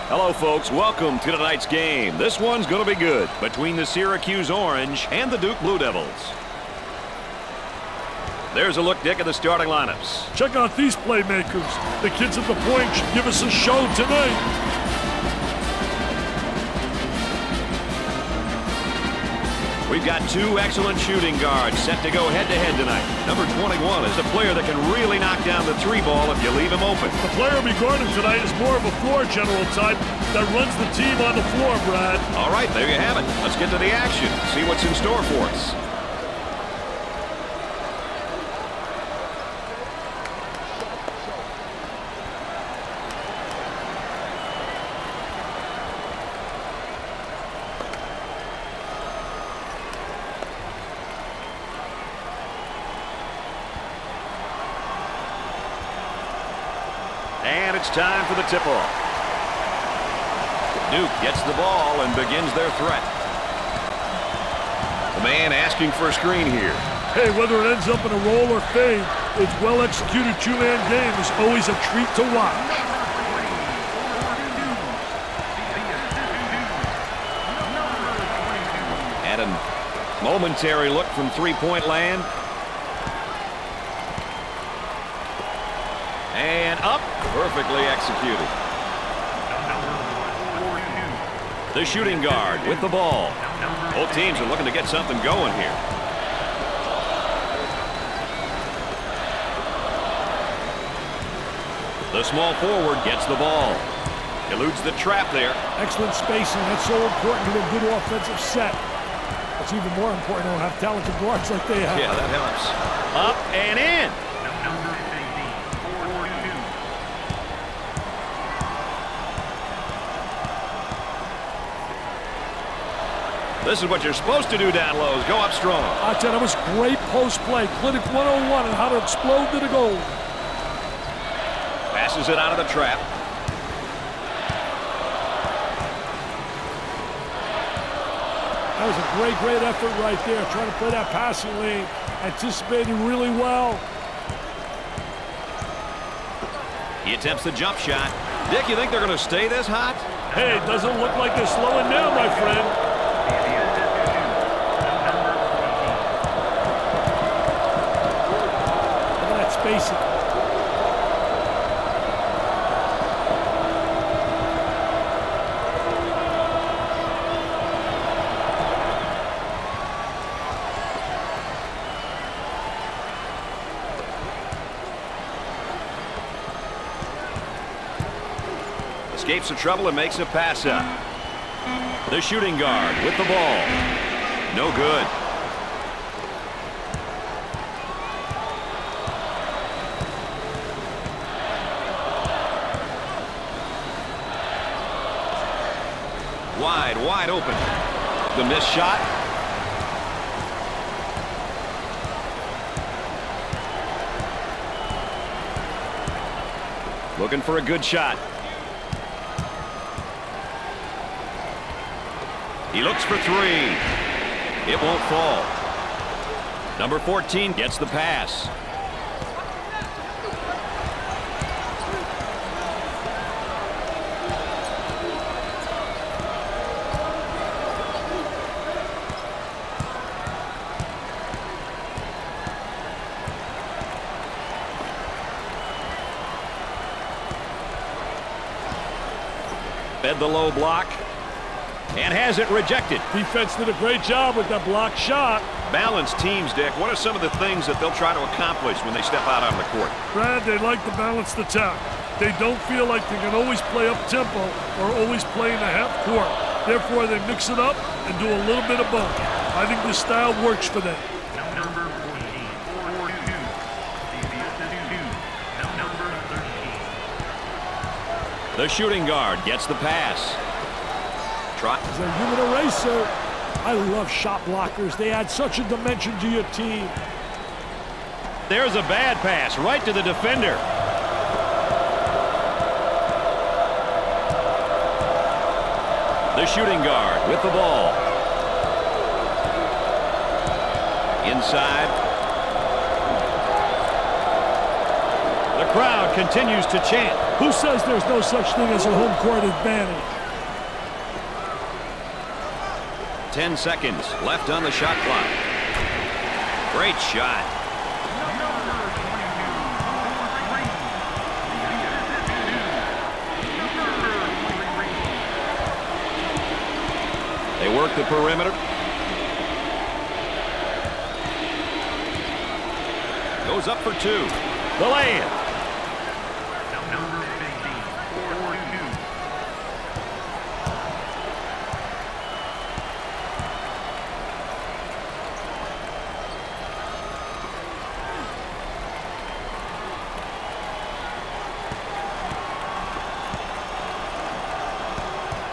Hello, folks. Welcome to tonight's game. This one's going to be good between the Syracuse Orange and the Duke Blue Devils. There's a look, Dick, at the starting lineups. Check out these playmakers. The kids at the point should give us a show tonight. We've got two excellent shooting guards set to go head-to-head tonight. Number 21 is a player that can really knock down the three ball if you leave him open. The player we guarding tonight is more of a floor general type that runs the team on the floor, Brad. All right, there you have it. Let's get to the action, see what's in store for us. And it's time for the tip-off. Duke gets the ball and begins their threat. The man asking for a screen here. Hey, whether it ends up in a roll or fade, its well-executed two-man game is always a treat to watch. And a momentary look from three-point land. And up, perfectly executed. The shooting guard with the ball. Both teams are looking to get something going here. The small forward gets the ball. Eludes the trap there. Excellent spacing. That's so important to a good offensive set. It's even more important to have talented guards like they have. Yeah, that helps. Up and in. This is what you're supposed to do down low, is go up strong. I tell you, that was great post play. Clinic 101 on how to explode to the goal. Passes it out of the trap. That was a great effort right there, trying to play that passing lane, anticipating really well. He attempts the jump shot. Dick, you think they're going to stay this hot? Hey, it doesn't look like they're slowing down, my friend. Spacing. Escapes the trouble and makes a pass up. The shooting guard with the ball. No good. Wide open. The missed shot. Looking for a good shot. He looks for three. It won't fall. Number 14 gets the pass. Fed the low block and has it rejected. Defense did a great job with that block shot. Balanced teams, Dick. What are some of the things that they'll try to accomplish when they step out on the court? Brad, they like the balanced attack. They don't feel like they can always play up tempo or always play in the half court. Therefore, they mix it up and do a little bit of both. I think this style works for them. The shooting guard gets the pass. He's a human eraser. I love shot blockers. They add such a dimension to your team. There's a bad pass right to the defender. The shooting guard with the ball. Inside. The crowd continues to chant. Who says there's no such thing as a home court advantage? 10 seconds left on the shot clock. Great shot. They work the perimeter. Goes up for two. The lay-in.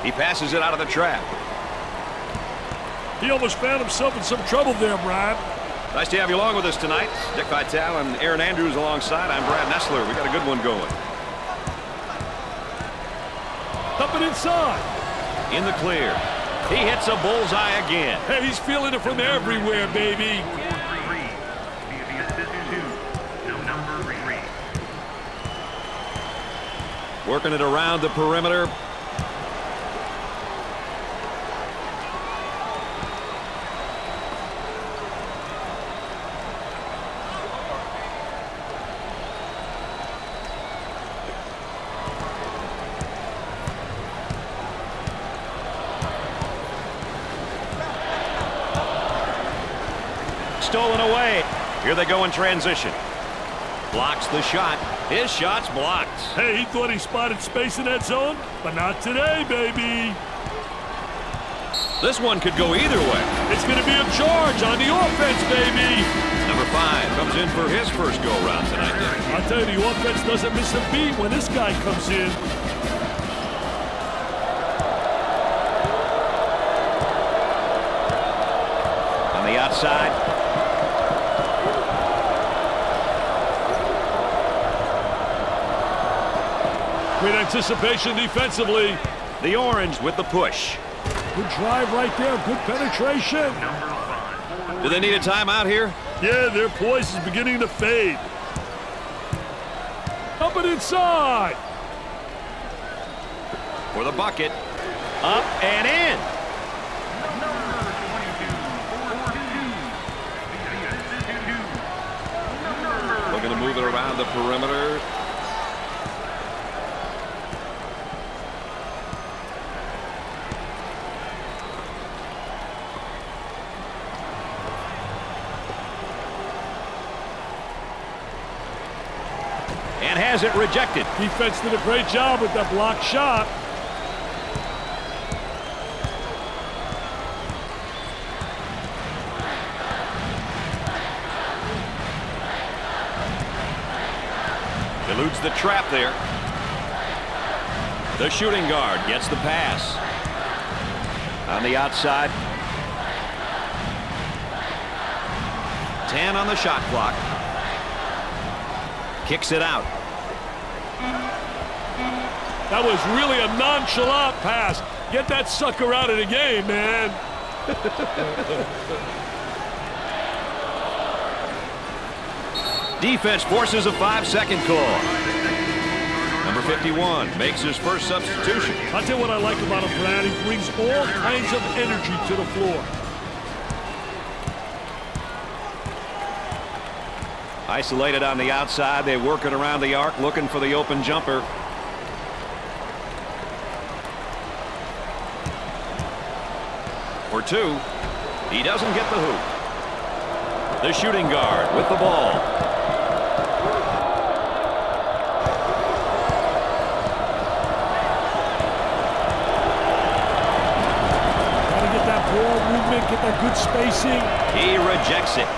He passes it out of the trap. He almost found himself in some trouble there, Brad. Nice to have you along with us tonight. Dick Vitale and Aaron Andrews alongside. I'm Brad Nessler. We got a good one going. Up and inside. In the clear. He hits a bullseye again. Hey, he's feeling it from everywhere, baby. Working it around the perimeter. Stolen away. Here they go in transition. Blocks the shot. His shot's blocked. Hey, he thought he spotted space in that zone, but not today, baby. This one could go either way. It's going to be a charge on the offense, baby. Number 5 comes in for his first go-around tonight. I'll tell you, the offense doesn't miss a beat when this guy comes in. On the outside. Great anticipation defensively. The orange with the push. Good drive right there. Good penetration. Do they need a timeout here? Yeah, their poise is beginning to fade. Up and inside. For the bucket. Up and in. Looking to move it around the perimeter. And has it rejected. Defense did a great job with that blocked shot. Eludes the trap there. The shooting guard gets the pass. On the outside. 10 on the shot clock. Kicks it out. That was really a nonchalant pass. Get that sucker out of the game, man. Defense forces a 5-second call. Number 51 makes his first substitution. I'll tell you what I like about him, Brad. He brings all kinds of energy to the floor. Isolated on the outside. They work it around the arc, looking for the open jumper. For two. He doesn't get the hoop. The shooting guard with the ball. Gotta get that ball movement, get that good spacing. He rejects it.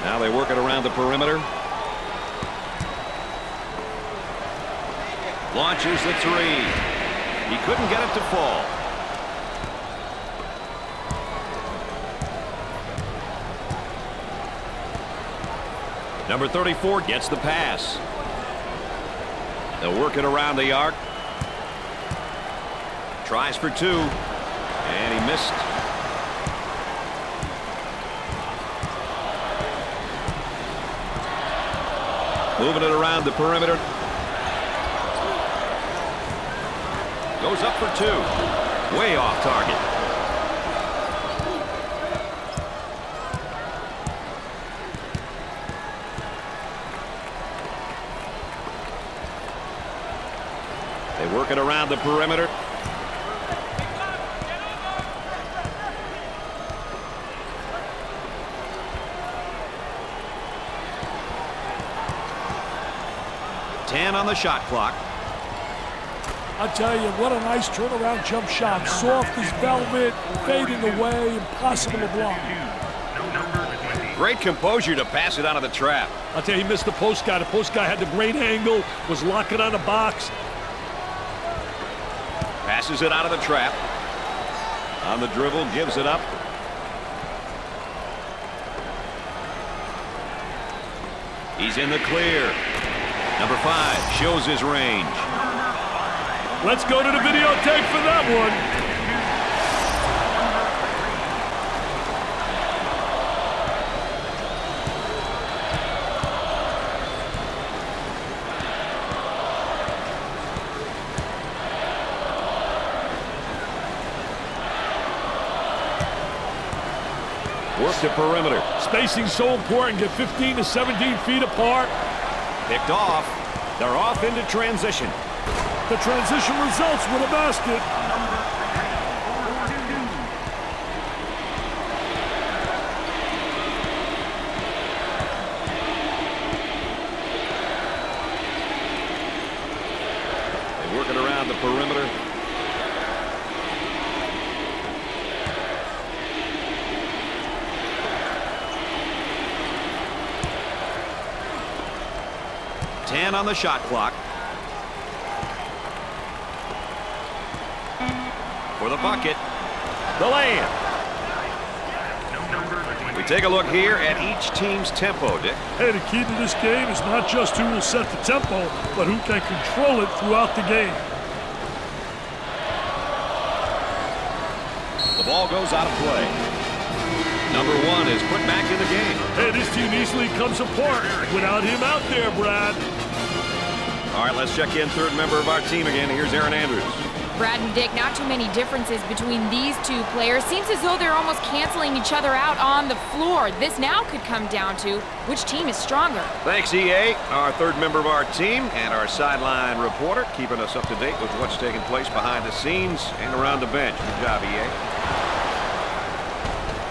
Now they work it around the perimeter. Launches the three. He couldn't get it to fall. Number 34 gets the pass. They'll work it around the arc. Tries for two. And he missed. Moving it around the perimeter. Goes up for two. Way off target. They work it around the perimeter. On the shot clock. I tell you, what a nice turnaround jump shot. Soft as velvet, fading away, impossible to block. Great composure to pass it out of the trap. I'll tell you, he missed the post guy. The post guy had the great angle, was locking on the box. Passes it out of the trap. On the dribble, gives it up. He's in the clear. Number 5 shows his range. Let's go to the videotape for that one. Work the perimeter. Spacing so important. Get 15 to 17 feet apart. Picked off. They're off into transition. The transition results with a basket. They work it around the perimeter. On the shot clock. For the bucket. The layup. We take a look here at each team's tempo, Dick. Hey, the key to this game is not just who will set the tempo, but who can control it throughout the game. The ball goes out of play. Number 1 is put back in the game. Hey, this team easily comes apart without him out there, Brad. All right, let's check in third member of our team again. Here's Aaron Andrews. Brad and Dick, not too many differences between these two players. Seems as though they're almost canceling each other out on the floor. This now could come down to which team is stronger. Thanks, EA, our third member of our team, and our sideline reporter, keeping us up to date with what's taking place behind the scenes and around the bench. Good job, EA.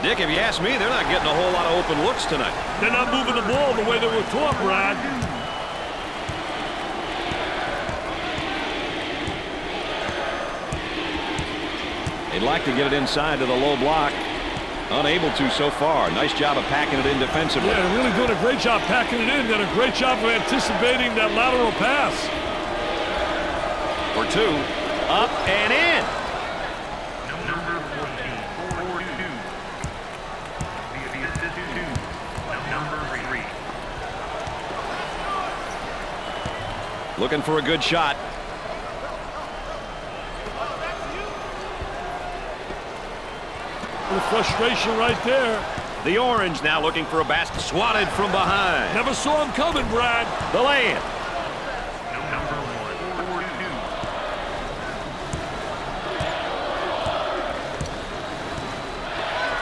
Dick, if you ask me, they're not getting a whole lot of open looks tonight. They're not moving the ball the way they were taught, Brad. They'd like to get it inside to the low block. Unable to so far. Nice job of packing it in defensively. Yeah, they're really doing a great job packing it in. Did a great job of anticipating that lateral pass. For 2. Up and in. Number 14, 3. Looking for a good shot. The frustration right there. The Orange now looking for a basket. Swatted from behind. Never saw him coming, Brad. The layup. Number 1, 42.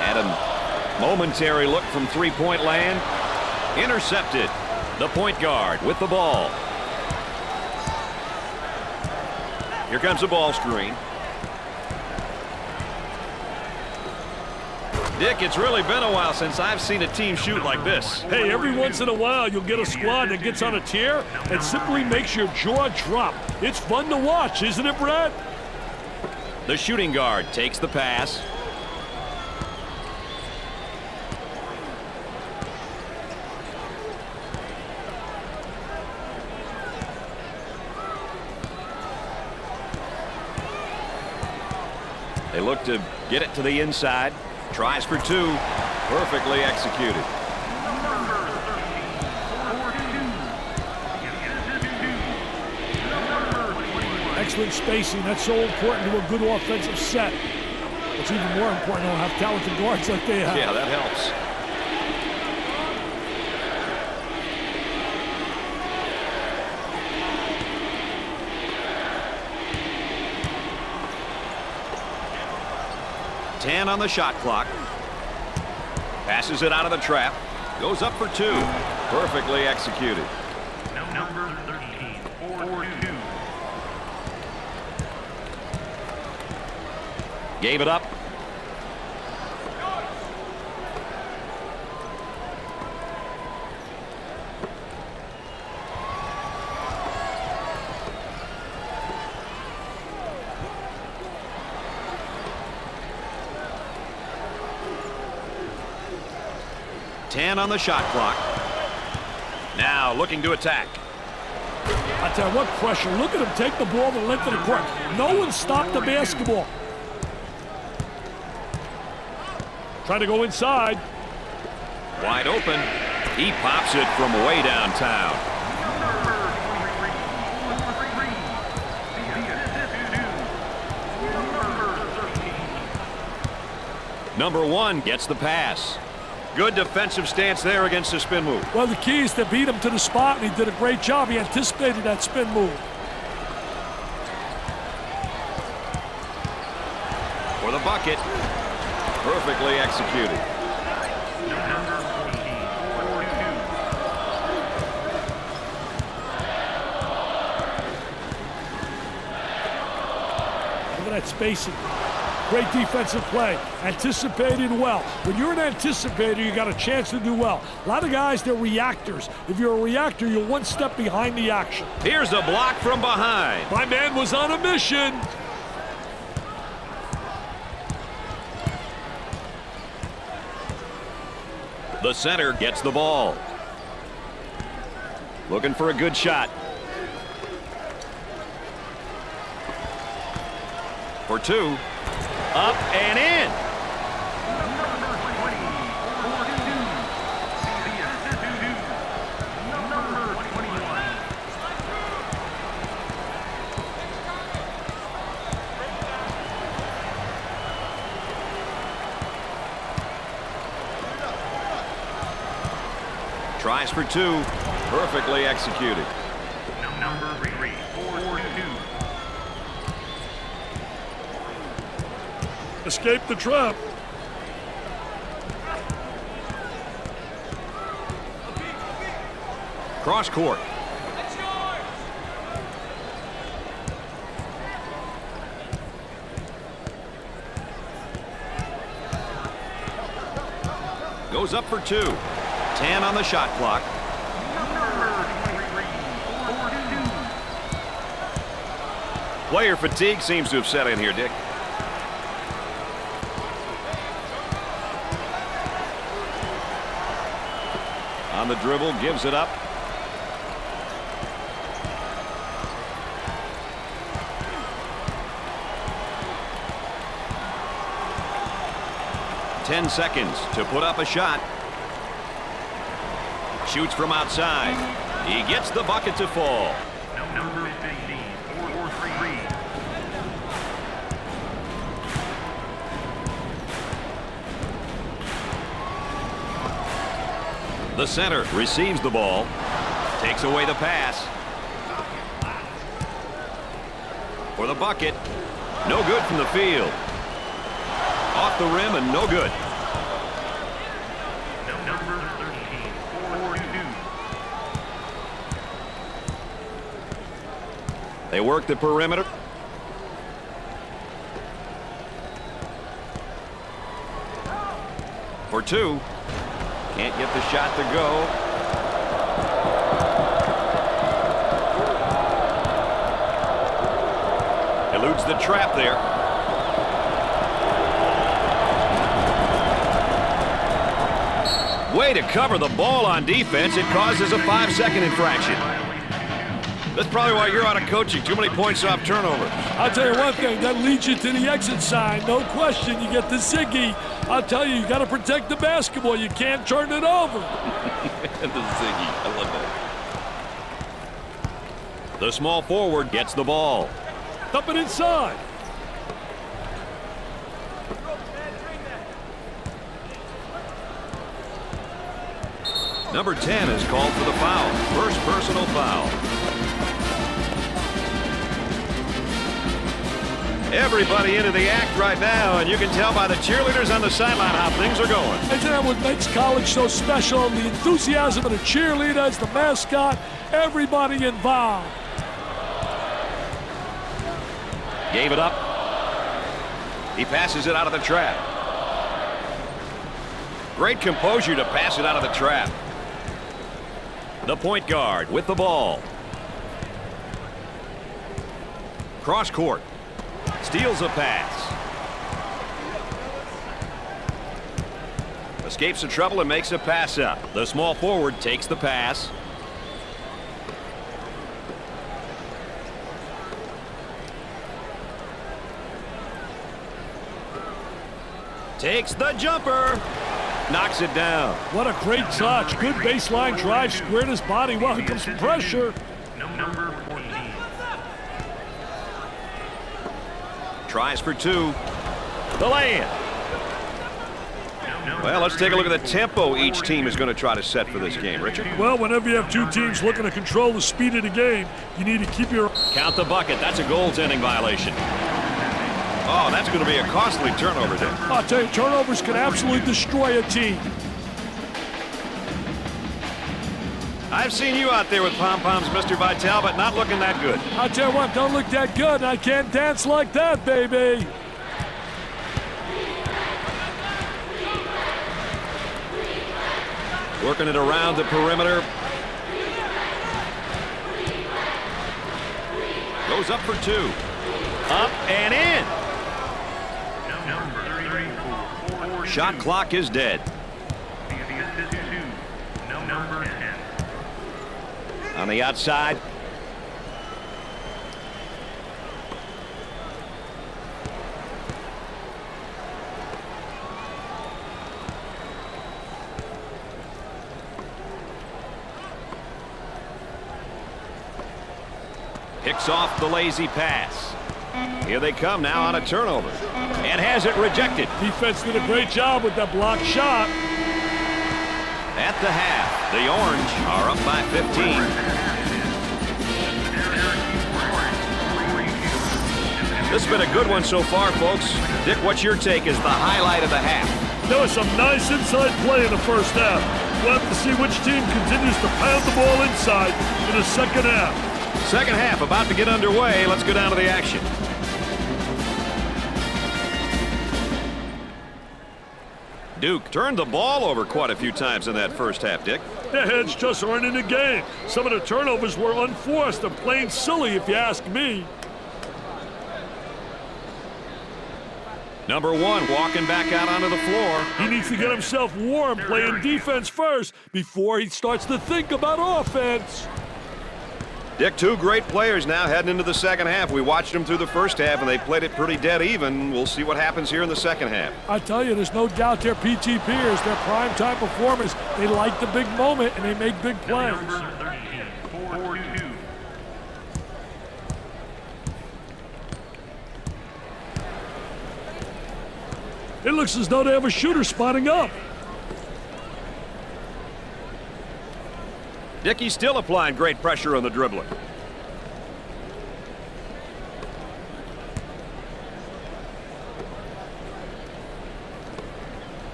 And a momentary look from three-point land. Intercepted. The point guard with the ball. Here comes a ball screen. Dick, it's really been a while since I've seen a team shoot like this. Hey, every once in a while you'll get a squad that gets on a tear and simply makes your jaw drop. It's fun to watch, isn't it, Brad? The shooting guard takes the pass. They look to get it to the inside. Tries for 2. Perfectly executed. Excellent spacing. That's so important to a good offensive set. It's even more important to have talented guards like they have. Yeah, that helps. 10 on the shot clock. Passes it out of the trap. Goes up for 2. Perfectly executed. Number 13, 4-2. Gave it up. Ten on the shot clock. Now looking to attack. I tell you what, pressure. Look at him take the ball the length of the court. No one stopped the basketball. Trying to go inside. Wide open. He pops it from way downtown. Number 1 gets the pass. Good defensive stance there against the spin move. Well, the key is to beat him to the spot, and he did a great job. He anticipated that spin move. For the bucket. Perfectly executed. Number 14, 4-2. Look at that spacing. Great defensive play. Anticipated well. When you're an anticipator, you got a chance to do well. A lot of guys, they're reactors. If you're a reactor, you're one step behind the action. Here's a block from behind. My man was on a mission. The center gets the ball. Looking for a good shot. For 2. Up and in. Number 21. Tries for 2. Perfectly executed. Number 3, 4-2. Escape the trap. Cross court. Goes up for 2. 10 on the shot clock. Number 23, 4-2. Player fatigue seems to have set in here, Dick. On the dribble, gives it up. Ten seconds to put up a shot. Shoots from outside. He gets the bucket to fall. Number 15, 4-3. The center receives the ball. Takes away the pass. For the bucket. No good from the field. Off the rim and no good. Number 13, 4-2. They work the perimeter. For 2. Can't get the shot to go. Eludes the trap there. Way to cover the ball on defense. It causes a 5-second infraction. That's probably why you're out of coaching. Too many points off turnovers. I'll tell you one thing, that leads you to the exit sign. No question, you get the Ziggy. I'll tell you, you got to protect the basketball. You can't turn it over. The Ziggy. I love that. The small forward gets the ball. Dump it inside. Number 10 is called for the foul. First personal foul. Everybody into the act right now, and you can tell by the cheerleaders on the sideline how things are going. Isn't that what makes college so special? The enthusiasm of the cheerleaders, the mascot, everybody involved. Gave it up. He passes it out of the trap. Great composure to pass it out of the trap. The point guard with the ball. Cross court. Steals a pass. Escapes the trouble and makes a pass up. The small forward takes the pass. Takes the jumper. Knocks it down. What a great touch. Good baseline drive, squared his body. Well, here comes some pressure. Number 14. Tries for two. The lay-in. Well, let's take a look at the tempo each team is going to try to set for this game, Richard. Well, whenever you have two teams looking to control the speed of the game, you need to keep your... Count the bucket. That's a goaltending violation. Oh, that's going to be a costly turnover there. I'll tell you, turnovers can absolutely destroy a team. I've seen you out there with pom-poms, Mr. Vitale, but not looking that good. I'll tell you what, don't look that good. I can't dance like that, baby. Working it around the perimeter. Goes up for two. Up and in. Shot clock is dead. Number 10. On the outside. Picks off the lazy pass. Here they come now on a turnover. And has it rejected. Defense did a great job with that blocked shot. At the half, the Orange are up by 15. This has been a good one so far, folks. Dick, what's your take as the highlight of the half? There was some nice inside play in the first half. We'll have to see which team continues to pound the ball inside in the second half. Second half about to get underway. Let's go down to the action. Duke turned the ball over quite a few times in that first half, Dick. Their heads just aren't in the game. Some of the turnovers were unforced and plain silly, if you ask me. Number one walking back out onto the floor. He needs to get himself warm playing defense first before he starts to think about offense. Dick, two great players now heading into the second half. We watched them through the first half, and they played it pretty dead even. We'll see what happens here in the second half. I tell you, there's no doubt they're PTPers. They're prime-time performers. They like the big moment, and they make big plays. Number 13. 4-2. It looks as though they have a shooter spotting up. Dickey's still applying great pressure on the dribbler.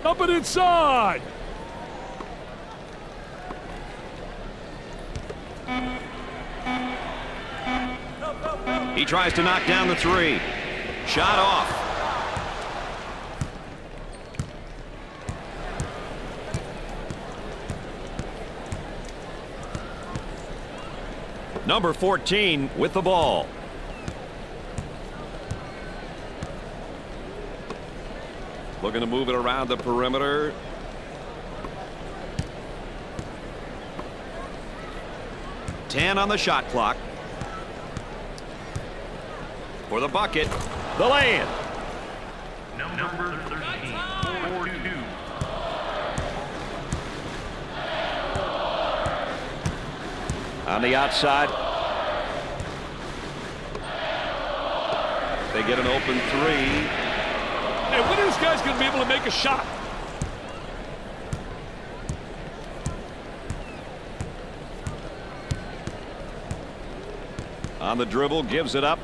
Up and inside. He tries to knock down the three. Shot off. Number 14 with the ball. Looking to move it around the perimeter. Ten on the shot clock. For the bucket, the lay-in. Number 13. 4-2. On the outside. They get an open three. Hey, when are these guys going to be able to make a shot? On the dribble, gives it up.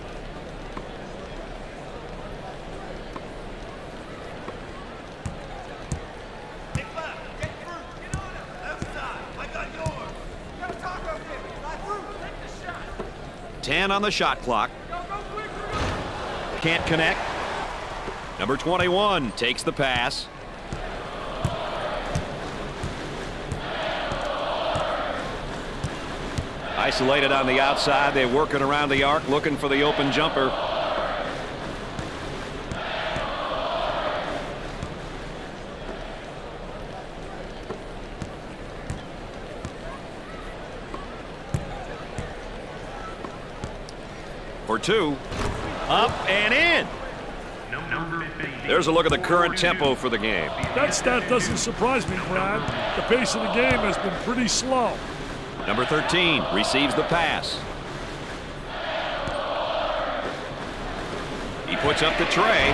10 on the shot clock. Can't connect. Number 21 takes the pass. Isolated on the outside. They work it around the arc, looking for the open jumper. For two. Up and in. There's a look at the current tempo for the game. That stat doesn't surprise me, Brad. The pace of the game has been pretty slow. Number 13 receives the pass. He puts up the tray.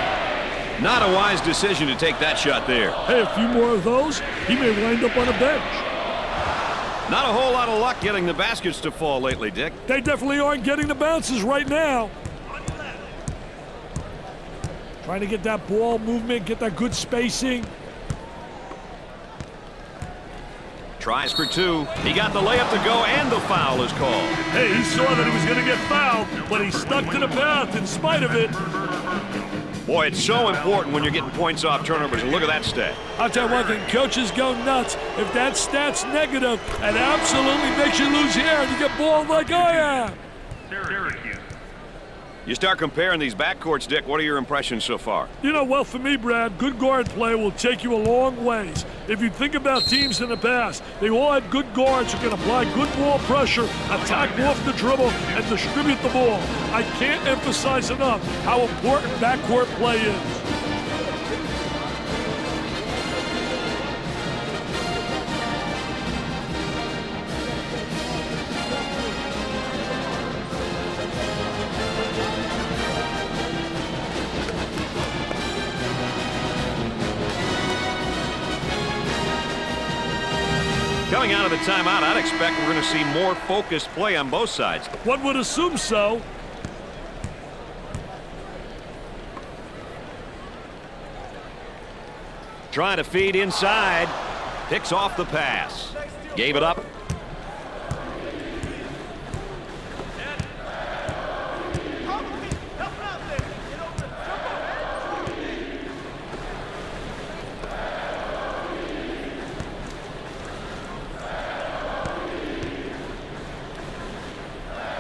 Not a wise decision to take that shot there. Hey, a few more of those, he may wind up on a bench. Not a whole lot of luck getting the baskets to fall lately, Dick. They definitely aren't getting the bounces right now. Trying to get that ball movement, get that good spacing. Tries for two. He got the layup to go, and the foul is called. Hey, he saw that he was going to get fouled, but he stuck to the path in spite of it. Boy, it's so important when you're getting points off turnovers, and look at that stat. I'll tell you one thing, coaches go nuts. If that stat's negative, it absolutely makes you lose hair and you get balled like I am. Syracuse. You start comparing these backcourts, Dick. What are your impressions so far? You know, well, for me, Brad, good guard play will take you a long ways. If you think about teams in the past, they all had good guards who can apply good ball pressure, attack off the dribble, and distribute the ball. I can't emphasize enough how important backcourt play is. Coming out of the timeout, I'd expect we're going to see more focused play on both sides. One would assume so. Trying to feed inside. Picks off the pass. Gave it up.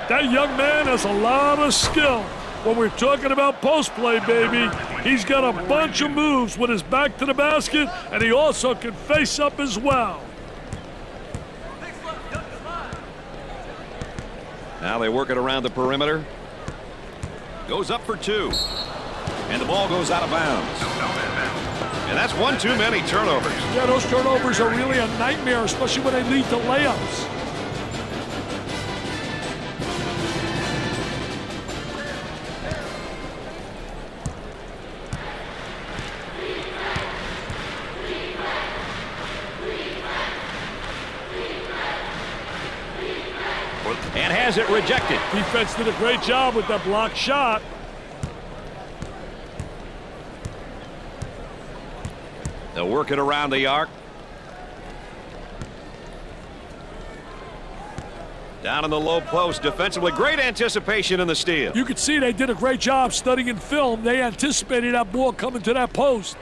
That young man has a lot of skill. When we're talking about post play, baby, he's got a bunch of moves with his back to the basket, and he also can face up as well. Now they work it around the perimeter. Goes up for two. And the ball goes out of bounds. And that's one too many turnovers. Yeah, those turnovers are really a nightmare, especially when they lead to layups. And has it rejected. Defense did a great job with that blocked shot. They'll work it around the arc. Down in the low post defensively. Great anticipation in the steal. You could see they did a great job studying film. They anticipated that ball coming to that post.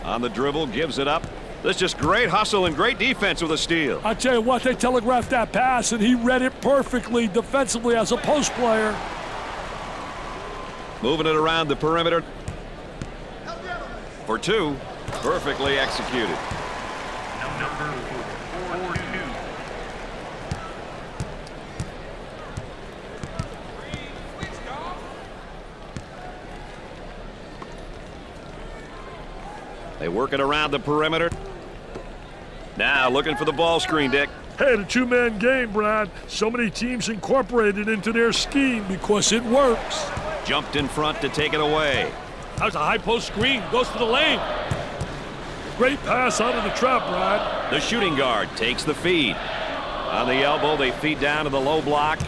On the dribble, gives it up. That's just great hustle and great defense with a steal. I tell you what, they telegraphed that pass, and he read it perfectly defensively as a post player. Moving it around the perimeter. For two, perfectly executed. Number 42. They work it around the perimeter. Now looking for the ball screen, Dick. Hey, the two-man game, Brad. So many teams incorporate it into their scheme because it works. Jumped in front to take it away. That was a high post screen. Goes to the lane. Great pass out of the trap, Brad. The shooting guard takes the feed. On the elbow, they feed down to the low block.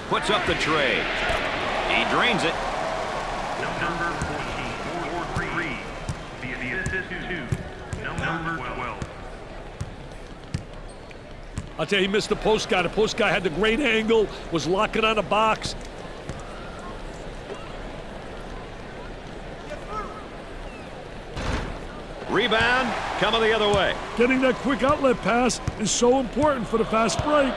Puts up the tray. He drains it. Number 14. 4-3. The assist to number 12. I'll tell you, he missed the post guy. The post guy had the great angle, was locking on the box. Rebound coming the other way. Getting that quick outlet pass is so important for the fast break.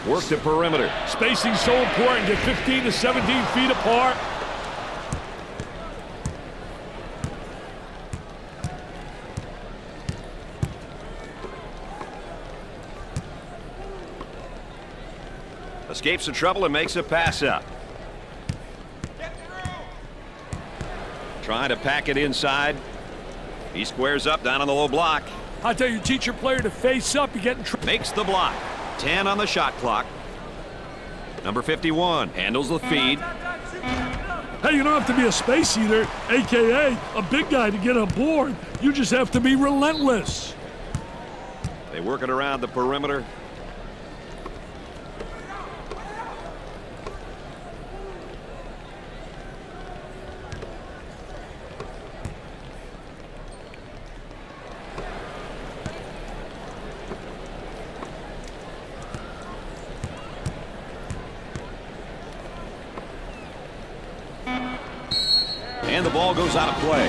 Work the perimeter. Spacing's so important. Get 15 to 17 feet apart. Escapes the trouble and makes a pass up. Trying to pack it inside. He squares up down on the low block. I tell you, teach your player to face up. You get in trouble. Makes the block. 10 on the shot clock. Number 51 handles the feed. Hey, you don't have to be a space eater, a.k.a. a big guy, to get on board. You just have to be relentless. They work it around the perimeter. And the ball goes out of play.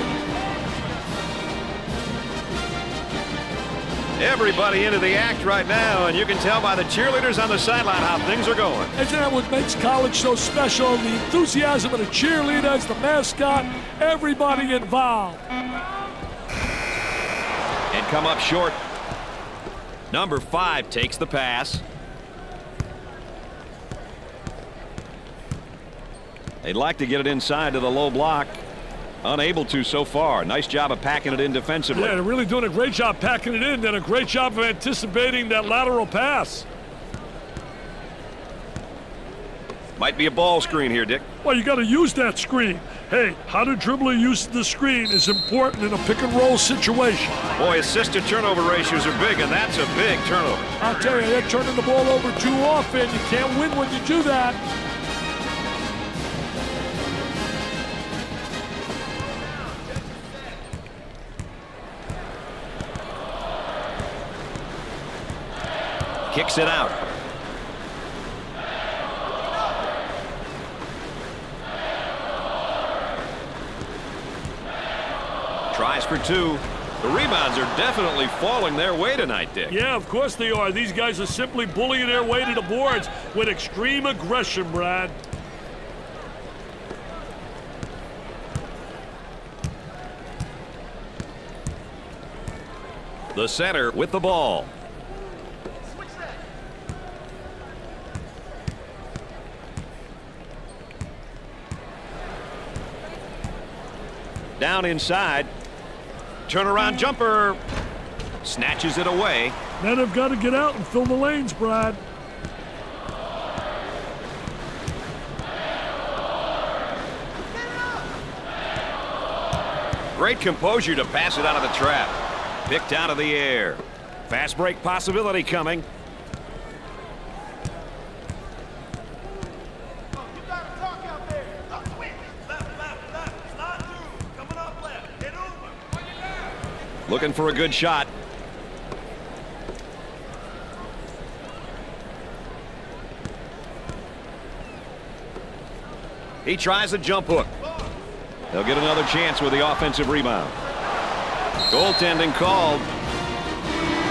Everybody into the act right now, and you can tell by the cheerleaders on the sideline how things are going. Isn't that what makes college so special? The enthusiasm of the cheerleaders, the mascot, everybody involved. And come up short. Number 5 takes the pass. They'd like to get it inside to the low block. Unable to so far. Nice job of packing it in defensively. Yeah, they're really doing a great job packing it in. Done a great job of anticipating that lateral pass. Might be a ball screen here, Dick. Well, you got to use that screen. Hey, how the dribbler uses the screen is important in a pick-and-roll situation. Boy, assist-to-turnover ratios are big, and that's a big turnover. I'll tell you, they're turning the ball over too often. You can't win when you do that. Kicks it out. Tries for 2. The rebounds are definitely falling their way tonight, Dick. Yeah, of course they are. These guys are simply bullying their way to the boards with extreme aggression, Brad. The center with the ball. Down inside. Turnaround jumper. Snatches it away. Men have got to get out and fill the lanes, Brad. Great composure to pass it out of the trap. Picked out of the air. Fast break possibility coming. Looking for a good shot. He tries a jump hook. They'll get another chance with the offensive rebound. Goaltending called.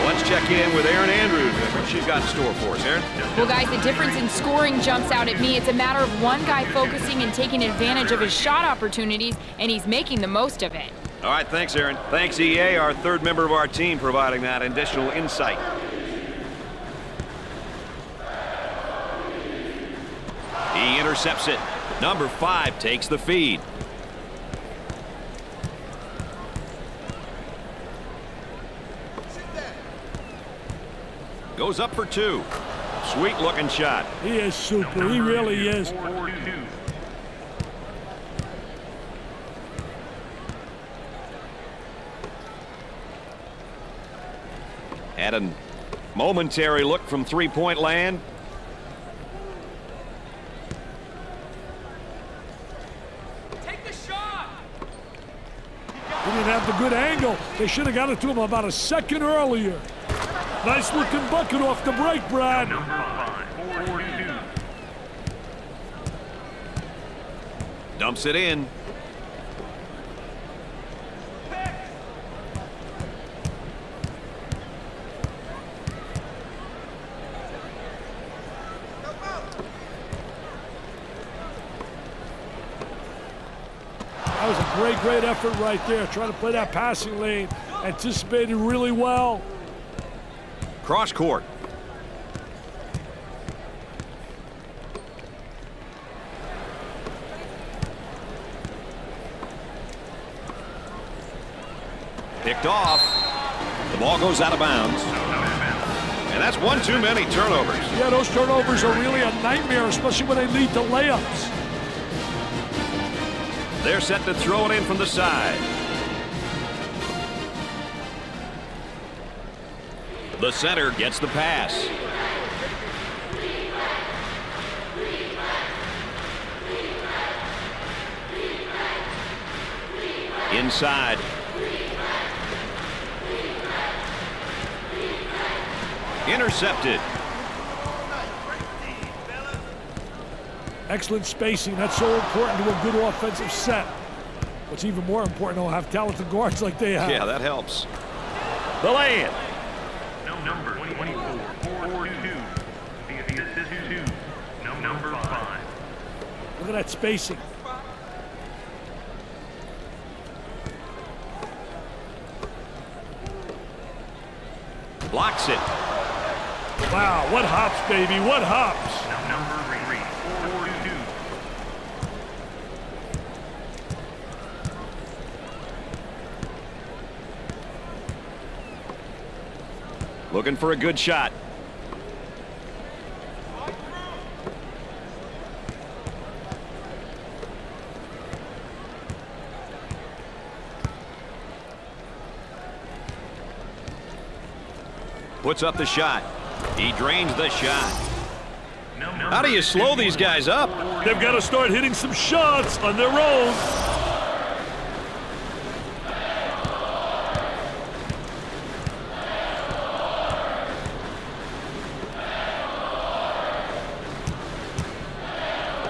Let's check in with Aaron Andrews. What she's got in store for us, Aaron? Well, guys, the difference in scoring jumps out at me. It's a matter of one guy focusing and taking advantage of his shot opportunities, and he's making the most of it. All right, thanks, Aaron. Thanks, EA, our third member of our team, providing that additional insight. He intercepts it. Number 5 takes the feed. Goes up for 2. Sweet-looking shot. He is super. He really is. 4-2. Had a momentary look from three-point land. didn't have the good angle. They should have got it to him about a second earlier. Nice looking bucket off the break, Brad. Number 5, 4-2. Dumps it in. That was a great effort right there. Trying to play that passing lane. Anticipated really well. Cross court. Picked off. The ball goes out of bounds. And that's one too many turnovers. Yeah, those turnovers are really a nightmare, especially when they lead to layups. They're set to throw it in from the side. The center gets the pass. Inside. Intercepted. Excellent spacing. That's so important to a good offensive set. What's even more important, they'll have talented guards like they have. Yeah, that helps. The lay-in. Number 24, 4-2. The assist is 2. Number 5. Look at that spacing. Blocks it. Wow, what hops, baby, what hops. Number 3, 4-2. Looking for a good shot. Puts up the shot. He drains the shot. How do you slow these guys up? They've got to start hitting some shots on their own.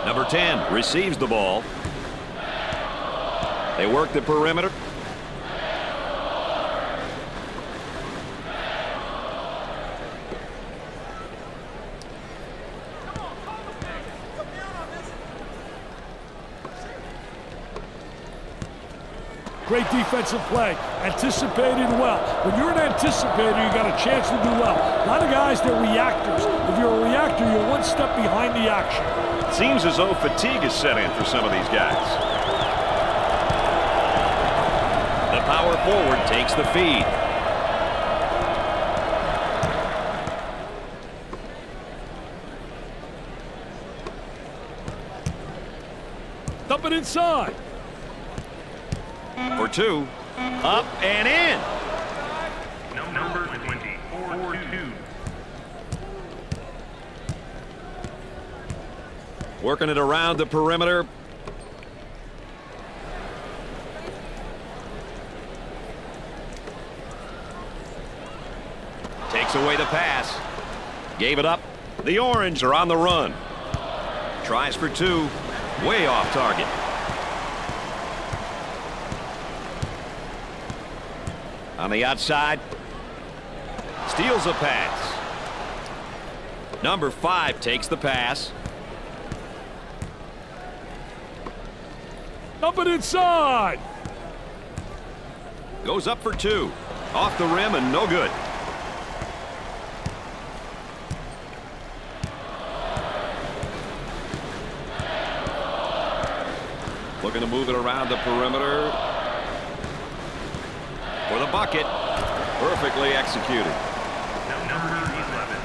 Number 10 receives the ball. They work the perimeter. Great defensive play. Anticipated well. When you're an anticipator, you got a chance to do well. A lot of guys, they're reactors. If you're a reactor, you're one step behind the action. Seems as though fatigue is set in for some of these guys. The power forward takes the feed. Dump it inside. For 2. Up and in. Number 20, 4-2. Working it around the perimeter. Takes away the pass. Gave it up. The Orange are on the run. Tries for 2. Way off target. On the outside. Steals a pass. Number 5 takes the pass. Dump it inside. Goes up for 2. Off the rim and no good. Looking to move it around the perimeter. For the bucket. Perfectly executed. Number 11,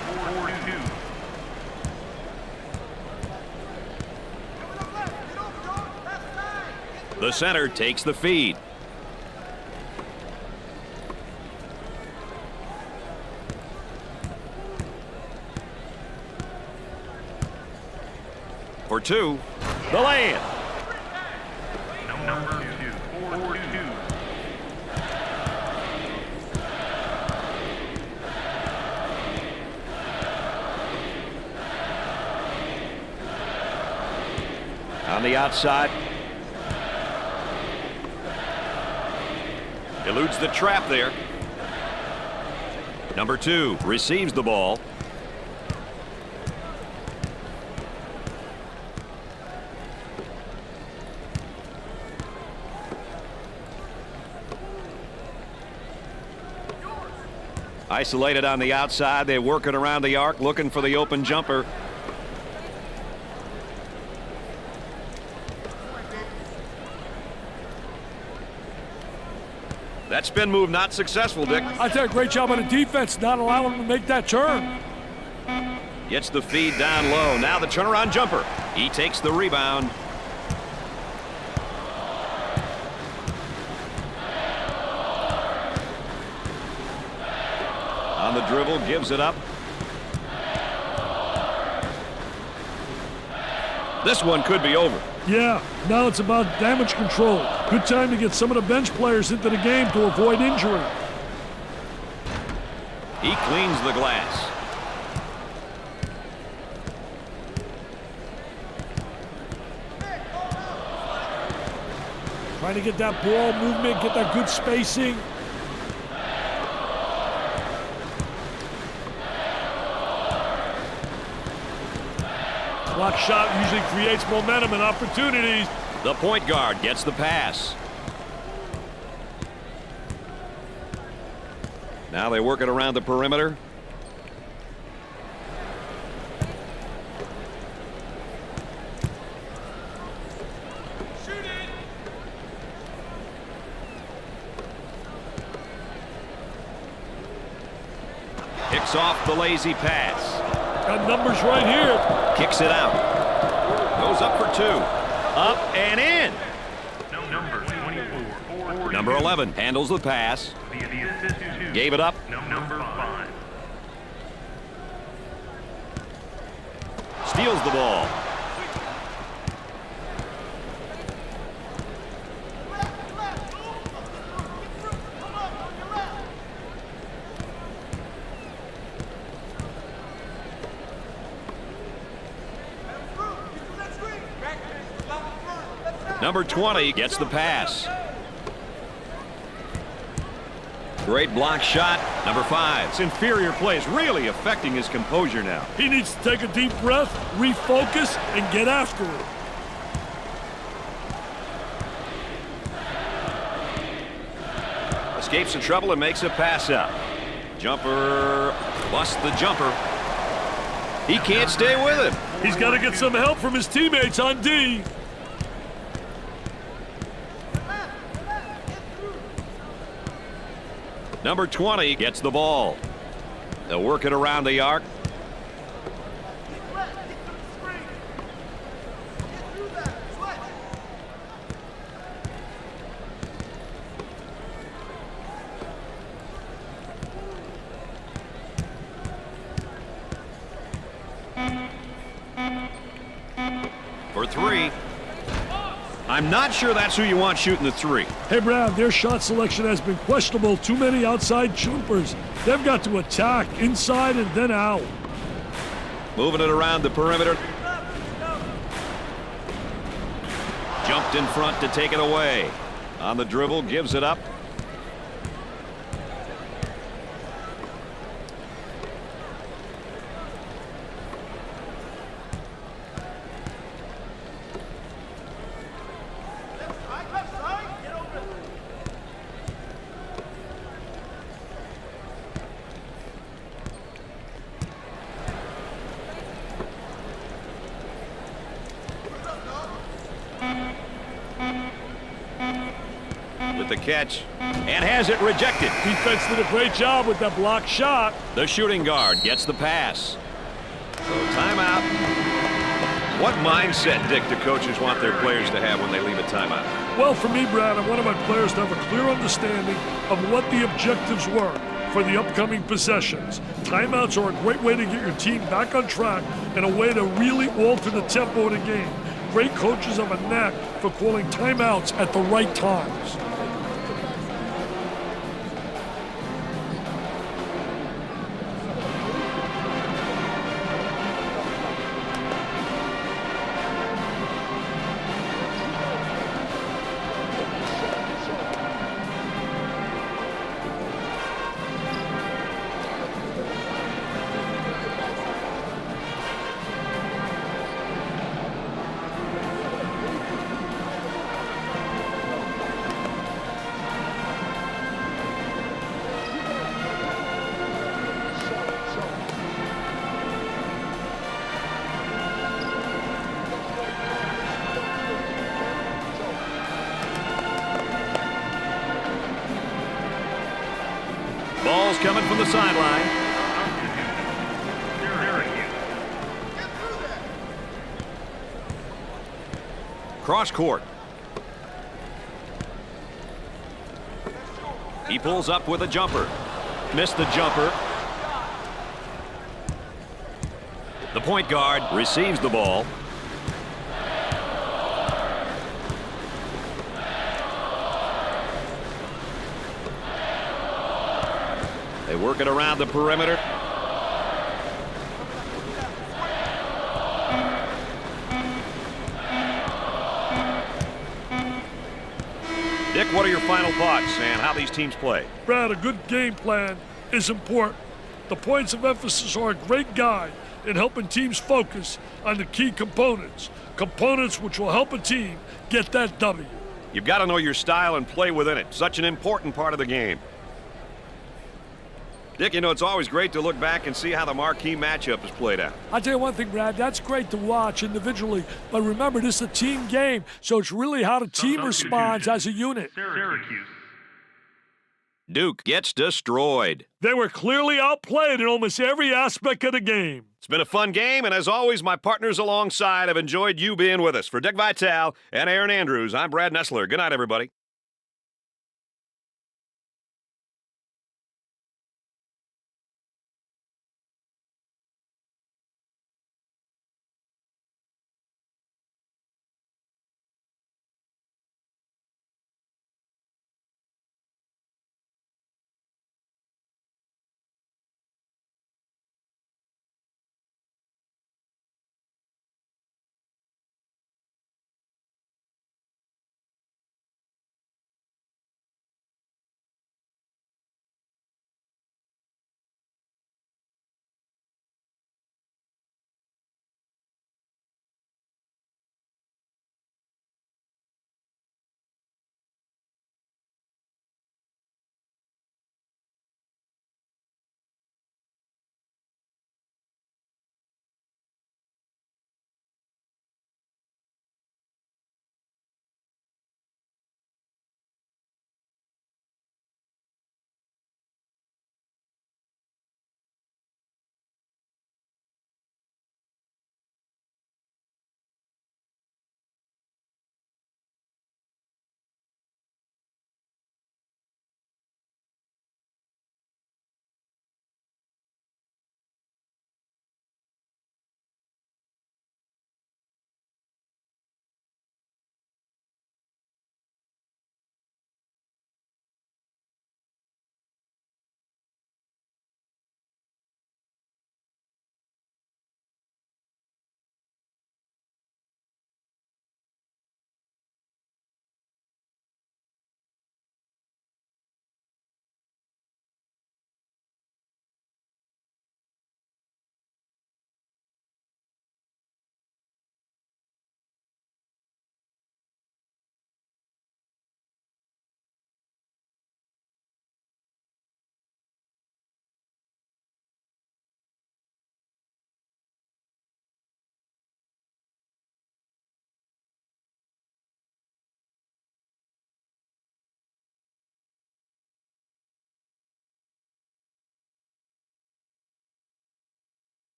4-2. The center takes the feed. For 2. The lay-in. Number 2, 4-2. On the outside. Eludes the trap there. Number 2 receives the ball. Isolated on the outside. They work it around the arc, looking for the open jumper. That spin move not successful, Dick. I think a great job on the defense, not allowing him to make that turn. Gets the feed down low. Now the turnaround jumper. He takes the rebound. On the dribble, gives it up. This one could be over. Yeah, now it's about damage control. Good time to get some of the bench players into the game to avoid injury. He cleans the glass. Trying to get that ball movement, get that good spacing. Block shot usually creates momentum and opportunities. The point guard gets the pass. Now they work it around the perimeter. Picks off the lazy pass. Got numbers right here. Kicks it out. Goes up for 2. Up and in. Number 24. Number 11 handles the pass. The assist to 2. Gave it up. Number 5. Steals the ball. Number 20 gets the pass. Great block shot. Number 5. It's inferior play is really affecting his composure now. He needs to take a deep breath, refocus, and get after it. Escapes the trouble and makes a pass out. Jumper. Busts the jumper. He can't stay with it. He's got to get some help from his teammates on D. Number 20 gets the ball. They'll work it around the arc. For 3. I'm not sure that's who you want shooting the 3. Hey, Brad, their shot selection has been questionable. Too many outside jumpers. They've got to attack inside and then out. Moving it around the perimeter. Jumped in front to take it away. On the dribble, gives it up. With the catch and has it rejected. Defense did a great job with that block shot. The shooting guard gets the pass. So timeout. What mindset, Dick, do coaches want their players to have when they leave a timeout? Well, for me, Brad, I wanted my players to have a clear understanding of what the objectives were for the upcoming possessions. Timeouts are a great way to get your team back on track and a way to really alter the tempo of the game. Great coaches have a knack for calling timeouts at the right times. coming from the sideline. Cross court. He pulls up with a jumper. Missed the jumper. The point guard receives the ball. They work it around the perimeter. Dick, what are your final thoughts and how these teams play? Brad, a good game plan is important. The points of emphasis are a great guide in helping teams focus on the key components. Components which will help a team get that W. You've got to know your style and play within it. Such an important part of the game. Dick, you know, it's always great to look back and see how the marquee matchup is played out. I'll tell you one thing, Brad, that's great to watch individually, but remember, this is a team game, so it's really how the team responds as a unit. Syracuse. Duke gets destroyed. They were clearly outplayed in almost every aspect of the game. It's been a fun game, and as always, my partners alongside have enjoyed you being with us. For Dick Vitale and Aaron Andrews, I'm Brad Nessler. Good night, everybody.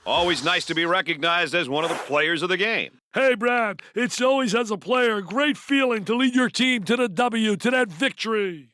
Always nice to be recognized as one of the players of the game. Hey, Brad, it's always, as a player, a great feeling to lead your team to the W, to that victory.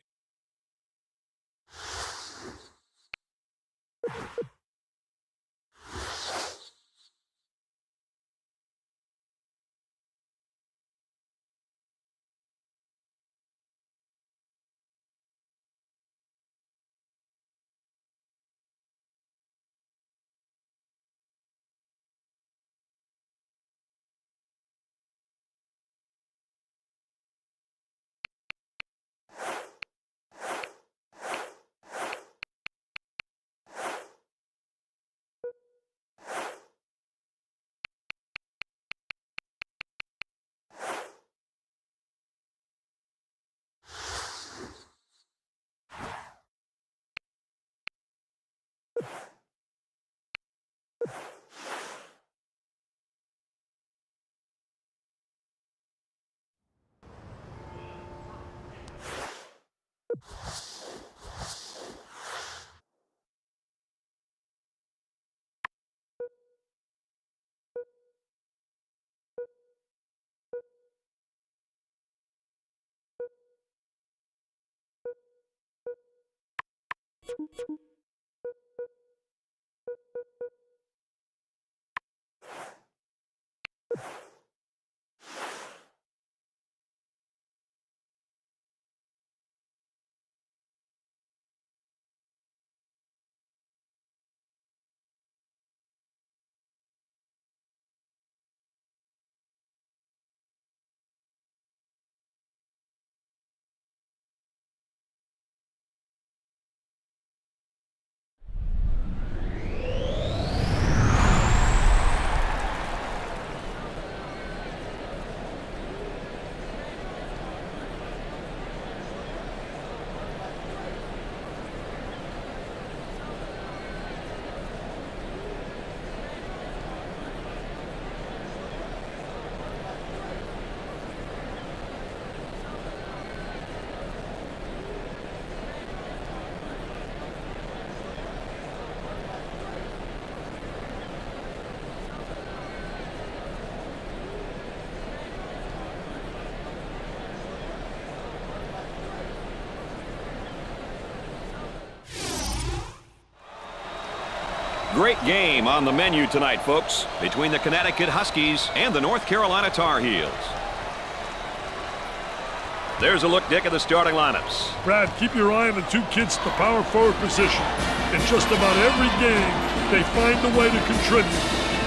Great game on the menu tonight, folks, between the Connecticut Huskies and the North Carolina Tar Heels. There's a look, Dick, at the starting lineups. Brad, keep your eye on the two kids at the power forward position. In just about every game, they find a way to contribute.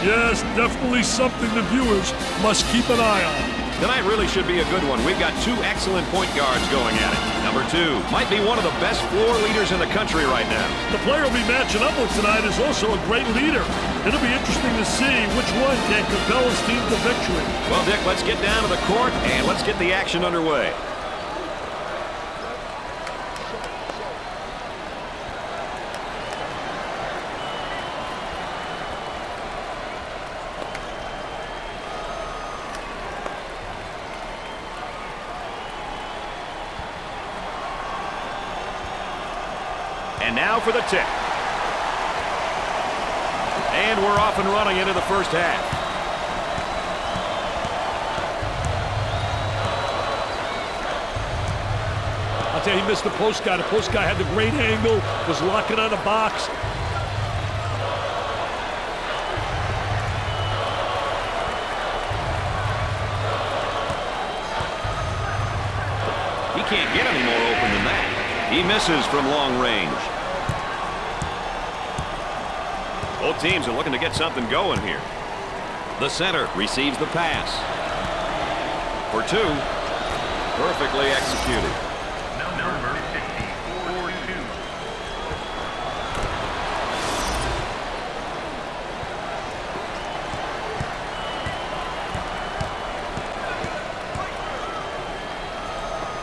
Yes, definitely something the viewers must keep an eye on. Tonight really should be a good one. We've got two excellent point guards going at it. Number 2 might be one of the best floor leaders in the country right now. The player we'll be matching up with tonight is also a great leader. It'll be interesting to see which one can compel his team to victory. Well, Dick, let's get down to the court and let's get the action underway. And now for the tip. And we're off and running into the first half. I'll tell you, he missed the post guy. The post guy had the great angle, was locking on the box. He can't get any more open than that. He misses from long range. Both teams are looking to get something going here. The center receives the pass. For 2. Perfectly executed. Number 50,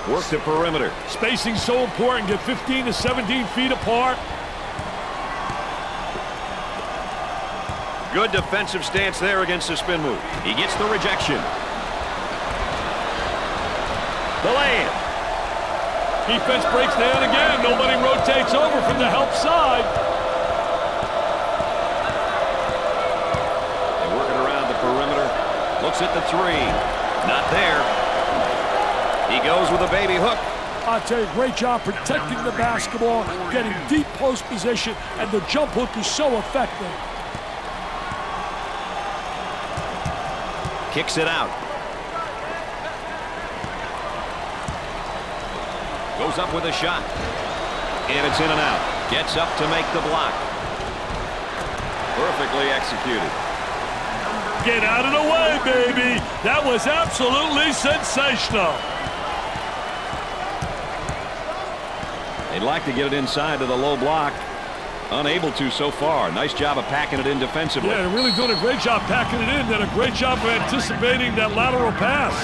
4-2. Work the perimeter. Spacing's so important. Get 15 to 17 feet apart. Good defensive stance there against the spin move. He gets the rejection. The layup. Defense breaks down again. Nobody rotates over from the help side. Looks at the three. Not there. He goes with a baby hook. I'll tell you, great job protecting the basketball, getting deep post position, and the jump hook is so effective. Kicks it out. Goes up with a shot. And it's in and out. Gets up to make the block. Perfectly executed. Get out of the way, baby. That was absolutely sensational. They'd like to get it inside to the low block. Unable to so far. Nice job of packing it in defensively. Yeah, they're really doing a great job packing it in. Did a great job of anticipating that lateral pass.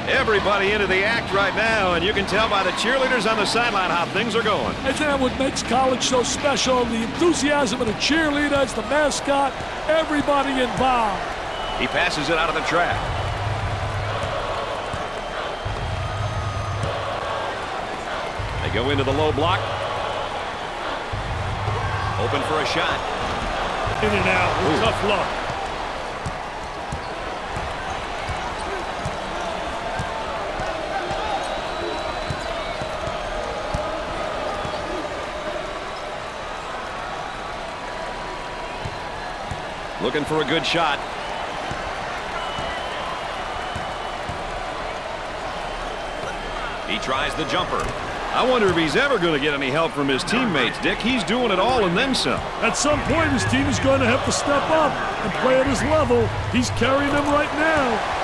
Everybody into the act right now, and you can tell by the cheerleaders on the sideline how things are going. And that's what makes college so special. The enthusiasm of the cheerleaders, the mascot, everybody involved. He passes it out of the trap. They go into the low block. Open for a shot. In and out. Ooh. Tough luck. Looking for a good shot. He tries the jumper. I wonder if he's ever going to get any help from his teammates, Dick. He's doing it all and then some. At some point, his team is going to have to step up and play at his level. He's carrying them right now.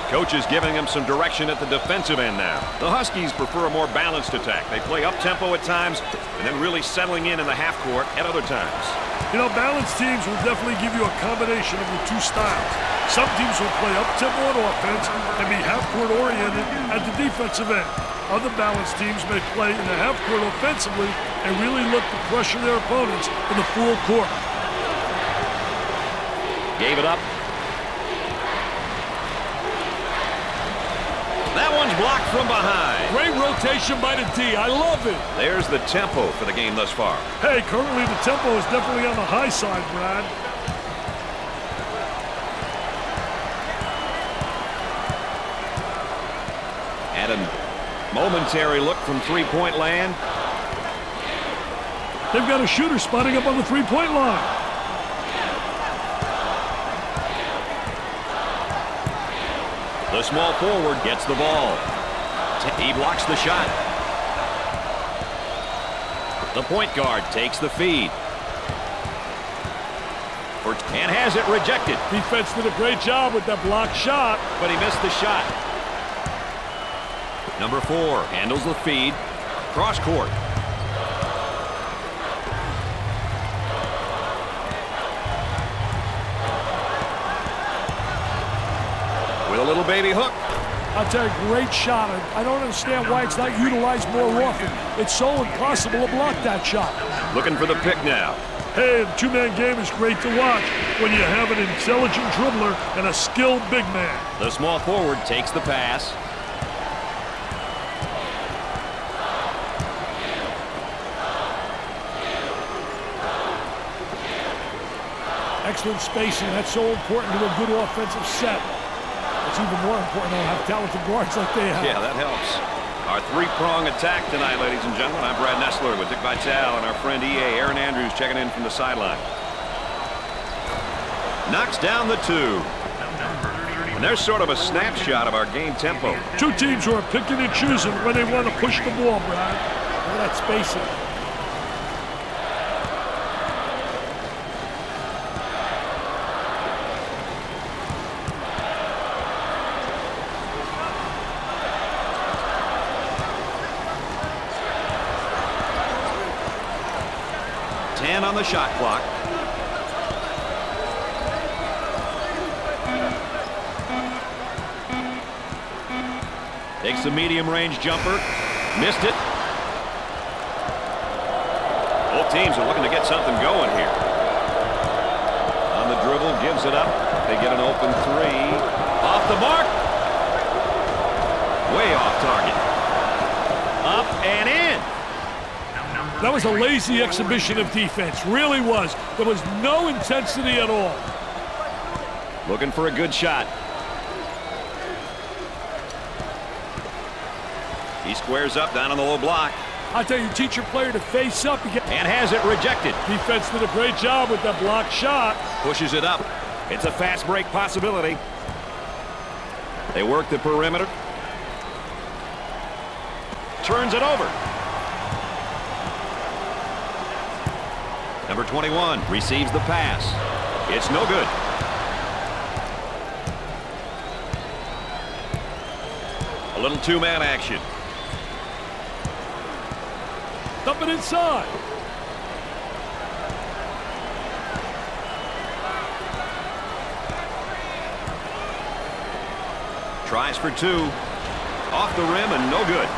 Coach is giving him some direction at the defensive end now. The Huskies prefer a more balanced attack. They play up-tempo at times and then really settling in the half court at other times. You know, balanced teams will definitely give you a combination of the two styles. Some teams will play up-tempo on offense and be half-court oriented at the defensive end. Other balanced teams may play in the half-court offensively and really look to pressure their opponents in the full court. Gave it up. That one's blocked from behind. Great rotation by the D. I love it. There's the tempo for the game thus far. Hey, currently the tempo is definitely on the high side, Brad. And a momentary look from three-point land. They've got a shooter spotting up on the three-point line. The small forward gets the ball. He blocks the shot. The point guard takes the feed. And has it rejected. Defense did a great job with that blocked shot. But he missed the shot. Number 4 handles the feed. Cross court. With a little baby hook. I'll tell you, great shot. I don't understand why it's not utilized more often. It's so impossible to block that shot. Looking for the pick now. Hey, the two-man game is great to watch when you have an intelligent dribbler and a skilled big man. The small forward takes the pass. Excellent spacing. That's so important to a good offensive set. It's even more important to have talented guards like they have. Yeah, that helps. Our three-prong attack tonight, ladies and gentlemen. I'm Brad Nessler with Dick Vitale and our friend EA, Aaron Andrews, checking in from the sideline. Knocks down the 2. And there's sort of a snapshot of our game tempo. Two teams who are picking and choosing when they want to push the ball, Brad. Look at that spacing. On the shot clock. Takes the medium range jumper. Missed it. Both teams are looking to get something going here. On the dribble, gives it up. They get an open 3. Off the mark. Way off target. and in. That was a lazy exhibition of defense, really was. There was no intensity at all. Looking for a good shot. He squares up down on the low block. I tell you, teach your player to face up again. And has it rejected. Defense did a great job with that block shot. Pushes it up. It's a fast break possibility. They work the perimeter. Turns it over. Number 21 receives the pass. It's no good. A little two-man action. Dump it inside. Tries for two. Off the rim and no good.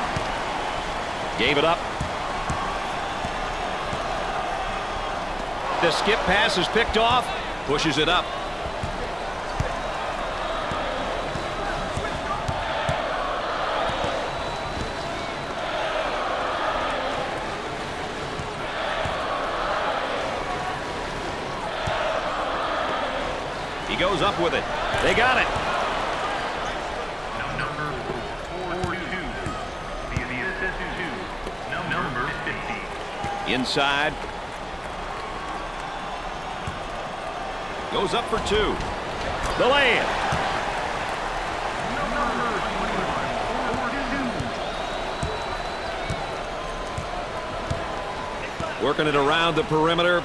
Gave it up. The skip pass is picked off. Pushes it up. He goes up with it. They got it. Number 42. The assist to number 50. Inside. Goes up for two. The lay-in. Working it around the perimeter.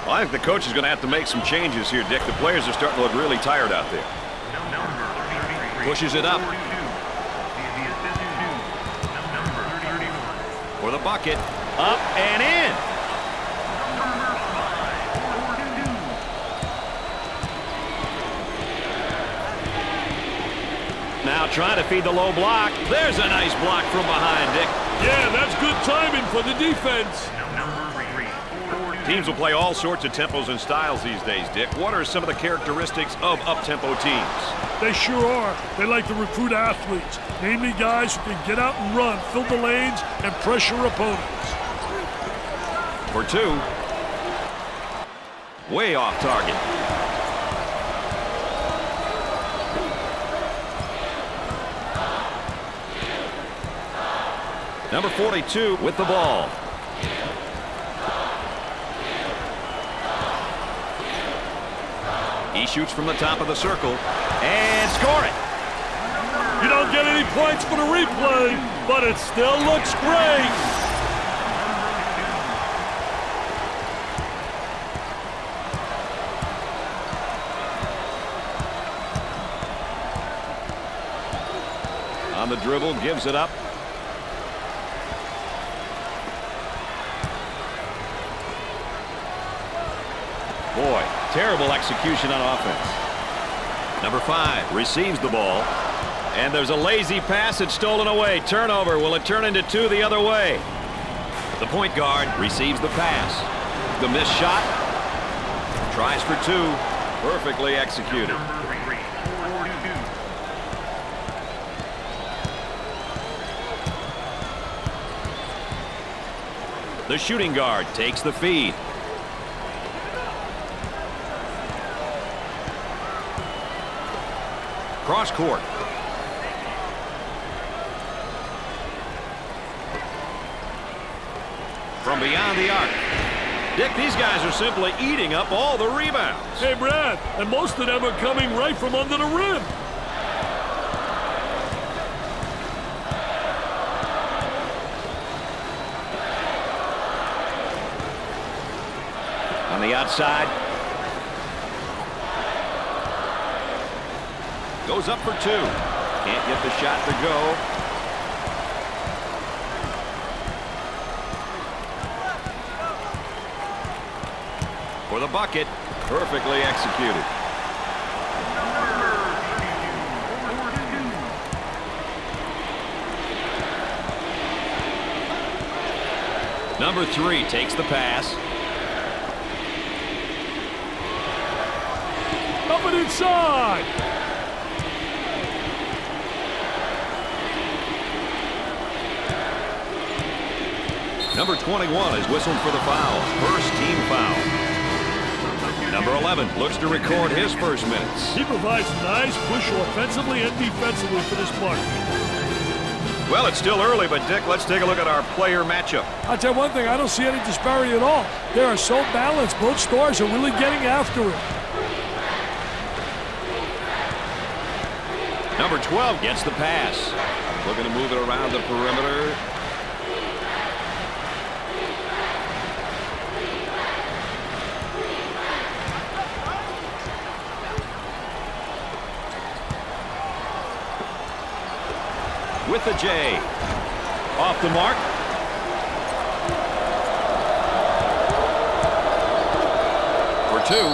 Well, I think the coach is going to have to make some changes here, Dick. The players are starting to look really tired out there. Pushes it up. For the bucket. Up and in. Now trying to feed the low block. There's a nice block from behind, Dick. Yeah, that's good timing for the defense. Teams will play all sorts of tempos and styles these days, Dick. What are some of the characteristics of up-tempo teams? They sure are. They like to recruit athletes, namely guys who can get out and run, fill the lanes, and pressure opponents. For two. Way off target. Number 42 with the ball. He shoots from the top of the circle and score it. You don't get any points for the replay, but it still looks great. On the dribble, gives it up. Boy, terrible execution on offense. Number 5 receives the ball. And there's a lazy pass. It's stolen away. Turnover. Will it turn into two the other way? The point guard receives the pass. The missed shot. Tries for two. Perfectly executed. The shooting guard takes the feed. Cross court. From beyond the arc. Dick, these guys are simply eating up all the rebounds. Hey, Brad, and most of them are coming right from under the rim. On the outside. Goes up for two. Can't get the shot to go. For the bucket. Perfectly executed. Number 3 takes the pass. inside. Number 21 is whistled for the foul. First team foul. Number 11 looks to record his first minutes. He provides nice push offensively and defensively for this mark. Well, it's still early, but Dick, let's take a look at our player matchup. I'll tell you one thing, I don't see any disparity at all. They are so balanced. Both stars are really getting after it. Number 12 gets the pass. Looking to move it around the perimeter. With the J. Off the mark. For two.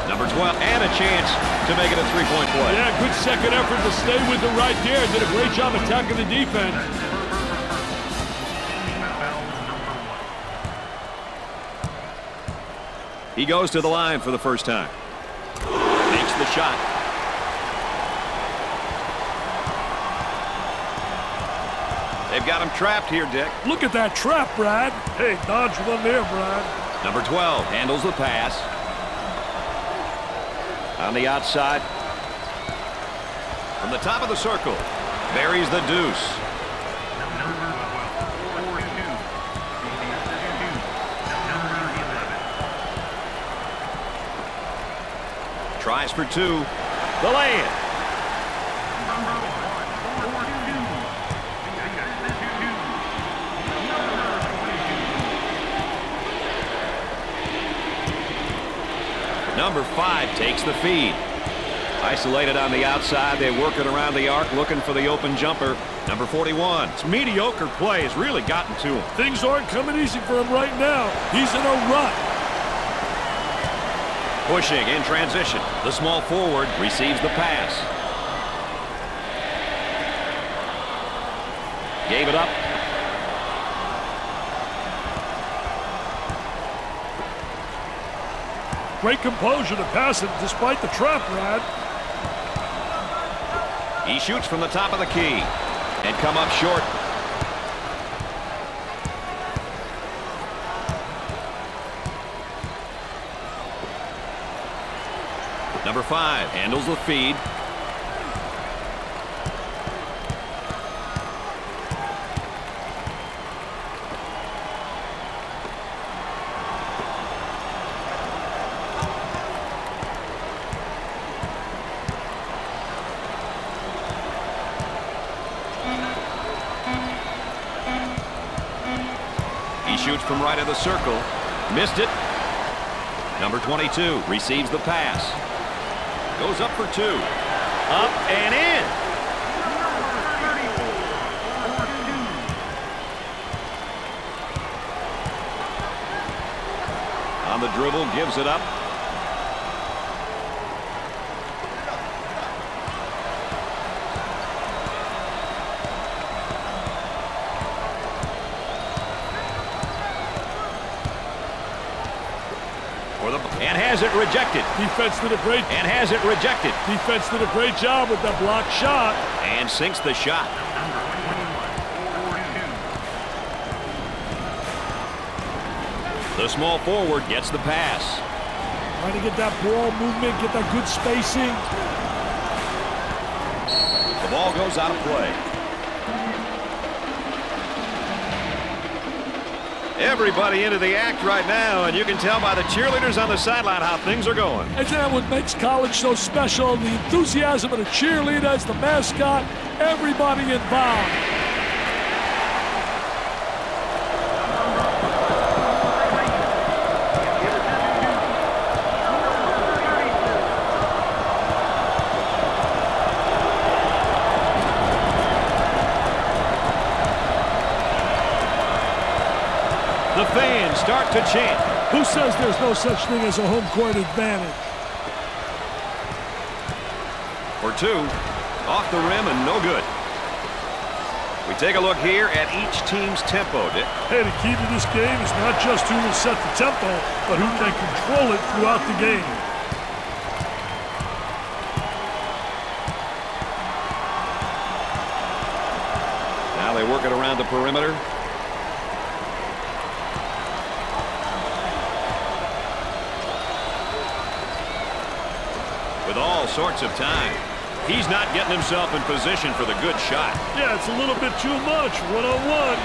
Number 12. And a chance to make it a three-point play. Yeah, good second effort to stay with it right there. Did a great job attacking the defense. He goes to the line for the first time. Makes the shot. They've got him trapped here, Dick. Look at that trap, Brad. Hey, dodge one there, Brad. Number 12 handles the pass. On the outside. From the top of the circle. Buries the deuce. Tries for two. The lay-in. Number 5 takes the feed. Isolated on the outside. They work it around the arc looking for the open jumper. Number 41. It's mediocre play has really gotten to him. Things aren't coming easy for him right now. He's in a rut. Pushing in transition. The small forward receives the pass. Gave it up. Great composure to pass it despite the trap, Brad. He shoots from the top of the key and come up short. Number 5 handles the feed. Shoots from right of the circle. Missed it. Number 22 receives the pass. Goes up for two. Up and in. On the dribble, gives it up. And has it rejected. Defense did a great and has it rejected. Defense did a great job with the block shot. And sinks the shot. The small forward gets the pass. Trying to get that ball movement, get that good spacing. The ball goes out of play. Everybody into the act right now, and you can tell by the cheerleaders on the sideline how things are going. And that's what makes college so special. The enthusiasm of the cheerleaders, the mascot, everybody involved. The fans start to chant. Who says there's no such thing as a home court advantage? For two, off the rim and no good. We take a look here at each team's tempo, Dick. Hey, the key to this game is not just who will set the tempo, but who can control it throughout the game. work it around the perimeter. With all sorts of time. He's not getting himself in position for the good shot. Yeah, it's a little bit too much. One-on-one.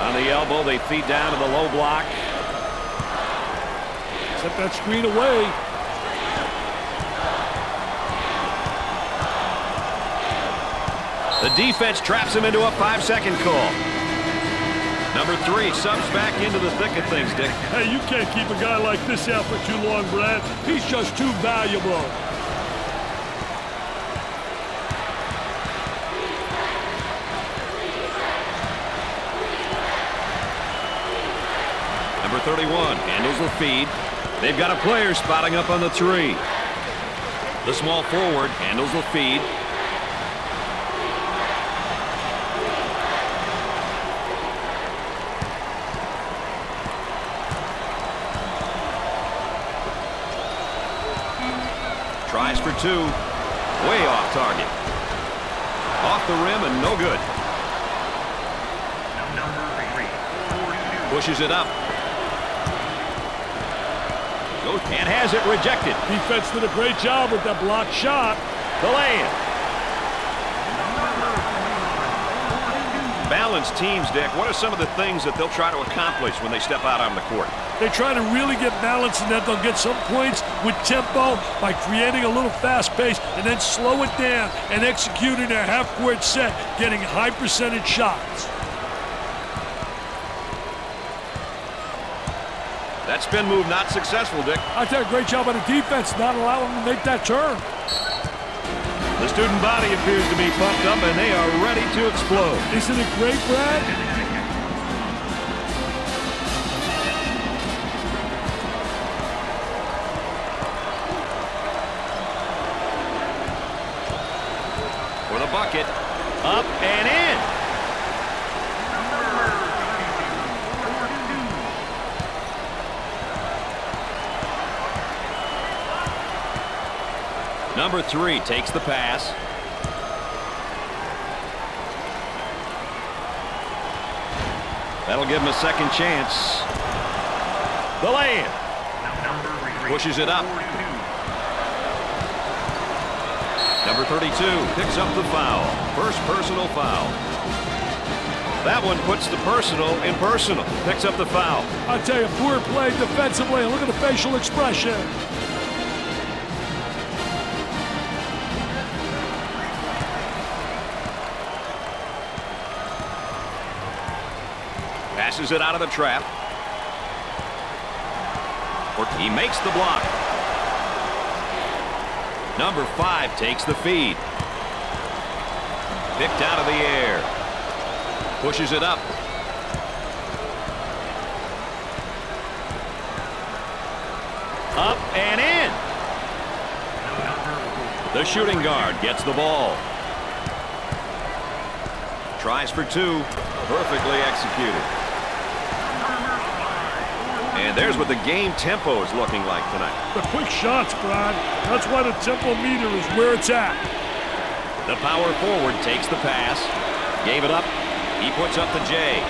On the elbow, they feed down to the low block. Set that screen away. The defense traps him into a 5-second call. Number 3 subs back into the thick of things, Dick. Hey, you can't keep a guy like this out for too long, Brad. He's just too valuable. Number 31 handles the feed. They've got a player spotting up on the 3. The small forward handles the feed. Tries for 2. Way off target. Off the rim and no good. Pushes it up. Goes and has it rejected. Defense did a great job with that blocked shot. The lay-in. Balanced teams, Dick. What are some of the things that they'll try to accomplish when they step out on the court? They try to really get balance in that they'll get some points with tempo by creating a little fast pace and then slow it down and executing their half-court set, getting high percentage shots. That spin move not successful, Dick. I tell you, great job on the defense, not allowing them to make that turn. The student body appears to be pumped up, and they are ready to explode. Isn't it great, Brad? For the bucket, up and in. Number 3 takes the pass. That'll give him a second chance. The lay-in. Pushes it up. Number 32 picks up the foul. First personal foul. That one puts the personal in personal. Picks up the foul. I tell you, poor play defensively. Look at the facial expression. Passes it out of the trap. He makes the block. Number 5 takes the feed. Picked out of the air. Pushes it up. Up and in. The shooting guard gets the ball. Tries for 2. Perfectly executed. And there's what the game tempo is looking like tonight. The quick shots, Brad. That's why the tempo meter is where it's at. The power forward takes the pass. Gave it up. He puts up the J.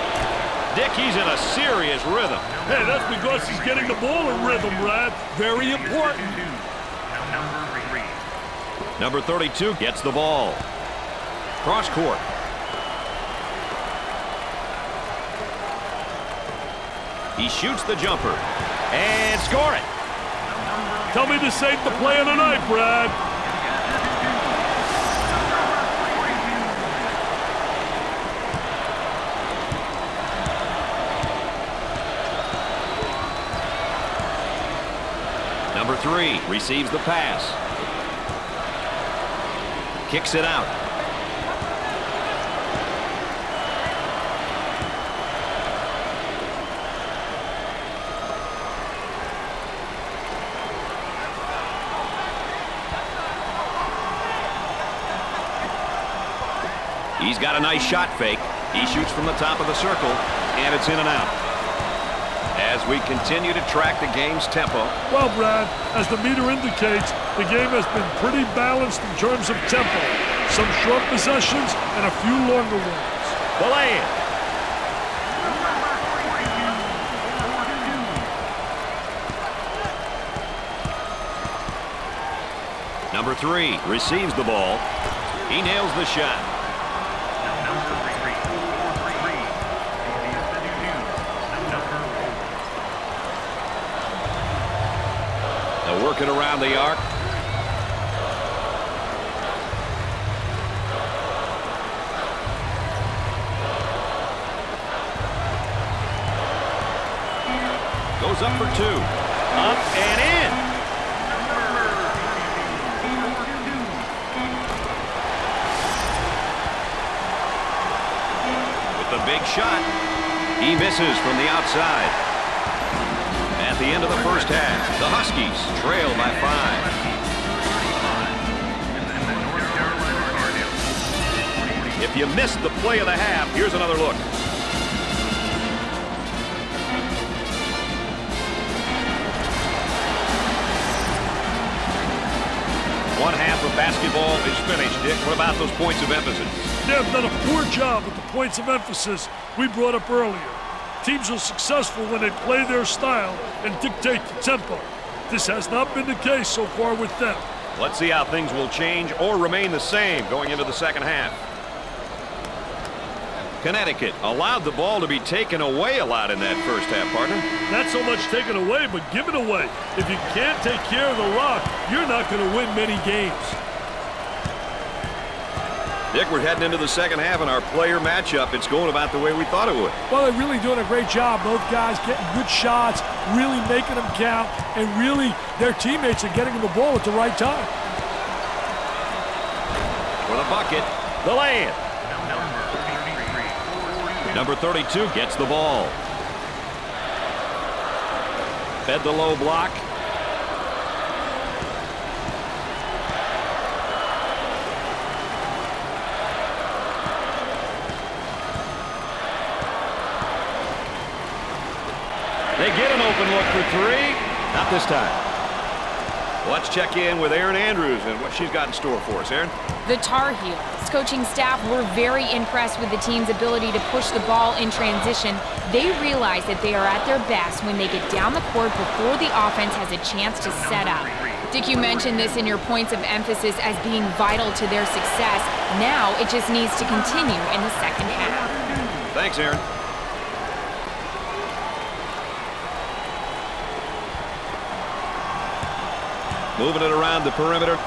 Dick, he's in a serious rhythm. Hey, that's because he's getting the ball in rhythm, Brad. Very important. Number 32 gets the ball. Cross court. He shoots the jumper and score it. Tell me this ain't the play of the night, Brad. Number 3 receives the pass. Kicks it out. He's got a nice shot fake. He shoots from the top of the circle, and it's in and out. As we continue to track the game's tempo. Well, Brad, as the meter indicates, the game has been pretty balanced in terms of tempo. some short possessions and a few longer ones. The lay-in. Number 3 receives the ball. He nails the shot. They're working around the arc. Goes up for 2. Up and in. The big shot. He misses from the outside. At the end of the first half, the Huskies trail by 5. If you missed the play of the half, here's another look. One half of basketball is finished, Dick. What about those points of emphasis? They've done a poor job with the points of emphasis we brought up earlier. Teams are successful when they play their style and dictate the tempo. This has not been the case so far with them. Let's see how things will change or remain the same going into the second half. Connecticut allowed the ball to be taken away a lot in that first half, partner. Not so much taken away, but given away. If you can't take care of the rock, you're not going to win many games. Dick, we're heading into the second half, and our player matchup, it's going about the way we thought it would. Well, they're really doing a great job. Both guys getting good shots, really making them count, and really their teammates are getting them the ball at the right time. For the bucket, the lay-in. Number 32 gets the ball. Fed the low block. They get an open look for 3. Not this time. Let's check in with Erin Andrews and what she's got in store for us. Erin? The Tar Heels coaching staff were very impressed with the team's ability to push the ball in transition. They realize that they are at their best when they get down the court before the offense has a chance to set up. Dick, you mentioned this in your points of emphasis as being vital to their success. Now it just needs to continue in the second half. Thanks, Erin. Moving it around the perimeter.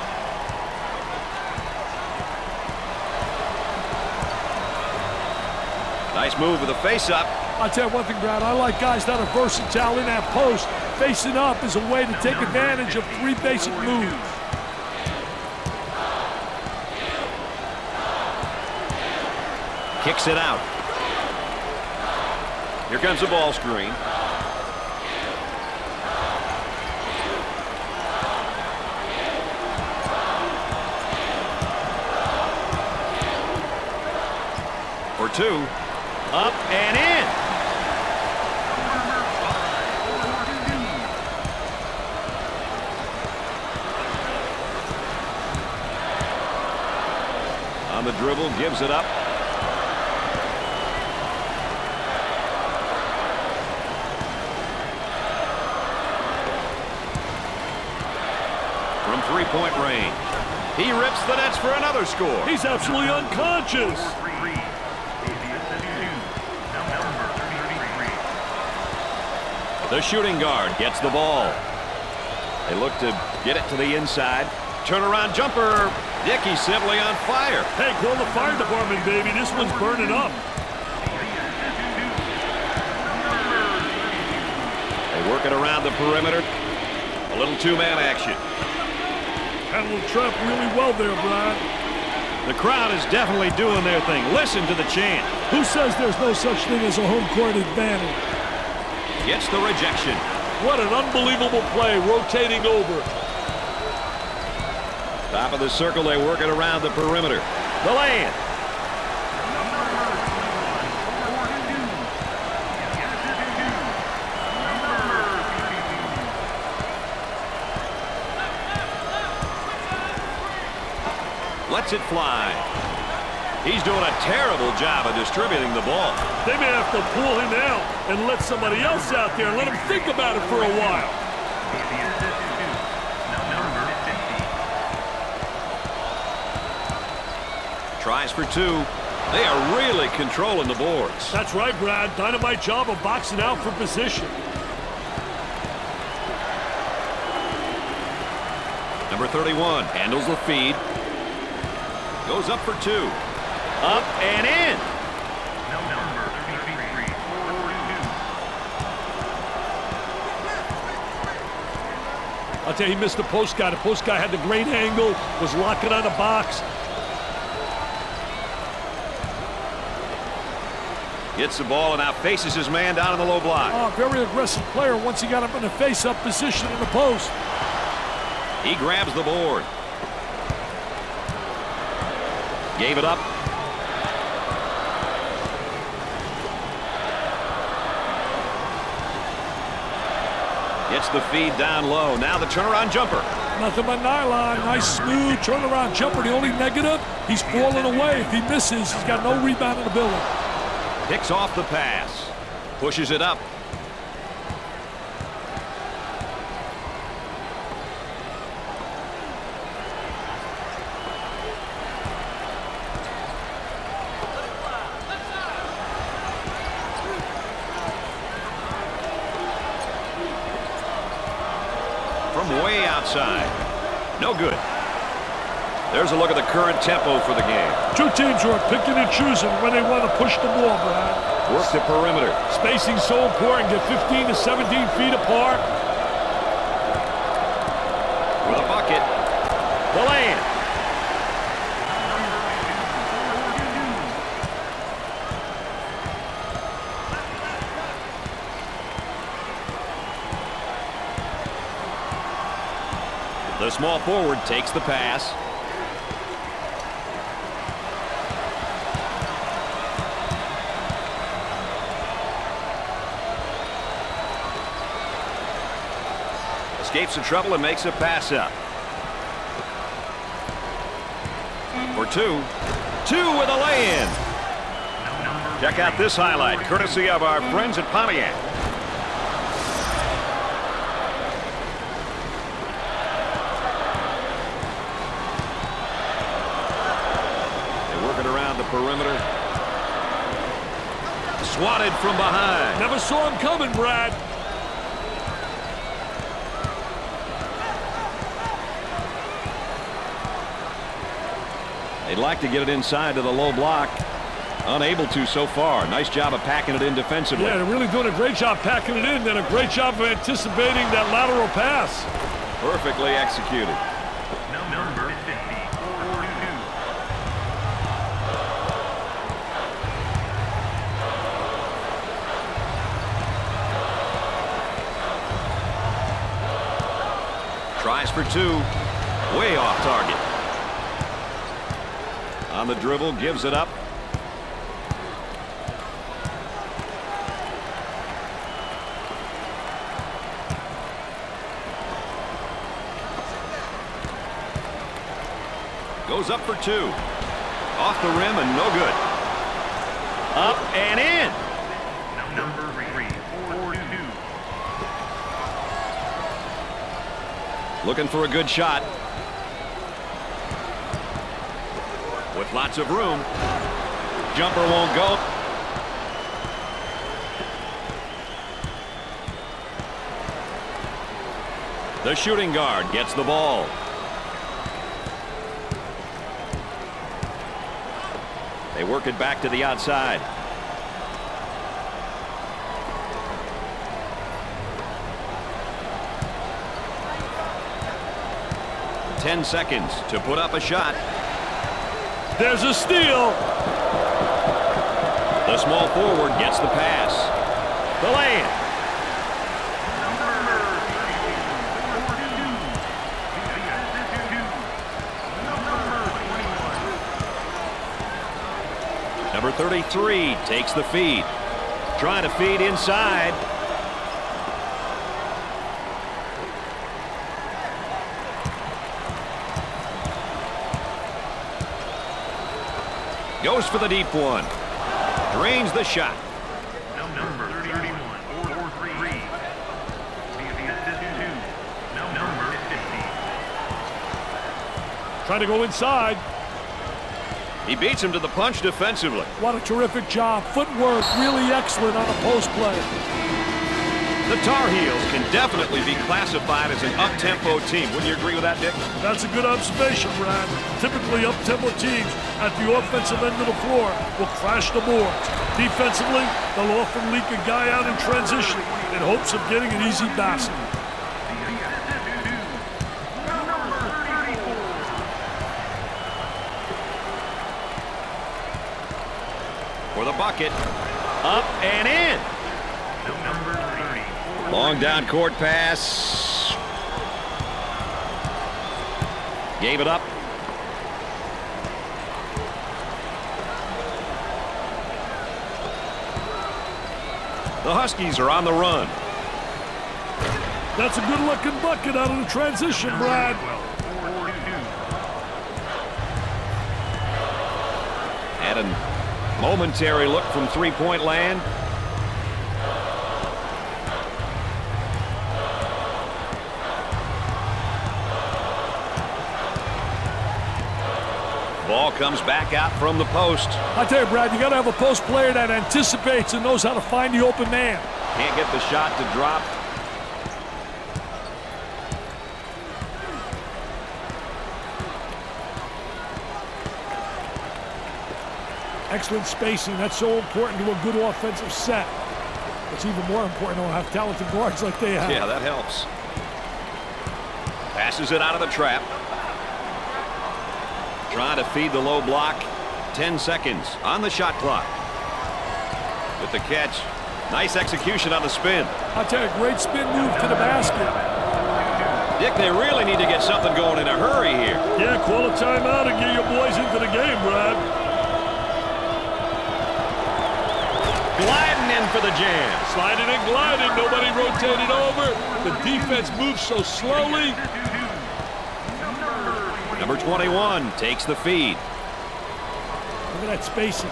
Nice move with a face-up. I'll tell you one thing, Brad. I like guys that are versatile in that post. Facing up is a way to take advantage of 3 basic moves. Kicks it out. Here comes the ball screen. For 2. Up and in. On the dribble, gives it up. From 3-point range. He rips the nets for another score. He's absolutely unconscious. The shooting guard gets the ball. They look to get it to the inside. Turnaround jumper. Dickey's simply on fire. Hey, call the fire department, baby. This one's burning up. They work it around the perimeter. A little 2-man action. Handled the trap really well there, Brad. The crowd is definitely doing their thing. Listen to the chant. Who says there's no such thing as a home court advantage? Gets the rejection. What an unbelievable play, rotating over. Top of the circle, they work it around the perimeter. The lay-in. Lets it fly. He's doing a terrible job of distributing the ball. They may have to pull him out and let somebody else out there and let him think about it for a while. Tries for two. They are really controlling the boards. That's right, Brad. Dynamite job of boxing out for position. Number 31 handles the feed. Goes up for two. Up and in. I'll tell you, he missed the post guy. The post guy had the great angle, was locking on the box. Gets the ball and now faces his man down in the low block. Oh, very aggressive player once he got him in the face-up position in the post. He grabs the board. Gave it up. Gets the feed down low. Now the turnaround jumper. Nothing but nylon. Nice, smooth turnaround jumper. The only negative, he's falling away. If he misses, he's got no rebound ability. Picks off the pass. Pushes it up. From way outside. No good. There's a look at the current tempo for the game. Two teams who are picking and choosing when they want to push the ball, Brad. Work the perimeter. Spacing's so important. Get 15 to 17 feet apart. With a bucket. The lay-in. The small forward takes the pass. Escapes the trouble and makes a pass up. For two. Two with a lay-in. Check out this highlight, courtesy of our friends at Pontiac. They're working around the perimeter. Swatted from behind. Never saw him coming, Brad. They'd like to get it inside to the low block. Unable to so far. Nice job of packing it in defensively. Yeah, they're really doing a great job packing it in, and a great job of anticipating that lateral pass. Perfectly executed. Number 50, 42. Tries for two. Way off target. On the dribble, gives it up. Goes up for two. Off the rim and no good. Up and in. Number 42. Looking for a good shot. With lots of room. Jumper won't go. The shooting guard gets the ball. They work it back to the outside. Ten seconds to put up a shot. There's a steal. The small forward gets the pass. The lay-in. Number 33 takes the feed. Trying to feed inside. Goes for the deep one. Drains the shot. Number 31, 4-3. The assist to number 50. Trying to go inside. He beats him to the punch defensively. What a terrific job. Footwork really excellent on a post play. The Tar Heels can definitely be classified as an up-tempo team. Wouldn't you agree with that, Dick? That's a good observation, Brad. Typically, up-tempo teams at the offensive end of the floor will crash the boards. Defensively, they'll often leak a guy out in transition in hopes of getting an easy basket. For the bucket. Up and in. Number 30. Long down court pass. Gave it up. The Huskies are on the run. That's a good-looking bucket out of the transition, Brad. 4-2. Had a momentary look from three-point land. Ball comes back out from the post. I tell you, Brad, you got to have a post player that anticipates and knows how to find the open man. Can't get the shot to drop. Excellent spacing. That's so important to a good offensive set. It's even more important to have talented guards like they have. Yeah, that helps. Passes it out of the trap. Trying to feed the low block. 10 seconds on the shot clock. With the catch. Nice execution on the spin. I tell you, great spin move to the basket. Dick, they really need to get something going in a hurry here. Yeah, call a timeout and get your boys into the game, Brad. Gliding in for the jam. Sliding and gliding, nobody rotated over. The defense moves so slowly. Number 21 takes the feed. Look at that spacing.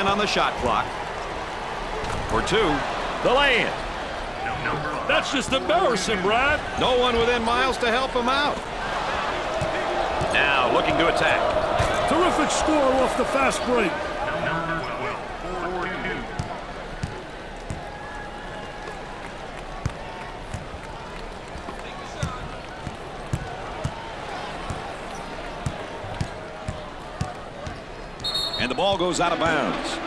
On the shot clock. For two, the lay-in. That's just embarrassing, Brad. No one within miles to help him out. Now looking to attack. Terrific score off the fast break. Number 12, 4-2. And the ball goes out of bounds.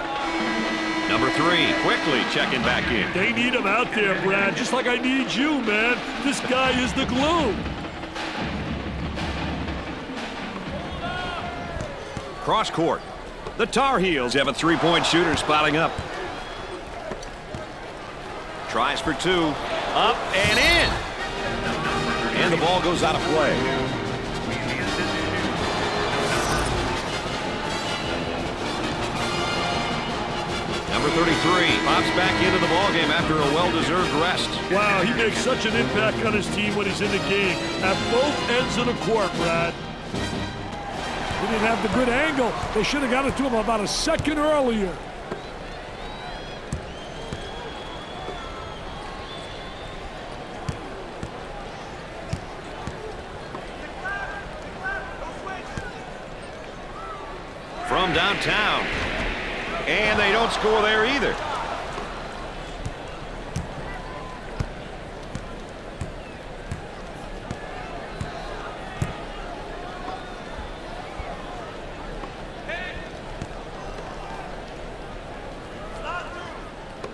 Number 3 quickly checking back in. They need him out there, Brad, just like I need you, man. This guy is the glue. Cross court. The Tar Heels have a three-point shooter spotting up. Tries for two. Up and in. And the ball goes out of play. Number 33 pops back into the ballgame after a well-deserved rest. Wow, he makes such an impact on his team when he's in the game. At both ends of the court, Brad. He didn't have the good angle. They should have got it to him about a second earlier. From downtown. And they don't score there either.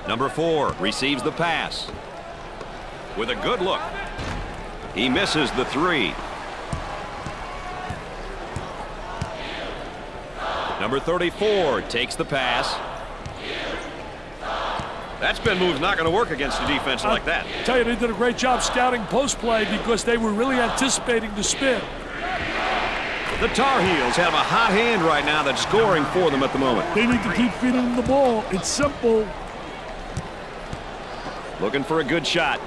Number 4 receives the pass. With a good look. He misses the three. Number 34 takes the pass. That spin move's not going to work against a defense like that. I tell you, they did a great job scouting post play because they were really anticipating the spin. The Tar Heels have a hot hand right now that's scoring for them at the moment. They need to keep feeding them the ball. It's simple. Looking for a good shot.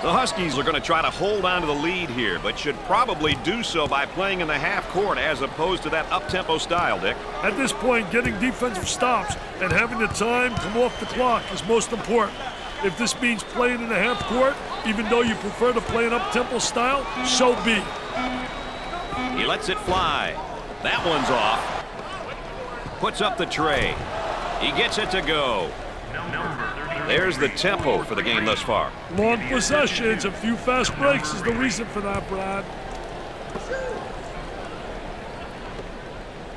The Huskies are going to try to hold on to the lead here, but should probably do so by playing in the half court as opposed to that up-tempo style, Dick. At this point, getting defensive stops and having the time come off the clock is most important. If this means playing in the half court, even though you prefer to play an up-tempo style, so be it. He lets it fly. That one's off. Puts up the tray. He gets it to go. There's the tempo for the game thus far. Long possessions, a few fast breaks is the reason for that, Brad.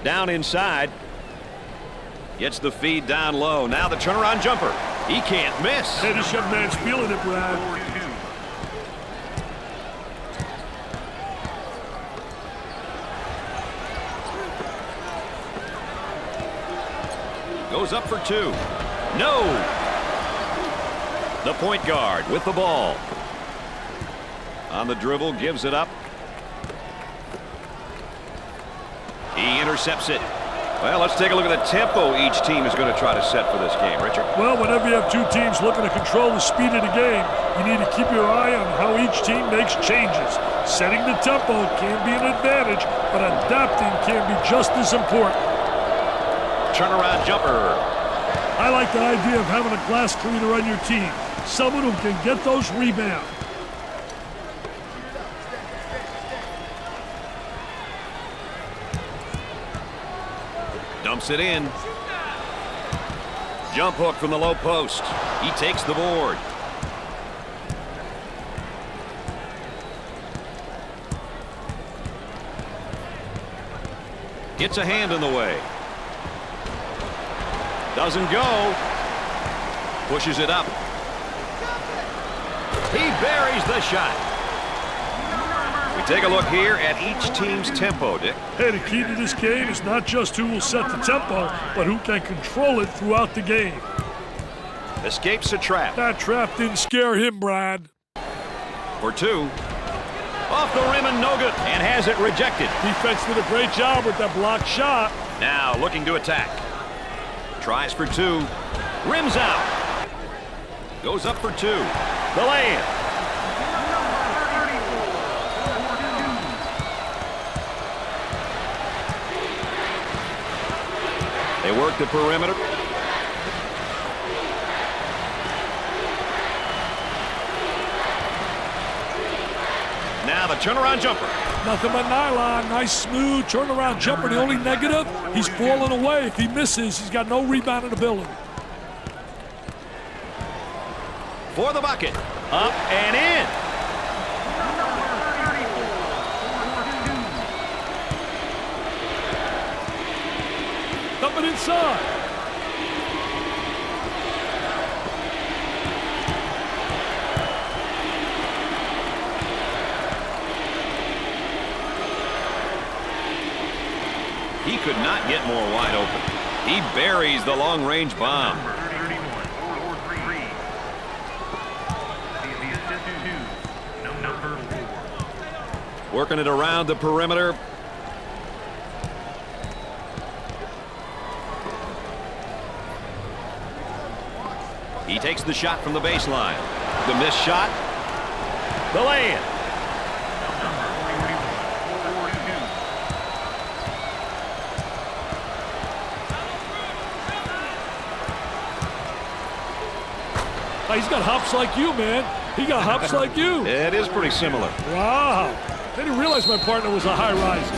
Down inside. Gets the feed down low. Now the turnaround jumper. He can't miss. Hey, this young man's feeling it, Brad. Goes up for two. No! The point guard with the ball. On the dribble, gives it up. He intercepts it. Well, let's take a look at the tempo each team is going to try to set for this game, Richard. Well, whenever you have two teams looking to control the speed of the game, you need to keep your eye on how each team makes changes. Setting the tempo can be an advantage, but adapting can be just as important. Turnaround jumper. I like the idea of having a glass cleaner on your team. Someone who can get those rebounds. Dumps it in. Jump hook from the low post. He takes the board. Gets a hand in the way. Doesn't go. Pushes it up. He buries the shot. We take a look here at each team's tempo, Dick. Hey, the key to this game is not just who will set the tempo, but who can control it throughout the game. Escapes a trap. That trap didn't scare him, Brad. For two. Off the rim and no good. And has it rejected. Defense did a great job with that blocked shot. Now looking to attack. Tries for two. Rims out. Goes up for two. The lay-in. They work the perimeter. Now the turnaround jumper. Nothing but nylon. Nice, smooth turnaround jumper. The only negative, he's falling away. If he misses, he's got no rebounding ability. For the bucket. Up and in. Coming inside. He could not get more wide open. He buries the long-range bomb. Working it around the perimeter. He takes the shot from the baseline. The missed shot. The lay-in. He's got hops like you, man. He got hops like you. It is pretty similar. Wow. I didn't realize my partner was a high riser.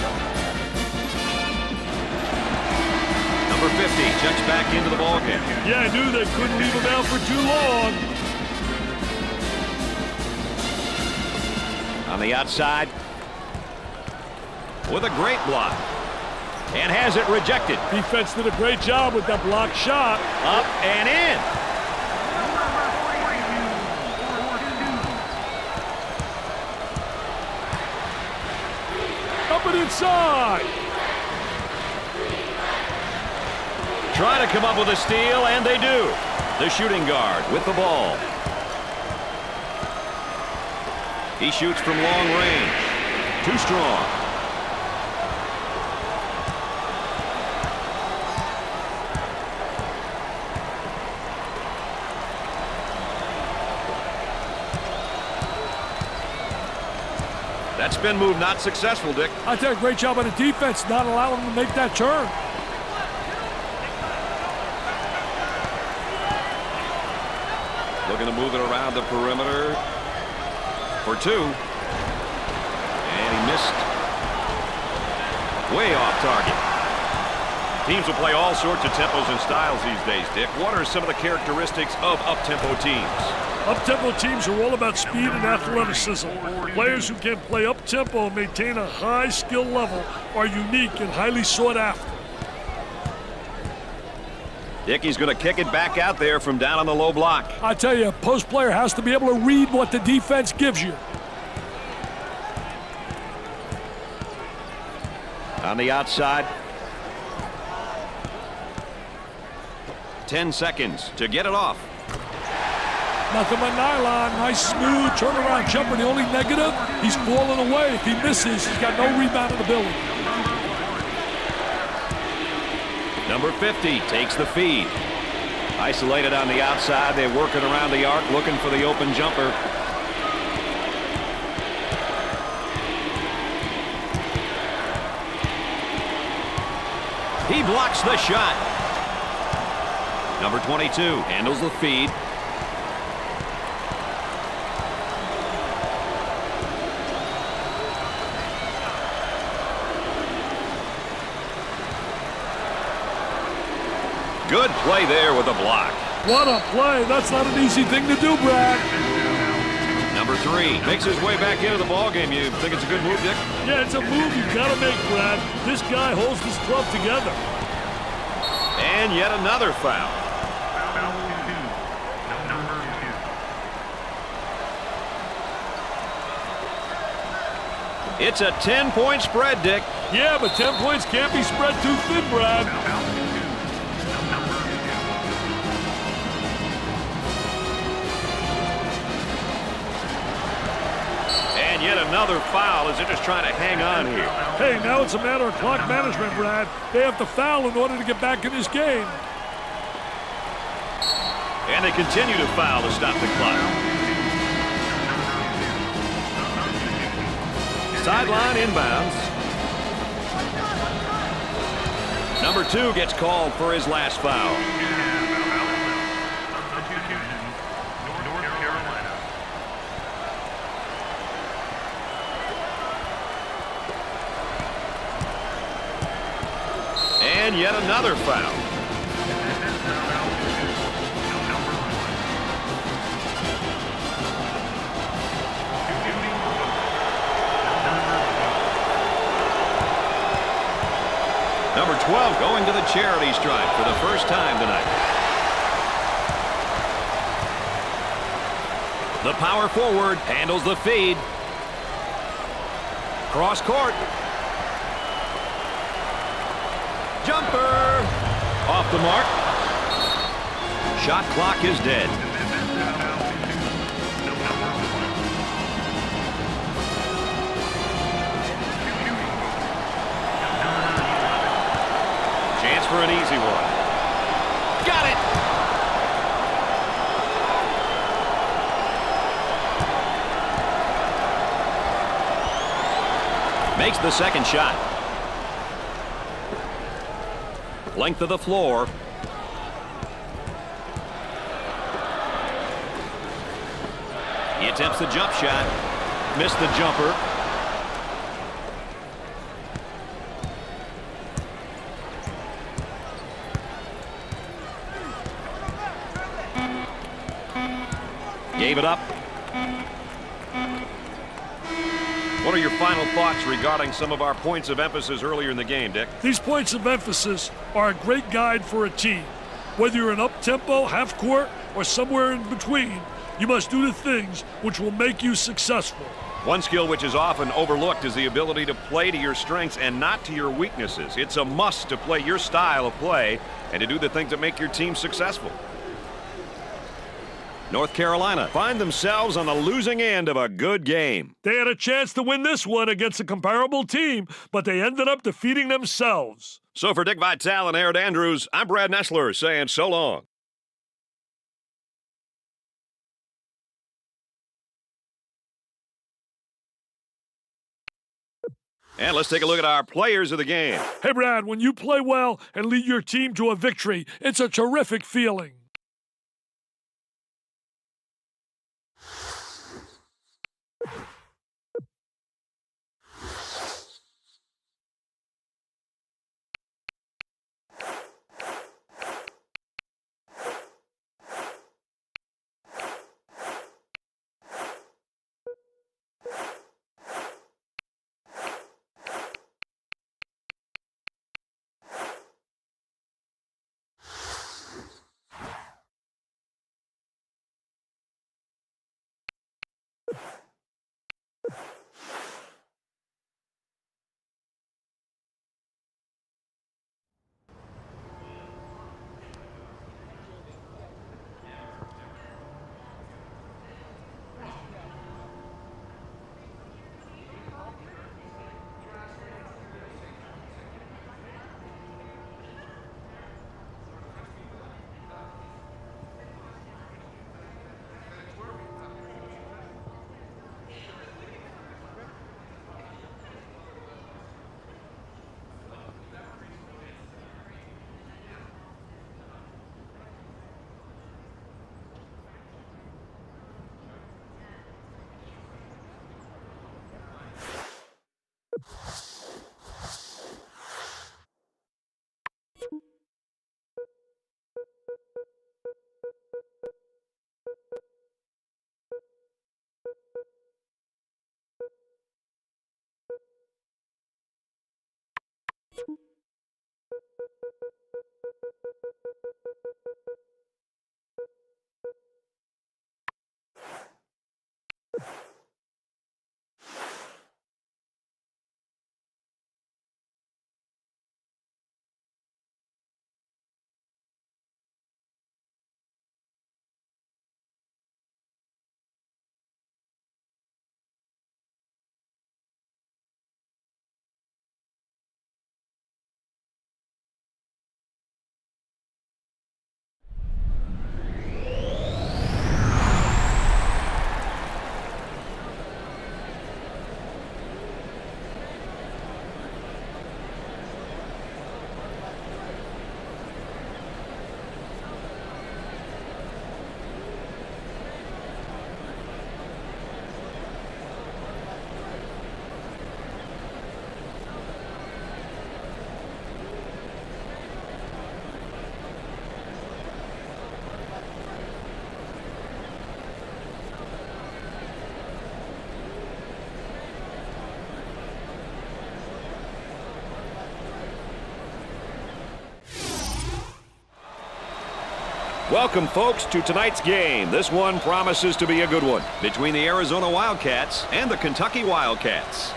Number 50 checks back into the ballgame. Yeah, I knew they couldn't leave him out for too long. On the outside. With a great block. And has it rejected. Defense did a great job with that blocked shot. Up and in. Up and inside. Try to come up with a steal, and they do. The shooting guard with the ball. He shoots from long range. Too strong. That spin move not successful, Dick. I tell you, great job on the defense, not allowing them to make that turn. Looking to move it around the perimeter for two. And he missed. Way off target. Teams will play all sorts of tempos and styles these days, Dick. What are some of the characteristics of up-tempo teams? Up-tempo teams are all about speed and athleticism. Players who can play up-tempo and maintain a high skill level are unique and highly sought after. Dickey's going to kick it back out there from down on the low block. I tell you, a post player has to be able to read what the defense gives you. On the outside. 10 seconds to get it off. Nothing but nylon. Nice, smooth turnaround jumper. The only negative, he's falling away. If he misses, he's got no rebound ability. Number 50 takes the feed. Isolated on the outside. They're working around the arc, looking for the open jumper. He blocks the shot. Number 22 handles the feed. Good play there with a block. What a play. That's not an easy thing to do, Brad. Number 3 makes his way back into the ballgame. You think it's a good move, Dick? Yeah, it's a move you've got to make, Brad. This guy holds this club together. And yet another foul. It's a 10-point spread, Dick. Yeah, but 10 points can't be spread too thin, Brad. And yet another foul as they're just trying to hang on here. Hey, now it's a matter of clock management, Brad. They have to foul in order to get back in this game. And they continue to foul to stop the clock. Sideline inbounds. Number 2 gets called for his last foul. And yet another foul. Number 12 going to the charity stripe for the first time tonight. The power forward handles the feed. Cross court. Jumper. Off the mark. Shot clock is dead. Chance for an easy one. Got it. Makes the second shot. Length of the floor. He attempts the jump shot. Missed the jumper. Gave it up. What are your final thoughts regarding some of our points of emphasis earlier in the game, Dick? These points of emphasis are a great guide for a team. Whether you're an up-tempo, half-court, or somewhere in between, you must do the things which will make you successful. One skill which is often overlooked is the ability to play to your strengths and not to your weaknesses. It's a must to play your style of play and to do the things that make your team successful. North Carolina find themselves on the losing end of a good game. They had a chance to win this one against a comparable team, but they ended up defeating themselves. So for Dick Vitale and Aaron Andrews, I'm Brad Nessler saying so long. And let's take a look at our players of the game. Hey, Brad, when you play well and lead your team to a victory, it's a terrific feeling. Welcome, folks, to tonight's game. This one promises to be a good one between the Arizona Wildcats and the Kentucky Wildcats.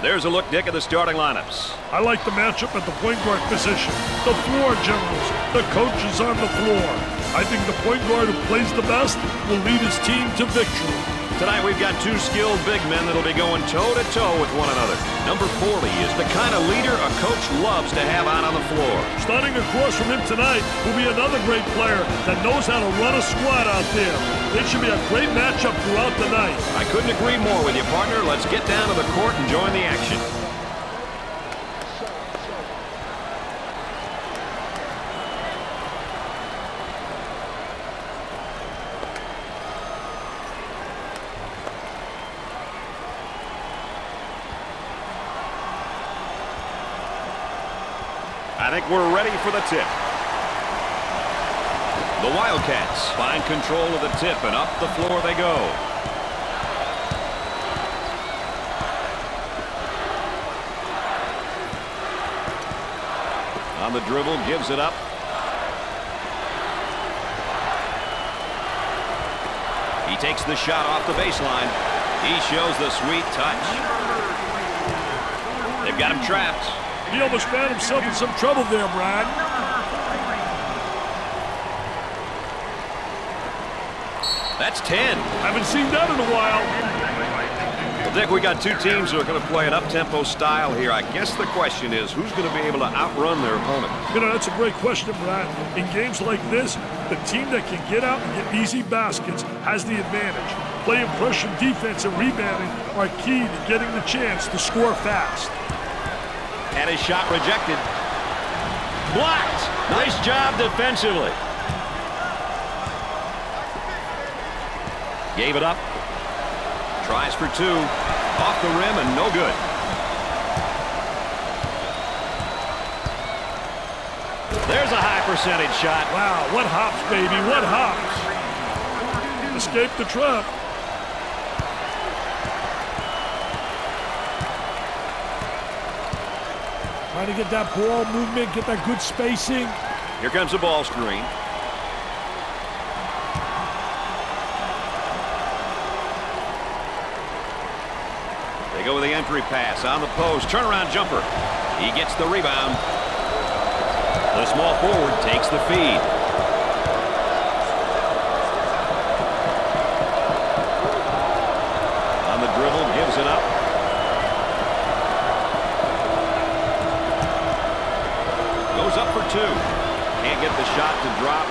There's a look, Dick, at the starting lineups. I like the matchup at the point guard position. The floor generals, the coaches on the floor. I think the point guard who plays the best will lead his team to victory. Tonight we've got two skilled big men that'll be going toe-to-toe with one another. Number 40 is the kind of leader a coach loves to have out on the floor. Starting across from him tonight will be another great player that knows how to run a squad out there. It should be a great matchup throughout the night. I couldn't agree more with you, partner. Let's get down to the court and join the action. I think we're ready for the tip. The Wildcats find control of the tip, and up the floor they go. On the dribble, gives it up. He takes the shot off the baseline. He shows the sweet touch. They've got him trapped. He almost found himself in some trouble there, Brad. That's 10. Haven't seen that in a while. Well, Dick, we got two teams that are going to play an up-tempo style here. I guess the question is, who's going to be able to outrun their opponent? You know, that's a great question, Brad. In games like this, the team that can get out and get easy baskets has the advantage. Playing pressure defense and rebounding are key to getting the chance to score fast. And his shot rejected. Blocked. Nice job defensively. Gave it up. Tries for two. Off the rim and no good. There's a high percentage shot. Wow, what hops, baby, what hops. Escape the trap. Trying to get that ball movement, get that good spacing. Here comes the ball screen. They go with the entry pass on the post. Turnaround jumper. He gets the rebound. The small forward takes the feed. On the dribble, gives it up. Goes up for two. Can't get the shot to drop.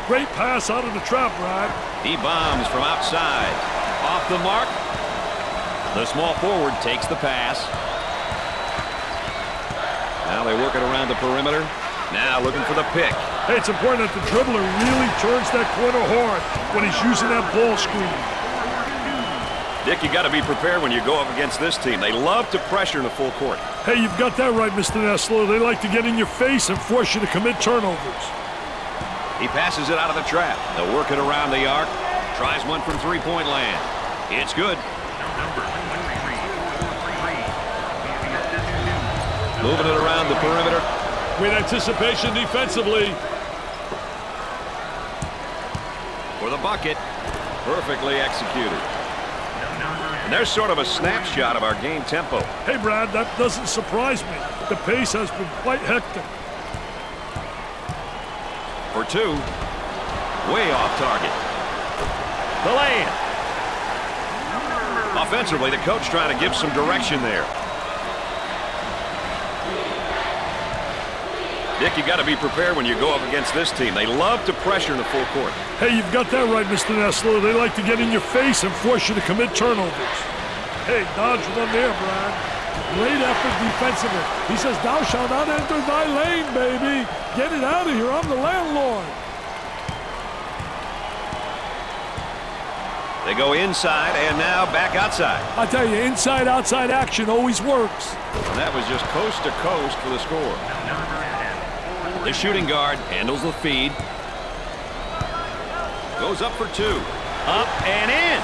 Great pass out of the trap, Brad. He bombs from outside. Off the mark. The small forward takes the pass. Now they work it around the perimeter. Now looking for the pick. Hey, it's important that the dribbler really turns that corner hard when he's using that ball screen. Dick, you got to be prepared when you go up against this team. They love to pressure in the full court. Hey, you've got that right, Mr. Nestler. They like to get in your face and force you to commit turnovers. He passes it out of the trap. They'll work it around the arc. Tries one from three-point land. It's good. Moving it around the perimeter. With anticipation defensively. For the bucket. Perfectly executed. And there's sort of a snapshot of our game tempo. Hey, Brad, that doesn't surprise me. The pace has been quite hectic. For two. Way off target. The lay-in. Offensively, the coach trying to give some direction there. Dick, you got to be prepared when you go up against this team. They love to pressure in the full court. Hey, you've got that right, Mr. Nestler. They like to get in your face and force you to commit turnovers. Hey, dodge one there, Brad. Great effort defensively. He says, thou shalt not enter thy lane, baby. Get it out of here. I'm the landlord. They go inside and now back outside. I tell you, inside-outside action always works. And that was just coast to coast for the score. The shooting guard handles the feed. Goes up for two. Up and in.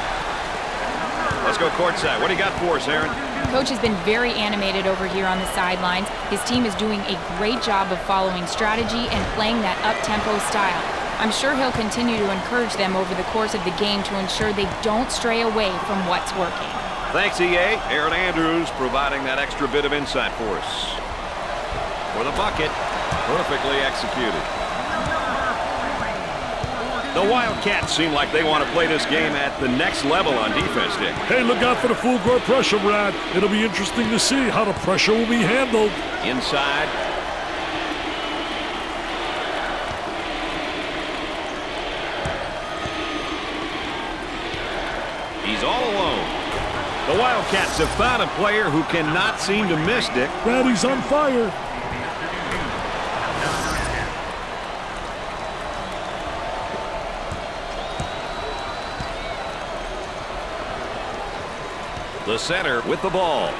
Let's go courtside. What do you got for us, Aaron? Coach has been very animated over here on the sidelines. His team is doing a great job of following strategy and playing that up-tempo style. I'm sure he'll continue to encourage them over the course of the game to ensure they don't stray away from what's working. Thanks, EA. Aaron Andrews providing that extra bit of insight for us. For the bucket. Perfectly executed. The Wildcats seem like they want to play this game at the next level on defense, Dick. Hey, look out for the full court pressure, Brad. It'll be interesting to see how the pressure will be handled. Inside. He's all alone. The Wildcats have found a player who cannot seem to miss, Dick. Brad, he's on fire. The center with the ball.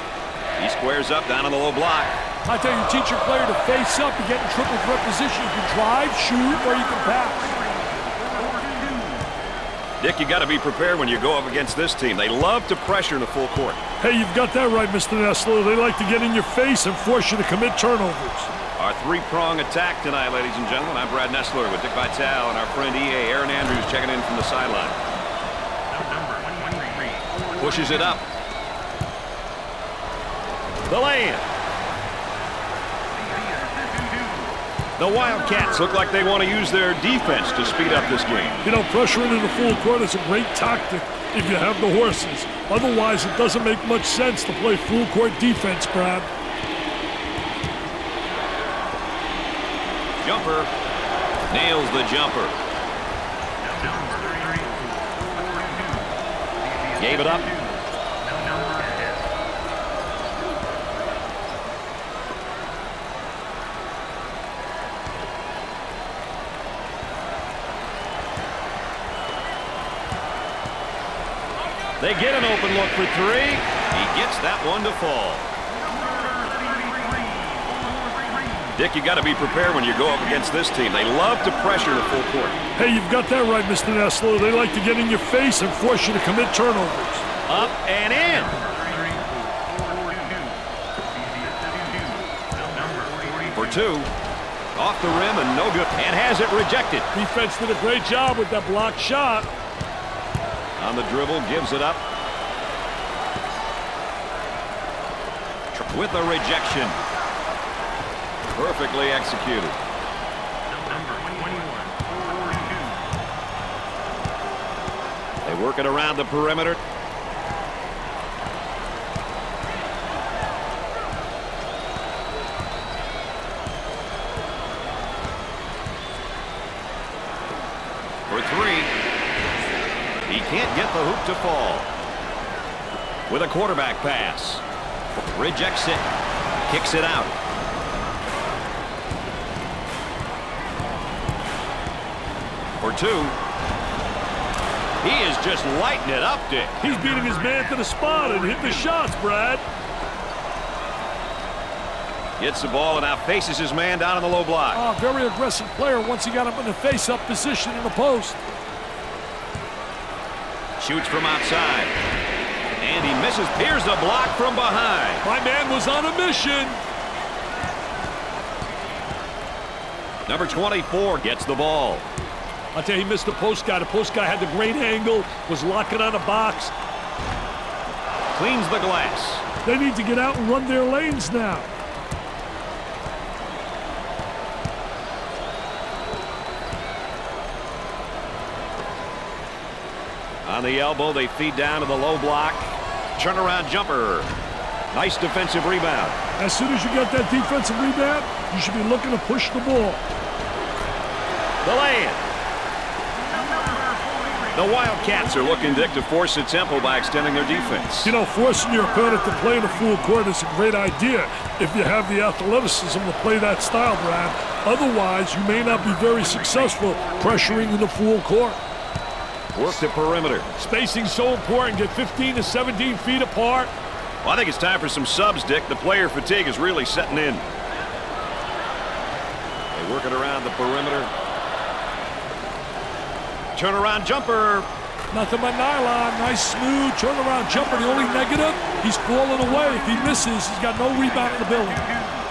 He squares up down on the low block. I tell you, teach your player to face up and get in triple threat position. You can drive, shoot, or you can pass. Dick, you got to be prepared when you go up against this team. They love to pressure in the full court. Hey, you've got that right, Mr. Nestler. They like to get in your face and force you to commit turnovers. Our three-prong attack tonight, ladies and gentlemen. I'm Brad Nestler with Dick Vitale and our friend EA Aaron Andrews checking in from the sideline. Pushes it up. The lay-in. The Wildcats look like they want to use their defense to speed up this game. You know, pressuring in the full court is a great tactic if you have the horses. Otherwise, it doesn't make much sense to play full court defense, Brad. Jumper. Nails the jumper. Gave it up. They get an open look for three. He gets that one to fall. Dick, you got to be prepared when you go up against this team. They love to pressure the full court. Hey, you've got that right, Mr. Nessler. They like to get in your face and force you to commit turnovers. Up and in. For two. Off the rim and no good. And has it rejected. Defense did a great job with that blocked shot. On the dribble, gives it up. With a rejection. Perfectly executed. They work it around the perimeter. For three. He can't get the hoop to fall. With a quarterback pass. Rejects it. Kicks it out. For two. He is just lighting it up, Dick. He's beating his man to the spot and hitting the shots, Brad. Gets the ball and now faces his man down in the low block. Oh, very aggressive player once he got him in the face-up position in the post. Shoots from outside. And he misses. Here's the block from behind. My man was on a mission. Number 24 gets the ball. I'll tell you, he missed the post guy. The post guy had the great angle, was locking on a box. Cleans the glass. They need to get out and run their lanes now. On the elbow, they feed down to the low block. Turnaround jumper. Nice defensive rebound. As soon as you get that defensive rebound, you should be looking to push the ball. The lay-in. The Wildcats are looking, Dick, to force the tempo by extending their defense. You know, forcing your opponent to play in the full court is a great idea if you have the athleticism to play that style, Brad. Otherwise, you may not be very successful pressuring in the full court. Work the perimeter. Spacing's so important. Get 15 to 17 feet apart. Well, I think it's time for some subs, Dick. The player fatigue is really setting in. They work it around the perimeter. Turnaround jumper. Nothing but nylon. Nice, smooth turnaround jumper. The only negative, he's falling away. If he misses, he's got no rebound in the building.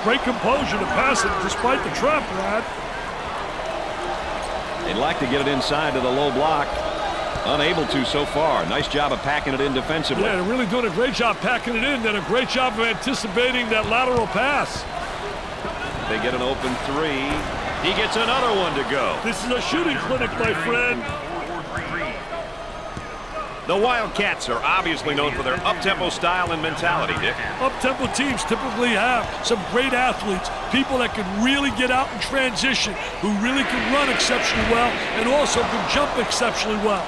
Great composure to pass it despite the trap, Brad. They'd like to get it inside to the low block. Unable to so far. Nice job of packing it in defensively. Yeah, they're really doing a great job packing it in. Then a great job of anticipating that lateral pass. They get an open three. He gets another one to go. This is a shooting clinic, my friend. The Wildcats are obviously known for their up-tempo style and mentality, Dick. Up-tempo teams typically have some great athletes, people that can really get out in transition, who really can run exceptionally well and also can jump exceptionally well.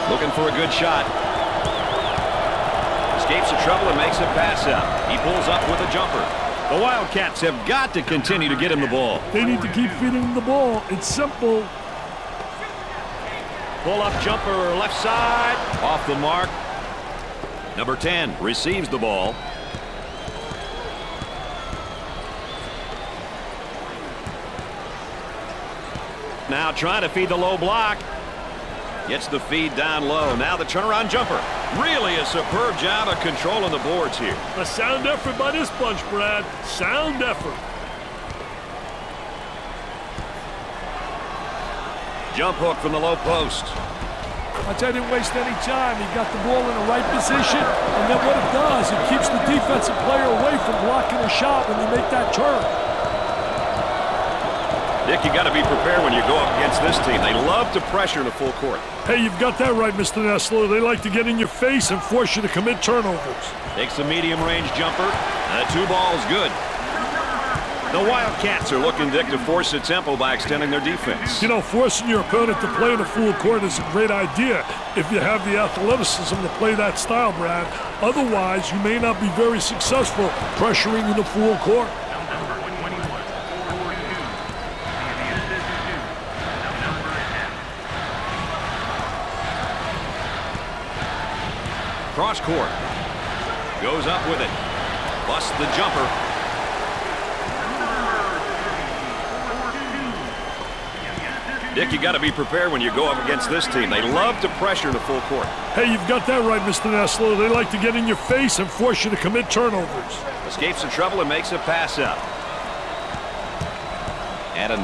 Looking for a good shot. Escapes the trouble and makes a pass out. He pulls up with a jumper. The Wildcats have got to continue to get him the ball. They need to keep feeding him the ball. It's simple. Pull-up jumper left side. Off the mark. Number 10 receives the ball. Now trying to feed the low block. Gets the feed down low. Now the turnaround jumper. Really a superb job of controlling the boards here. A sound effort by this bunch, Brad. Sound effort. Jump hook from the low post. Watch, I didn't waste any time. He got the ball in the right position, and then what it does, it keeps the defensive player away from blocking a shot when you make that turn. Dick, you got to be prepared when you go up against this team. They love to pressure in the full court. Hey, you've got that right, Mr. Nessler. They like to get in your face and force you to commit turnovers. Takes a medium-range jumper. The 2 ball is good. The Wildcats are looking, Dick, to force the tempo by extending their defense. You know, forcing your opponent to play in a full court is a great idea if you have the athleticism to play that style, Brad. Otherwise, you may not be very successful pressuring in the full court. Number 21, 4-2. The assist is 2. Number 10. Cross court. Goes up with it. Busts the jumper. Dick, you got to be prepared when you go up against this team. They love to pressure in the full court. Hey, you've got that right, Mr. Nessler. They like to get in your face and force you to commit turnovers. Escapes the trouble and makes a pass up. And a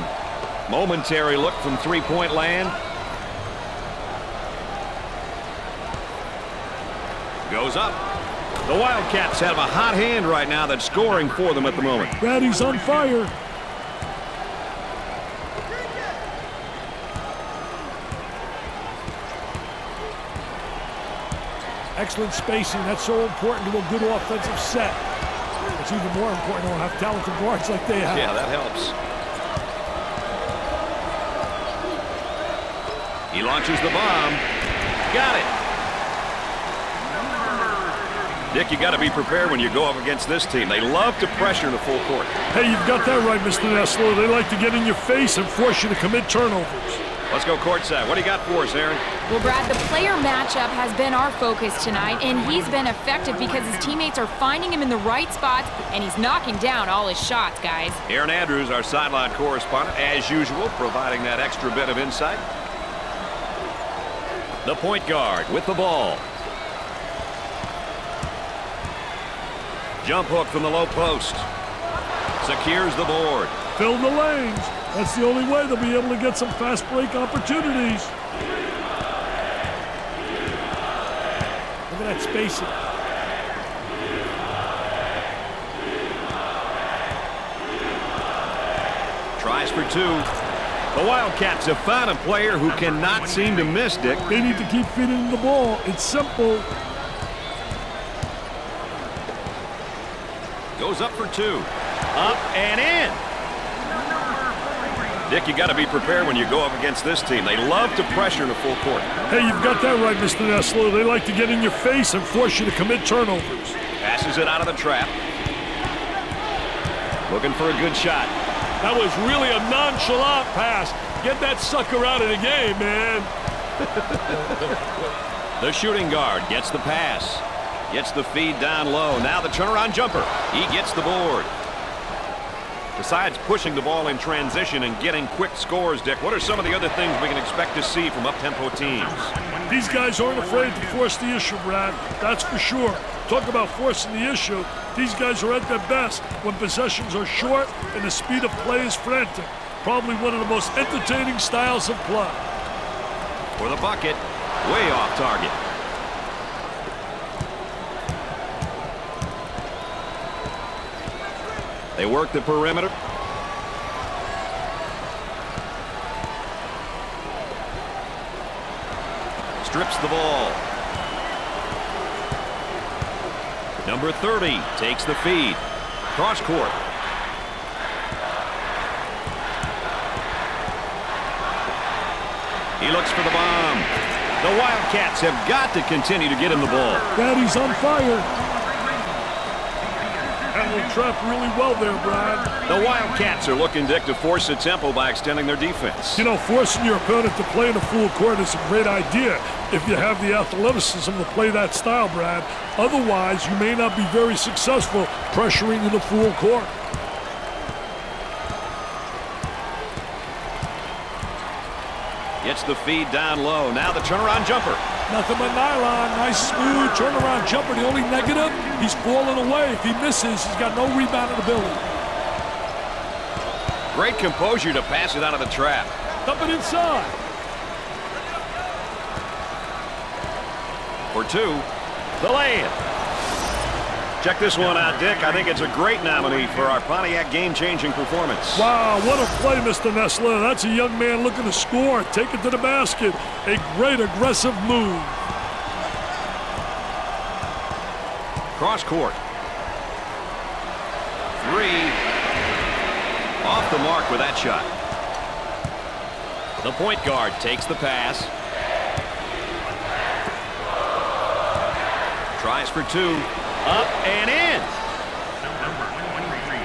momentary look from three-point land. Goes up. The Wildcats have a hot hand right now that's scoring for them at the moment. Brad, he's on fire. Excellent spacing. That's so important to a good offensive set. It's even more important to have talented guards like they have. Yeah, that helps. He launches the bomb. Got it. Dick, you got to be prepared when you go up against this team. They love to pressure in the full court. Hey, you've got that right, Mr. Nessler. They like to get in your face and force you to commit turnovers. Let's go courtside. What do you got for us, Aaron? Well, Brad, the player matchup has been our focus tonight, and he's been effective because his teammates are finding him in the right spots, and he's knocking down all his shots, guys. Aaron Andrews, our sideline correspondent, as usual, providing that extra bit of insight. The point guard with the ball. Jump hook from the low post. Secures the board. Fill the lanes. That's the only way they'll be able to get some fast break opportunities. Look at that spacing. Tries for 2. The Wildcats have found a player who cannot seem to miss, Dick. They need to keep feeding the ball. It's simple. Goes up for 2. Up and in. Dick, you got to be prepared when you go up against this team. They love to pressure in the full court. Hey, you've got that right, Mr. Nessler. They like to get in your face and force you to commit turnovers. Passes it out of the trap. Looking for a good shot. That was really a nonchalant pass. Get that sucker out of the game, man. The shooting guard gets the pass. Gets the feed down low. Now the turnaround jumper. He gets the board. Besides pushing the ball in transition and getting quick scores, Dick, what are some of the other things we can expect to see from up-tempo teams? These guys aren't afraid to force the issue, Brad. That's for sure. Talk about forcing the issue. These guys are at their best when possessions are short and the speed of play is frantic. Probably one of the most entertaining styles of play. For the bucket, way off target. They work the perimeter. Strips the ball. Number 30 takes the feed. Cross court. He looks for the bomb. The Wildcats have got to continue to get him the ball. Daddy's on fire. Handled trap really well there, Brad. The Wildcats are looking, Dick, to force the tempo by extending their defense. You know, forcing your opponent to play in a full court is a great idea if you have the athleticism to play that style, Brad. Otherwise, you may not be very successful pressuring in the full court. Gets the feed down low. Now the turnaround jumper. Nothing but nylon. Nice smooth turnaround jumper. The only negative, he's falling away. If he misses, he's got no rebounding ability. Great composure to pass it out of the trap. Dump it inside. For two. The lay-in. Check this one out, Dick. I think it's a great nominee for our Pontiac game-changing performance. Wow, what a play, Mr. Nessler. That's a young man looking to score. Take it to the basket. A great aggressive move. Cross court. Three. Off the mark with that shot. The point guard takes the pass. Tries for two. Up and in. Number 23,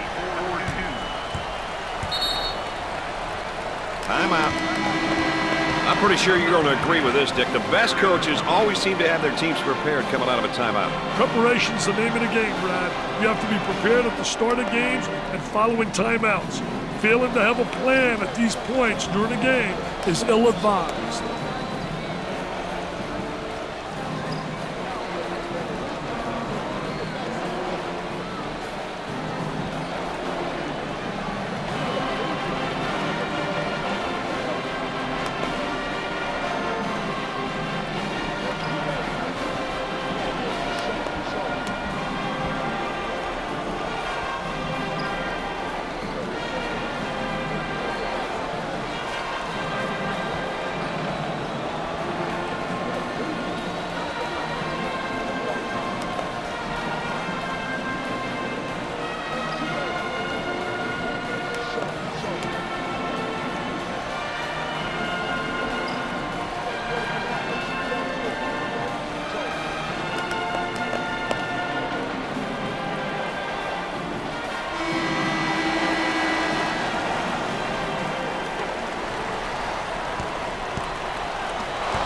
4-2. Timeout. I'm pretty sure you're going to agree with this, Dick. The best coaches always seem to have their teams prepared coming out of a timeout. Preparation's the name of the game, Brad. You have to be prepared at the start of games and following timeouts. Failing to have a plan at these points during the game is ill-advised.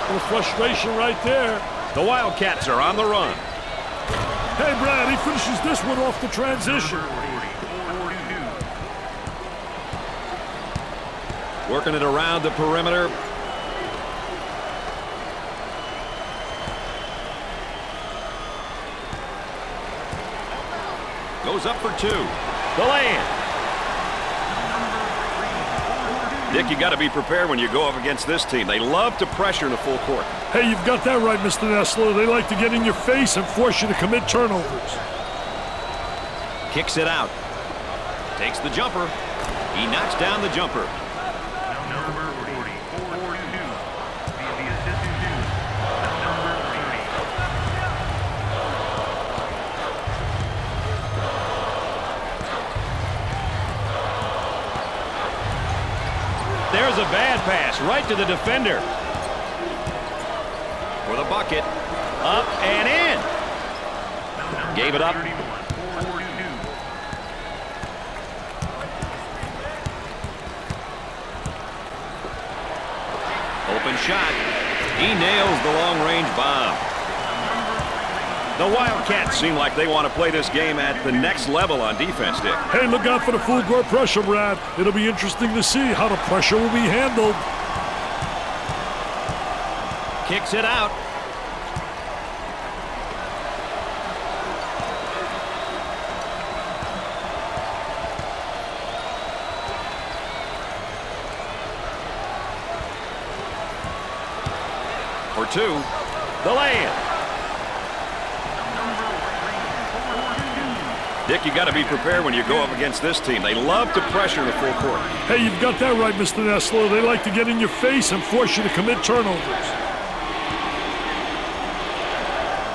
A little frustration right there. The Wildcats are on the run. Hey, Brad, he finishes this one off the transition. Number 42. Working it around the perimeter. Goes up for two. The lay-in. Dick, you got to be prepared when you go up against this team. They love to pressure in the full court. Hey, you've got that right, Mr. Nessler. They like to get in your face and force you to commit turnovers. Kicks it out. Takes the jumper. He knocks down the jumper. Number 40, 4-2. The assistant two. Number 30. There's a bad pass right to the defender. For the bucket. Up and in. Gave it up. 31, 4-2. Open shot. He nails the long-range bomb. The Wildcats seem like they want to play this game at the next level on defense, Dick. Hey, look out for the full court pressure, Brad. It'll be interesting to see how the pressure will be handled. Kicks it out. For two. The lay-in. Dick, you got to be prepared when you go up against this team. They love to pressure in the full court. Hey, you've got that right, Mr. Nessler. They like to get in your face and force you to commit turnovers.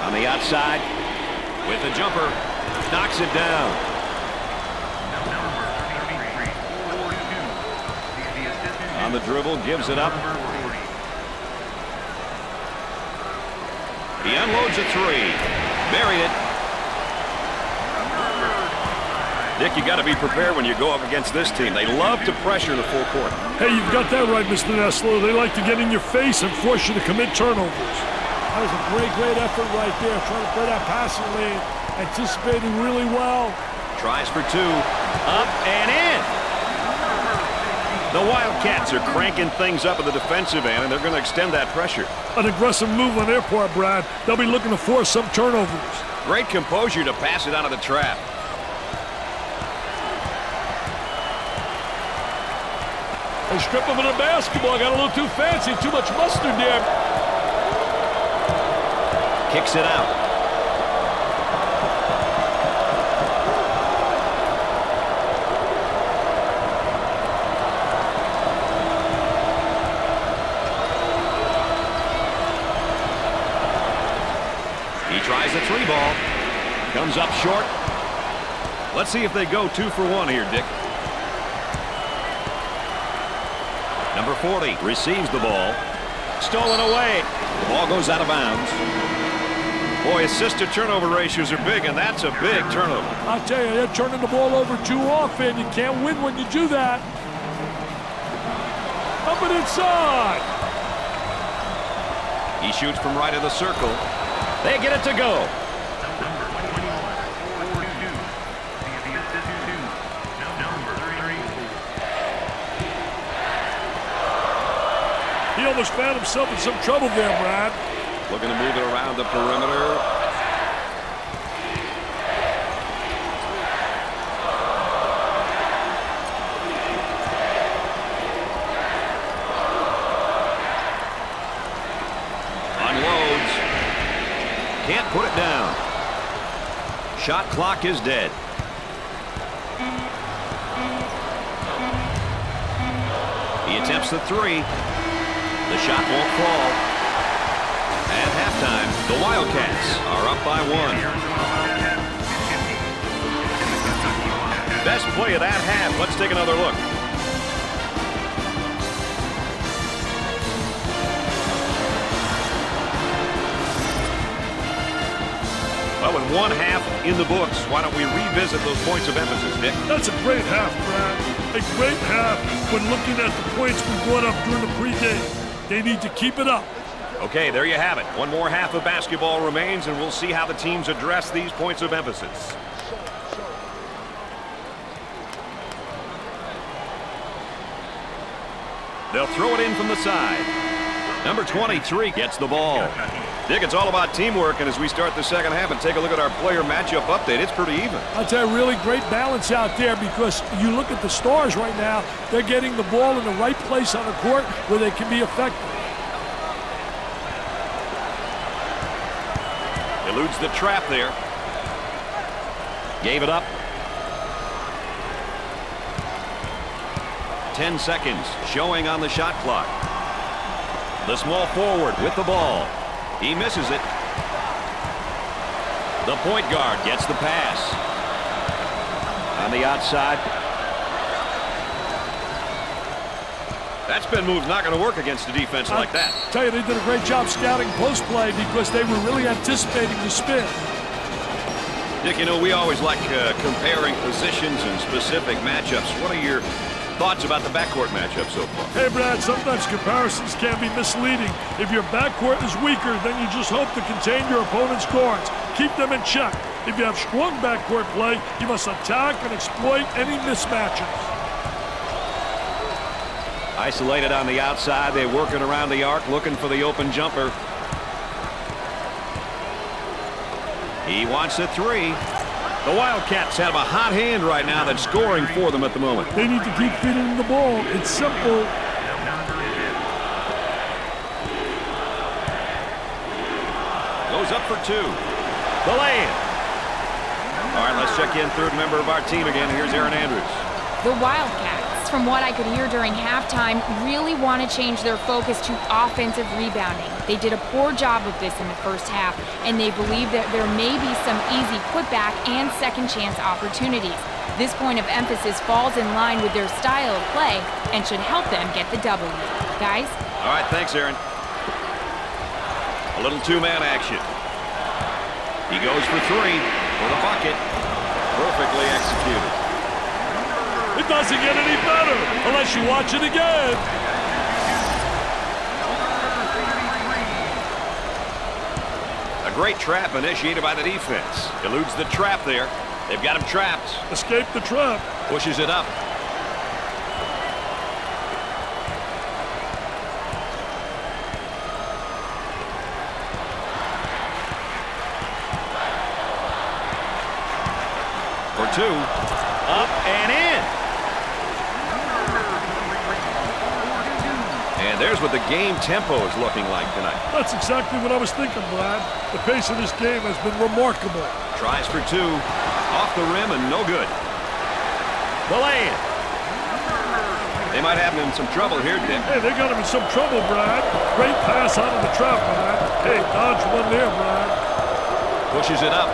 On the outside, with the jumper, knocks it down. Number 33, 4-2. The assistant On the dribble, gives it up. Number 40. He unloads a three. Buried it. Dick, you got to be prepared when you go up against this team. They love to pressure in the full court. Hey, you've got that right, Mr. Nessler. They like to get in your face and force you to commit turnovers. That was a great effort right there, trying to play that passing lane, anticipating really well. Tries for two. Up and in. The Wildcats are cranking things up at the defensive end, and they're going to extend that pressure. An aggressive move on their part, Brad. They'll be looking to force some turnovers. Great composure to pass it out of the trap. They strip him of the basketball. Got a little too fancy, too much mustard there. Kicks it out. He tries the 3 ball. Comes up short. Let's see if they go 2 for 1 here, Dick. Number 40 receives the ball. Stolen away. The ball goes out of bounds. Boy, assist-to-turnover ratios are big, and that's a big turnover. I'll tell you, they're turning the ball over too often. You can't win when you do that. Up and inside. He shoots from right of the circle. They get it to go. Number 21, 4-2. The assist to 2. Number 33. He almost found himself in some trouble there, Brad. Looking to move it around the perimeter. Unloads. Can't put it down. Shot clock is dead. He attempts the 3. The shot won't fall. At halftime, the Wildcats are up by 1. Best play of that half. Let's take another look. Well, with 1 half in the books, why don't we revisit those points of emphasis, Nick? That's a great half, Brad. A great half when looking at the points we brought up during the pregame. They need to keep it up. Okay, there you have it. 1 more half of basketball remains, and we'll see how the teams address these points of emphasis. They'll throw it in from the side. Number 23 gets the ball. Dick, it's all about teamwork, and as we start the second half and take a look at our player matchup update, it's pretty even. I'll tell you, really great balance out there because you look at the stars right now, they're getting the ball in the right place on the court where they can be effective. Eludes the trap there. Gave it up. 10 seconds showing on the shot clock. The small forward with the ball. He misses it. The point guard gets the pass. On the outside. That spin move's not going to work against a defense like that. I tell you, they did a great job scouting post play because they were really anticipating the spin. Dick, you know, we always like comparing positions and specific matchups. What are your thoughts about the backcourt matchup so far? Hey, Brad, sometimes comparisons can be misleading. If your backcourt is weaker, then you just hope to contain your opponent's guards. Keep them in check. If you have strong backcourt play, you must attack and exploit any mismatches. Isolated on the outside. They're working around the arc, looking for the open jumper. He wants a 3. The Wildcats have a hot hand right now that's scoring for them at the moment. They need to keep feeding the ball. It's simple. Goes up for 2. The lay-in. All right, let's check in third member of our team again. Here's Aaron Andrews. The Wildcats, from what I could hear during halftime, really want to change their focus to offensive rebounding. They did a poor job of this in the first half, and they believe that there may be some easy putback and second chance opportunities. This point of emphasis falls in line with their style of play and should help them get the W. Guys? All right, thanks, Aaron. A little two-man action. He goes for 3 for the bucket. Perfectly executed. It doesn't get any better unless you watch it again. A great trap initiated by the defense. Eludes the trap there. They've got him trapped. Escape the trap. Pushes it up. For 2. Up and in. And there's what the game tempo is looking like tonight. That's exactly what I was thinking, Brad. The pace of this game has been remarkable. Tries for two. Off the rim and no good. The lay-in. They might have him in some trouble here, Dick. Hey, they got him in some trouble, Brad. Great pass out of the trap, Brad. Hey, dodge one there, Brad. Pushes it up.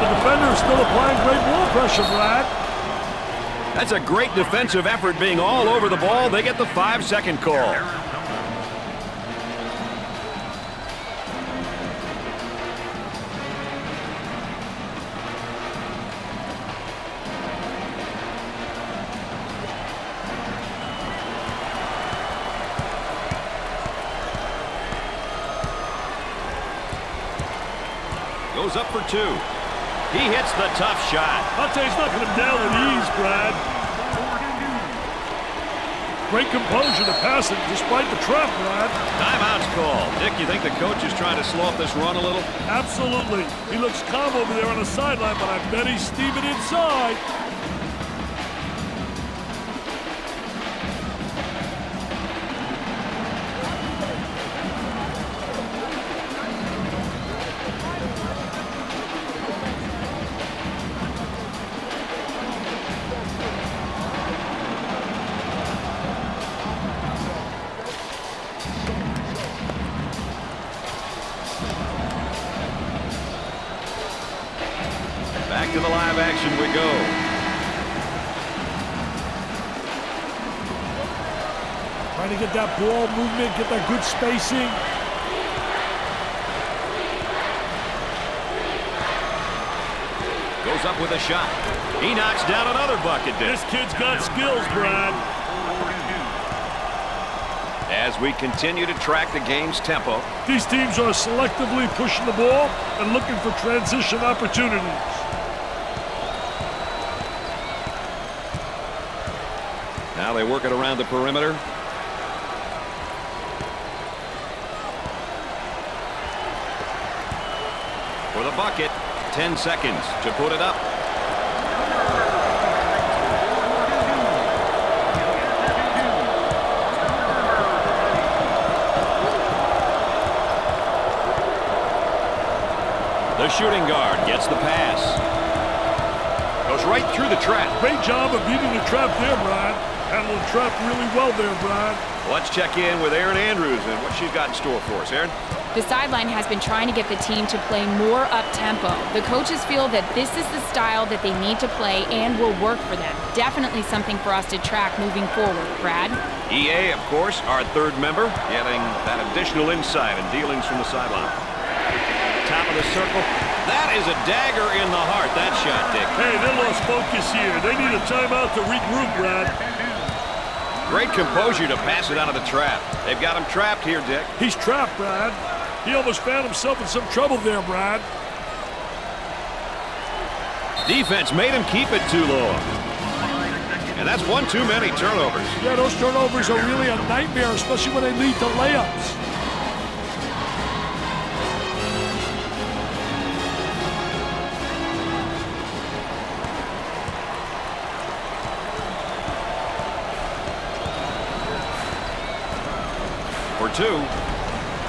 The defender is still applying great ball pressure, Brad. That's a great defensive effort being all over the ball. They get the 5-second call. Goes up for two. He hits the tough shot. I'll tell you, he's knocking him down with ease, Brad. Great composure to pass it despite the trap, Brad. Timeout's called. Dick, you think the coach is trying to slow up this run a little? Absolutely. He looks calm over there on the sideline, but I bet he's steaming inside. Back to the live action we go. Trying to get that ball movement, get that good spacing. Goes up with a shot. He knocks down another bucket. This kid's got skills, Brad. As we continue to track the game's tempo. These teams are selectively pushing the ball and looking for transition opportunities. Now they work it around the perimeter. For the bucket, 10 seconds to put it up. The shooting guard gets the pass. Goes right through the trap. Great job of beating the trap there, Brad. Handled the trap really well there, Brad. Let's check in with Erin Andrews and what she's got in store for us. Erin? The sideline has been trying to get the team to play more up-tempo. The coaches feel that this is the style that they need to play and will work for them. Definitely something for us to track moving forward. Brad? EA, of course, our third member, getting that additional insight and dealings from the sideline. Top of the circle. That is a dagger in the heart, that shot, Dick. Hey, they lost focus here. They need a timeout to regroup, Brad. Great composure to pass it out of the trap. They've got him trapped here, Dick. He's trapped, Brad. He almost found himself in some trouble there, Brad. Defense made him keep it too long. And that's one too many turnovers. Yeah, those turnovers are really a nightmare, especially when they lead to layups. For two,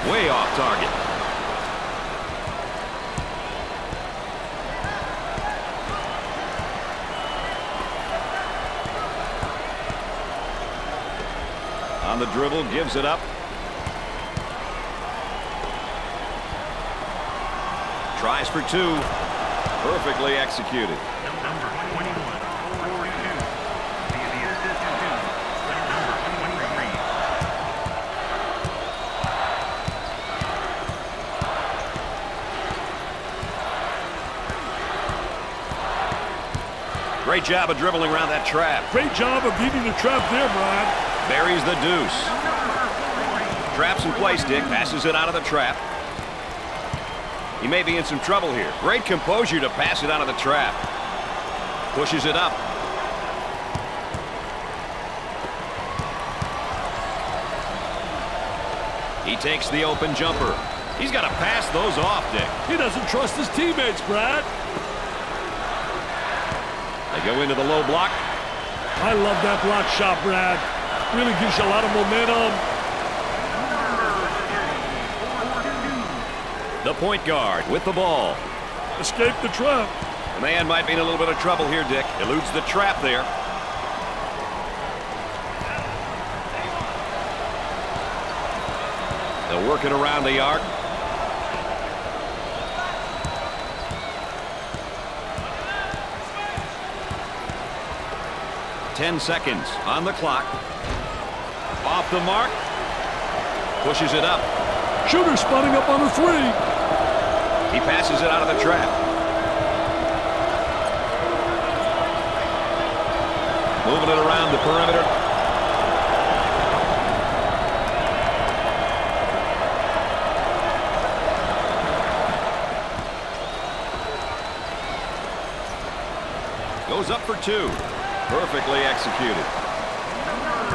way off target. On the dribble, gives it up. Tries for two. Perfectly executed. Number 21, 42. The assist to number 23. Great job of dribbling around that trap. Great job of beating the trap there, Brad. Buries the deuce. Traps in place, Dick. Passes it out of the trap. He may be in some trouble here. Great composure to pass it out of the trap. Pushes it up. He takes the open jumper. He's got to pass those off, Dick. He doesn't trust his teammates, Brad. They go into the low block. I love that block shot, Brad. Really gives you a lot of momentum. The point guard with the ball. Escape the trap. The man might be in a little bit of trouble here, Dick. Eludes the trap there. They'll work it around the arc. Ten seconds on the clock. Off the mark. Pushes it up. Shooter spotting up on a three. He passes it out of the trap. Moving it around the perimeter. Goes up for two. Perfectly executed.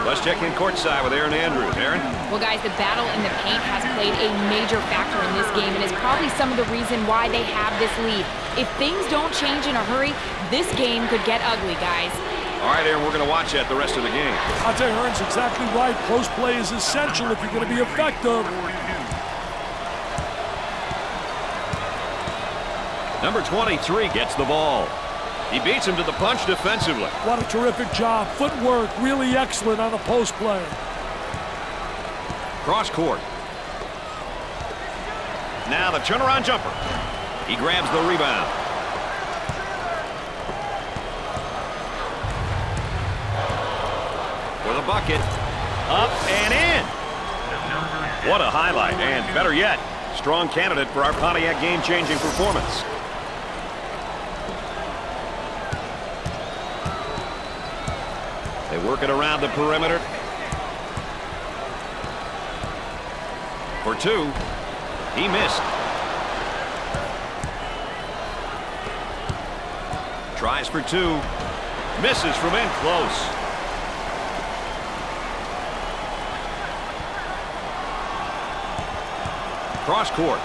Let's check in courtside with Aaron Andrews. Aaron? Well, guys, the battle in the paint has played a major factor in this game and is probably some of the reason why they have this lead. If things don't change in a hurry, this game could get ugly, guys. All right, Aaron, we're going to watch that the rest of the game. I'll tell you, Aaron's exactly right. Close play is essential if you're going to be effective. Number 23 gets the ball. He beats him to the punch defensively. What a terrific job. Footwork really excellent on the post play. Cross court. Now the turnaround jumper. He grabs the rebound. For the bucket. Up and in. What a highlight. And better yet, strong candidate for our Pontiac game-changing performance. They work it around the perimeter. For two. He missed. Tries for two. Misses from in close. Cross court.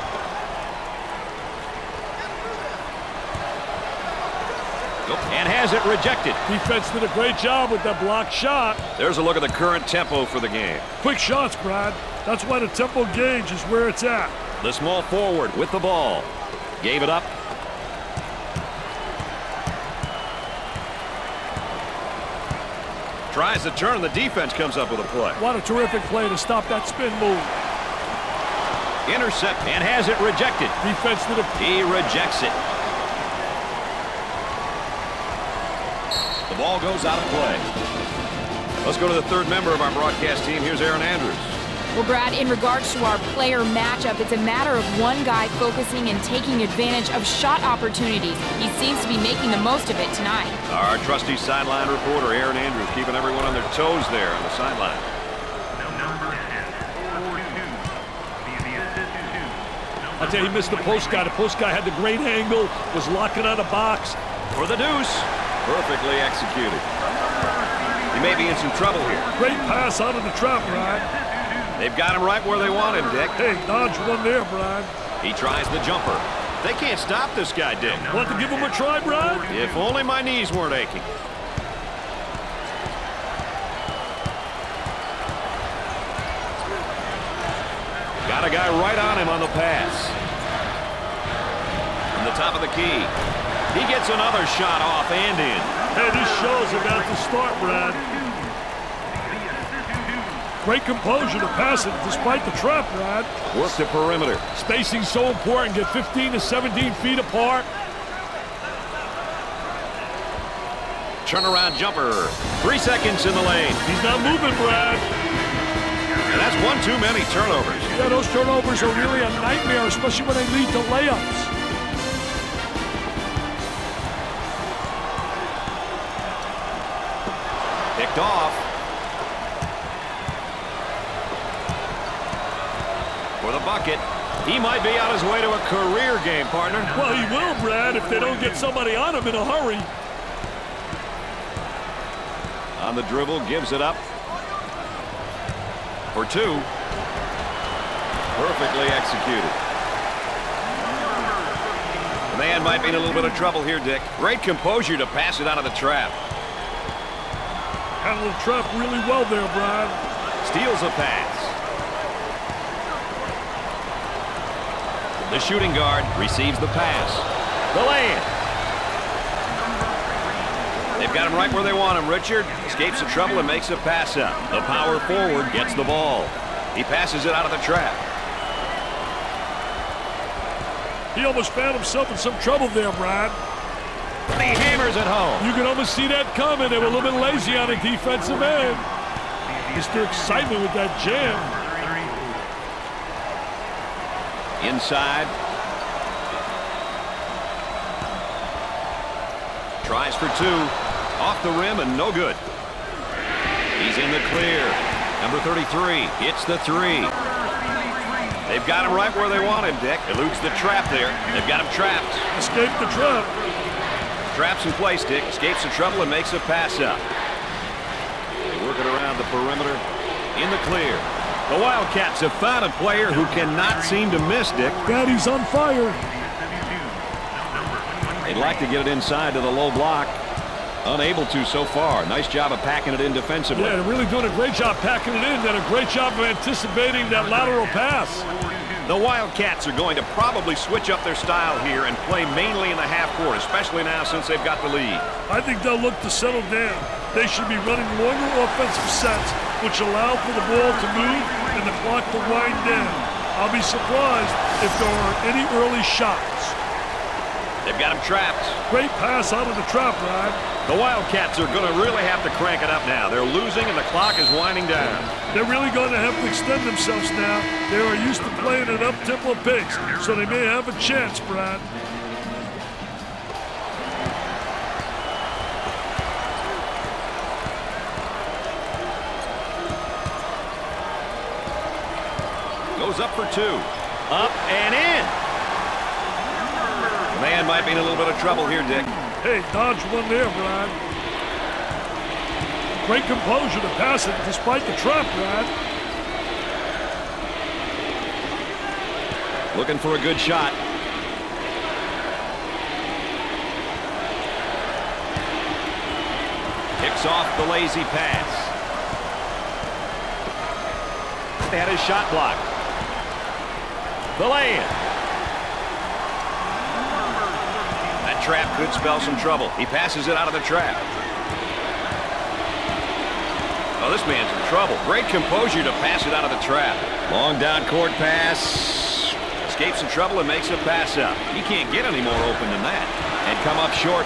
And has it rejected. Defense did a great job with that block shot. There's a look at the current tempo for the game. Quick shots, Brad. That's why the tempo gauge is where it's at. The small forward with the ball. Gave it up. Tries to turn. The defense comes up with a play. What a terrific play to stop that spin move. Intercept and has it rejected. Defense did a... He rejects it. The ball goes out of play. Let's go to the third member of our broadcast team. Here's Aaron Andrews. Well, Brad, in regards to our player matchup, it's a matter of one guy focusing and taking advantage of shot opportunities. He seems to be making the most of it tonight. Our trusty sideline reporter, Aaron Andrews, keeping everyone on their toes there on the sideline. I'll tell you, he missed the post guy. The post guy had the great angle, was locking on a box. For the deuce. Perfectly executed. He may be in some trouble here. Great pass out of the trap, Brad. They've got him right where they want him, Dick. Hey, dodge one there, Brad. He tries the jumper. They can't stop this guy, Dick. Want to give him a try, Brad? If only my knees weren't aching. Got a guy right on him on the pass. From the top of the key. He gets another shot off and in. Hey, this show's about to start, Brad. Great composure to pass it despite the trap, Brad. Work the perimeter. Spacing so important. Get 15 to 17 feet apart. Turnaround jumper. 3 seconds in the lane. He's not moving, Brad. And that's one too many turnovers. Yeah, those turnovers are really a nightmare, especially when they lead to layups. Picked off. For the bucket. He might be on his way to a career game, partner. Well, he will, Brad, if they don't get somebody on him in a hurry. On the dribble, gives it up. For two. Perfectly executed. The man might be in a little bit of trouble here, Dick. Great composure to pass it out of the trap. Handled the trap really well there, Brad. Steals a pass. The shooting guard receives the pass. The lay-in. They've got him right where they want him. Richard escapes the trouble and makes a pass up. The power forward gets the ball. He passes it out of the trap. He almost found himself in some trouble there, Brad. He hammers it home. You can almost see that coming. They were a little bit lazy on the defensive end. Just their excitement with that jam. Inside. Tries for two. Off the rim and no good. He's in the clear. Number 33 hits the three. They've got him right where they want him, Dick. Eludes the trap there. They've got him trapped. Escaped the trap. Traps in place, Dick. Escapes the trouble and makes a pass up. They work it around the perimeter. In the clear. The Wildcats have found a player who cannot seem to miss, Dick. Daddy's on fire. They'd like to get it inside to the low block. Unable to so far. Nice job of packing it in defensively. Yeah, they're really doing a great job packing it in. Did a great job of anticipating that lateral pass. The Wildcats are going to probably switch up their style here and play mainly in the half court, especially now since they've got the lead. I think they'll look to settle down. They should be running longer offensive sets, which allow for the ball to move and the clock to wind down. I'll be surprised if there are any early shots. They've got him trapped. Great pass out of the trap, Rod. The Wildcats are going to really have to crank it up now. They're losing and the clock is winding down. They're really going to have to extend themselves now. They are used to playing at up-tempo pace, so they may have a chance, Brad. Goes up for two. Up and in. Man might be in a little bit of trouble here, Dick. Hey, dodge one there, Brad. Great composure to pass it despite the trap, Brad. Looking for a good shot. Kicks off the lazy pass. They had his shot blocked. The lay-in. That trap could spell some trouble. He passes it out of the trap. Oh, this man's in trouble. Great composure to pass it out of the trap. Long down court pass. Escapes some trouble and makes a pass up. He can't get any more open than that. And come up short.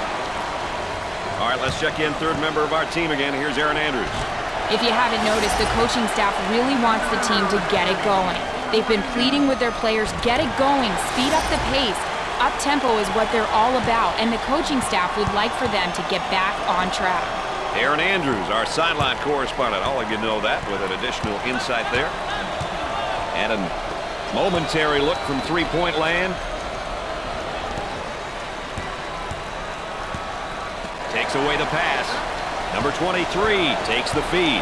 All right, let's check in third member of our team again. Here's Aaron Andrews. If you haven't noticed, the coaching staff really wants the team to get it going. They've been pleading with their players, get it going, speed up the pace. Up-tempo is what they're all about, and the coaching staff would like for them to get back on track. Aaron Andrews, our sideline correspondent. I'll let you know that with an additional insight there. And a momentary look from three-point land. Takes away the pass. Number 23 takes the feed.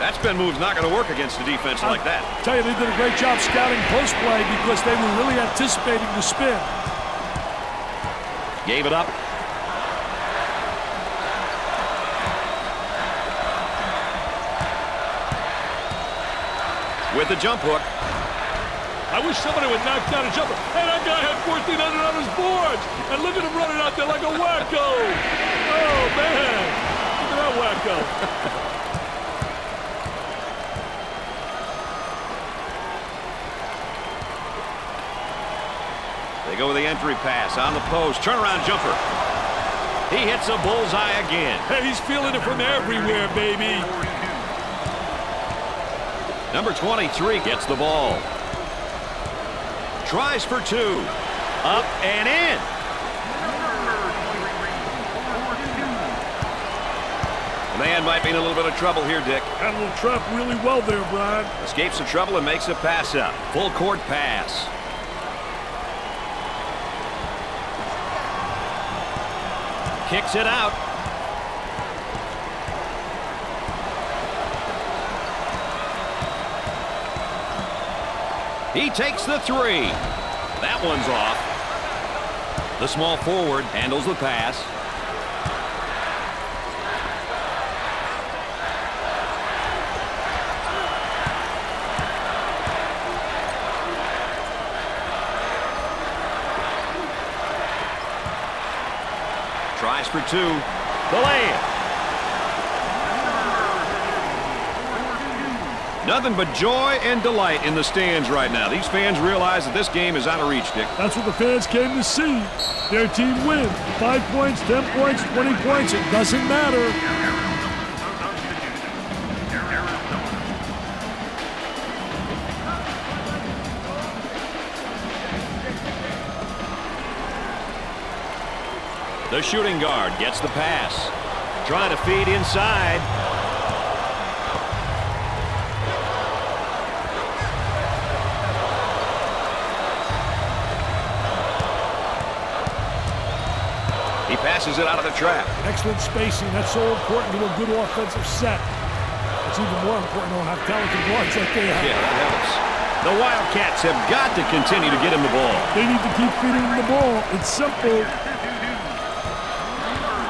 That spin move's not going to work against a defense like that. I tell you, they did a great job scouting post play because they were really anticipating the spin. Gave it up. With the jump hook. I wish somebody would knock down a jumper. Hey, that guy had 1,400 on his boards. And look at him running out there like a wacko. Oh, man. Look at that wacko. They go with the entry pass on the post. Turnaround jumper. He hits a bullseye again. Hey, he's feeling it from everywhere, baby. Number 23 gets the ball. Tries for two. Up and in. The man might be in a little bit of trouble here, Dick. Handled the trap really well there, Brad. Escapes the trouble and makes a pass up. Full court pass. Kicks it out. He takes the three. That one's off. The small forward handles the pass. Tries for two. The layup. Nothing but joy and delight in the stands right now. These fans realize that this game is out of reach, Dick. That's what the fans came to see. Their team win. 5 points, 10 points, 20 points. It doesn't matter. The shooting guard gets the pass. Trying to feed inside. He passes it out of the trap. Excellent spacing. That's so important to a good offensive set. It's even more important to have talented guards like they have. Yeah, that helps. The Wildcats have got to continue to get him the ball. They need to keep feeding him the ball. It's simple.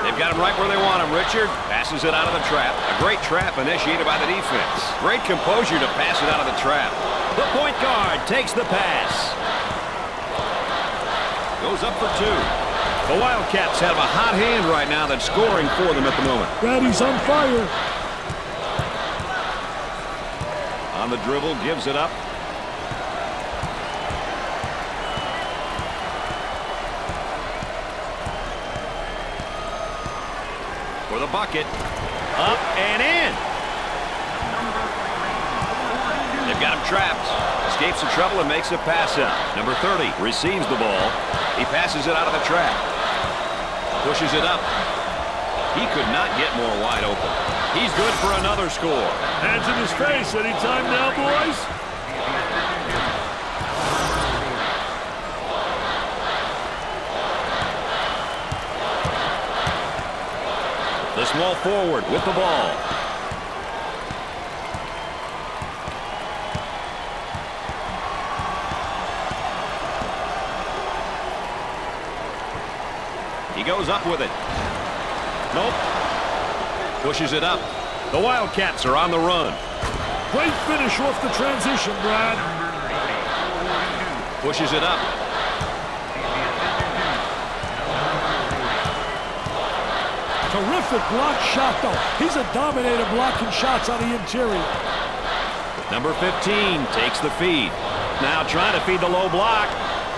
They've got him right where they want him. Richard passes it out of the trap. A great trap initiated by the defense. Great composure to pass it out of the trap. The point guard takes the pass. Goes up for two. The Wildcats have a hot hand right now that's scoring for them at the moment. Brady's on fire. On the dribble, gives it up. For the bucket. Up and in. They've got him trapped. Escapes the trouble and makes a pass out. Number 30 receives the ball. He passes it out of the trap. Pushes it up. He could not get more wide open. He's good for another score. Hands in his face. Anytime now, boys. The small forward with the ball. He goes up with it. Nope. Pushes it up. The Wildcats are on the run. Great finish off the transition, Brad. Pushes it up. Terrific block shot, though. He's a dominator blocking shots on the interior. Number 15 takes the feed. Now trying to feed the low block.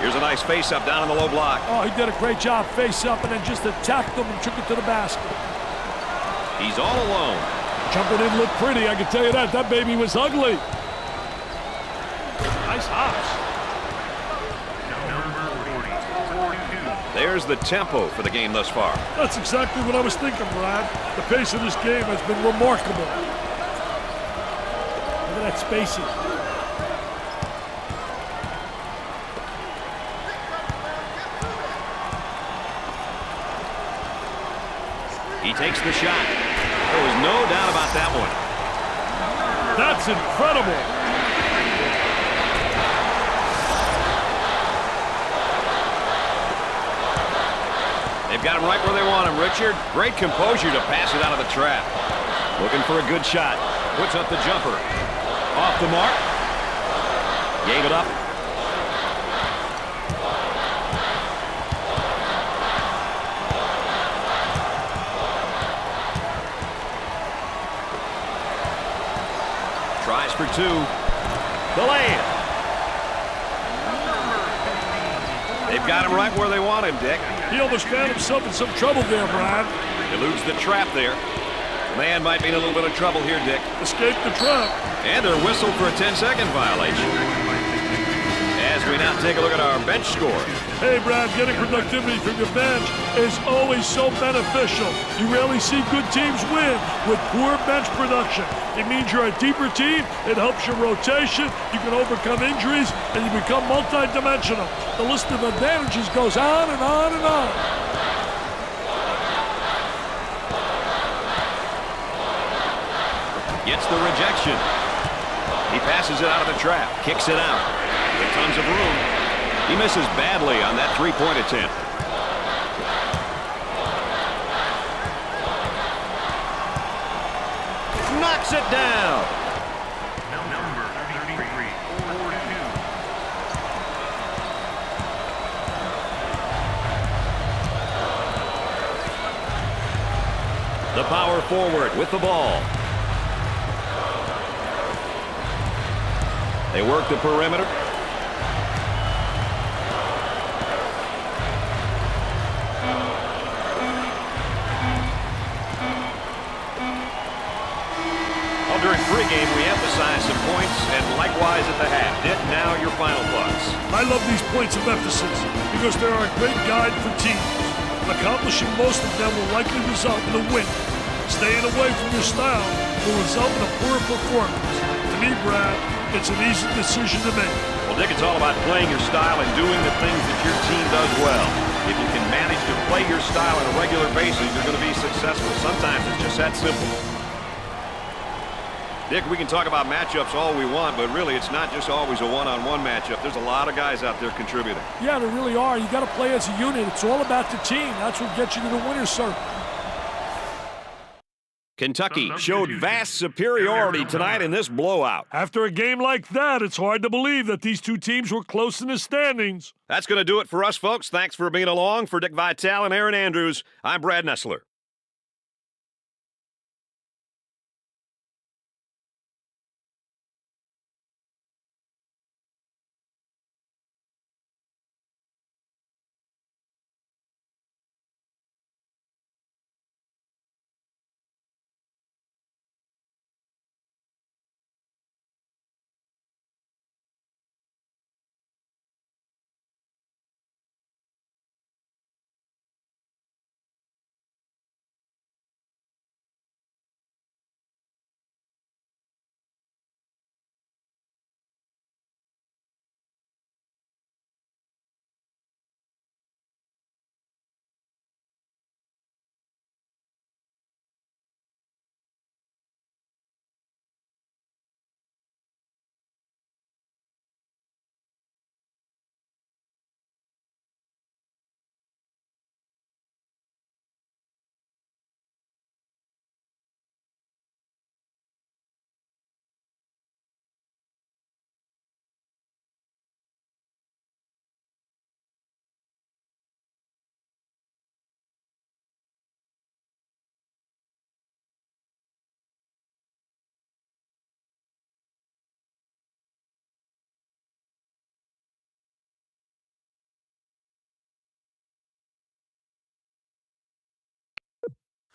Here's a nice face-up down in the low block. Oh, he did a great job face-up and then just attacked them and took it to the basket. He's all alone. Jumper didn't look pretty, I can tell you that. That baby was ugly. Nice hops. There's the tempo for the game thus far. That's exactly what I was thinking, Brad. The pace of this game has been remarkable. Look at that spacing. He takes the shot. There was no doubt about that one. That's incredible. They've got him right where they want him, Richard. Great composure to pass it out of the trap. Looking for a good shot. Puts up the jumper. Off the mark. Gave it up. Tries for two. The layup. They've got him right where they want him, Dick. He almost found himself in some trouble there, Brad. Eludes the trap there. The man might be in a little bit of trouble here, Dick. Escaped the trap. And they're whistled for a 10-second violation. As we now take a look at our bench score. Hey, Brad, getting productivity from your bench is always so beneficial. You rarely see good teams win with poor bench production. It means you're a deeper team. It helps your rotation. You can overcome injuries, and you become multi-dimensional. The list of advantages goes on and on and on. Gets the rejection. He passes it out of the trap. Kicks it out. With tons of room. He misses badly on that three-point attempt. knocks it down. Number 33, 4-2. The power forward with the ball. They work the perimeter. During pregame, we emphasize some points, and likewise at the half. Dick, now your final thoughts. I love these points of emphasis because they're a great guide for teams. Accomplishing most of them will likely result in a win. Staying away from your style will result in a poor performance. To me, Brad, it's an easy decision to make. Well, Dick, it's all about playing your style and doing the things that your team does well. If you can manage to play your style on a regular basis, you're going to be successful. Sometimes it's just that simple. Dick, we can talk about matchups all we want, but really it's not just always a one-on-one matchup. There's a lot of guys out there contributing. Yeah, there really are. You got to play as a unit. It's all about the team. That's what gets you to the winner's circle. Kentucky showed vast superiority tonight in this blowout. After a game like that, it's hard to believe that these two teams were close in the standings. That's going to do it for us, folks. Thanks for being along. For Dick Vitale and Aaron Andrews, I'm Brad Nessler.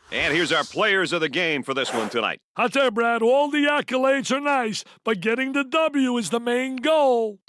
And here's our players of the game for this one tonight. I'll tell you, Brad, all the accolades are nice, but getting the W is the main goal.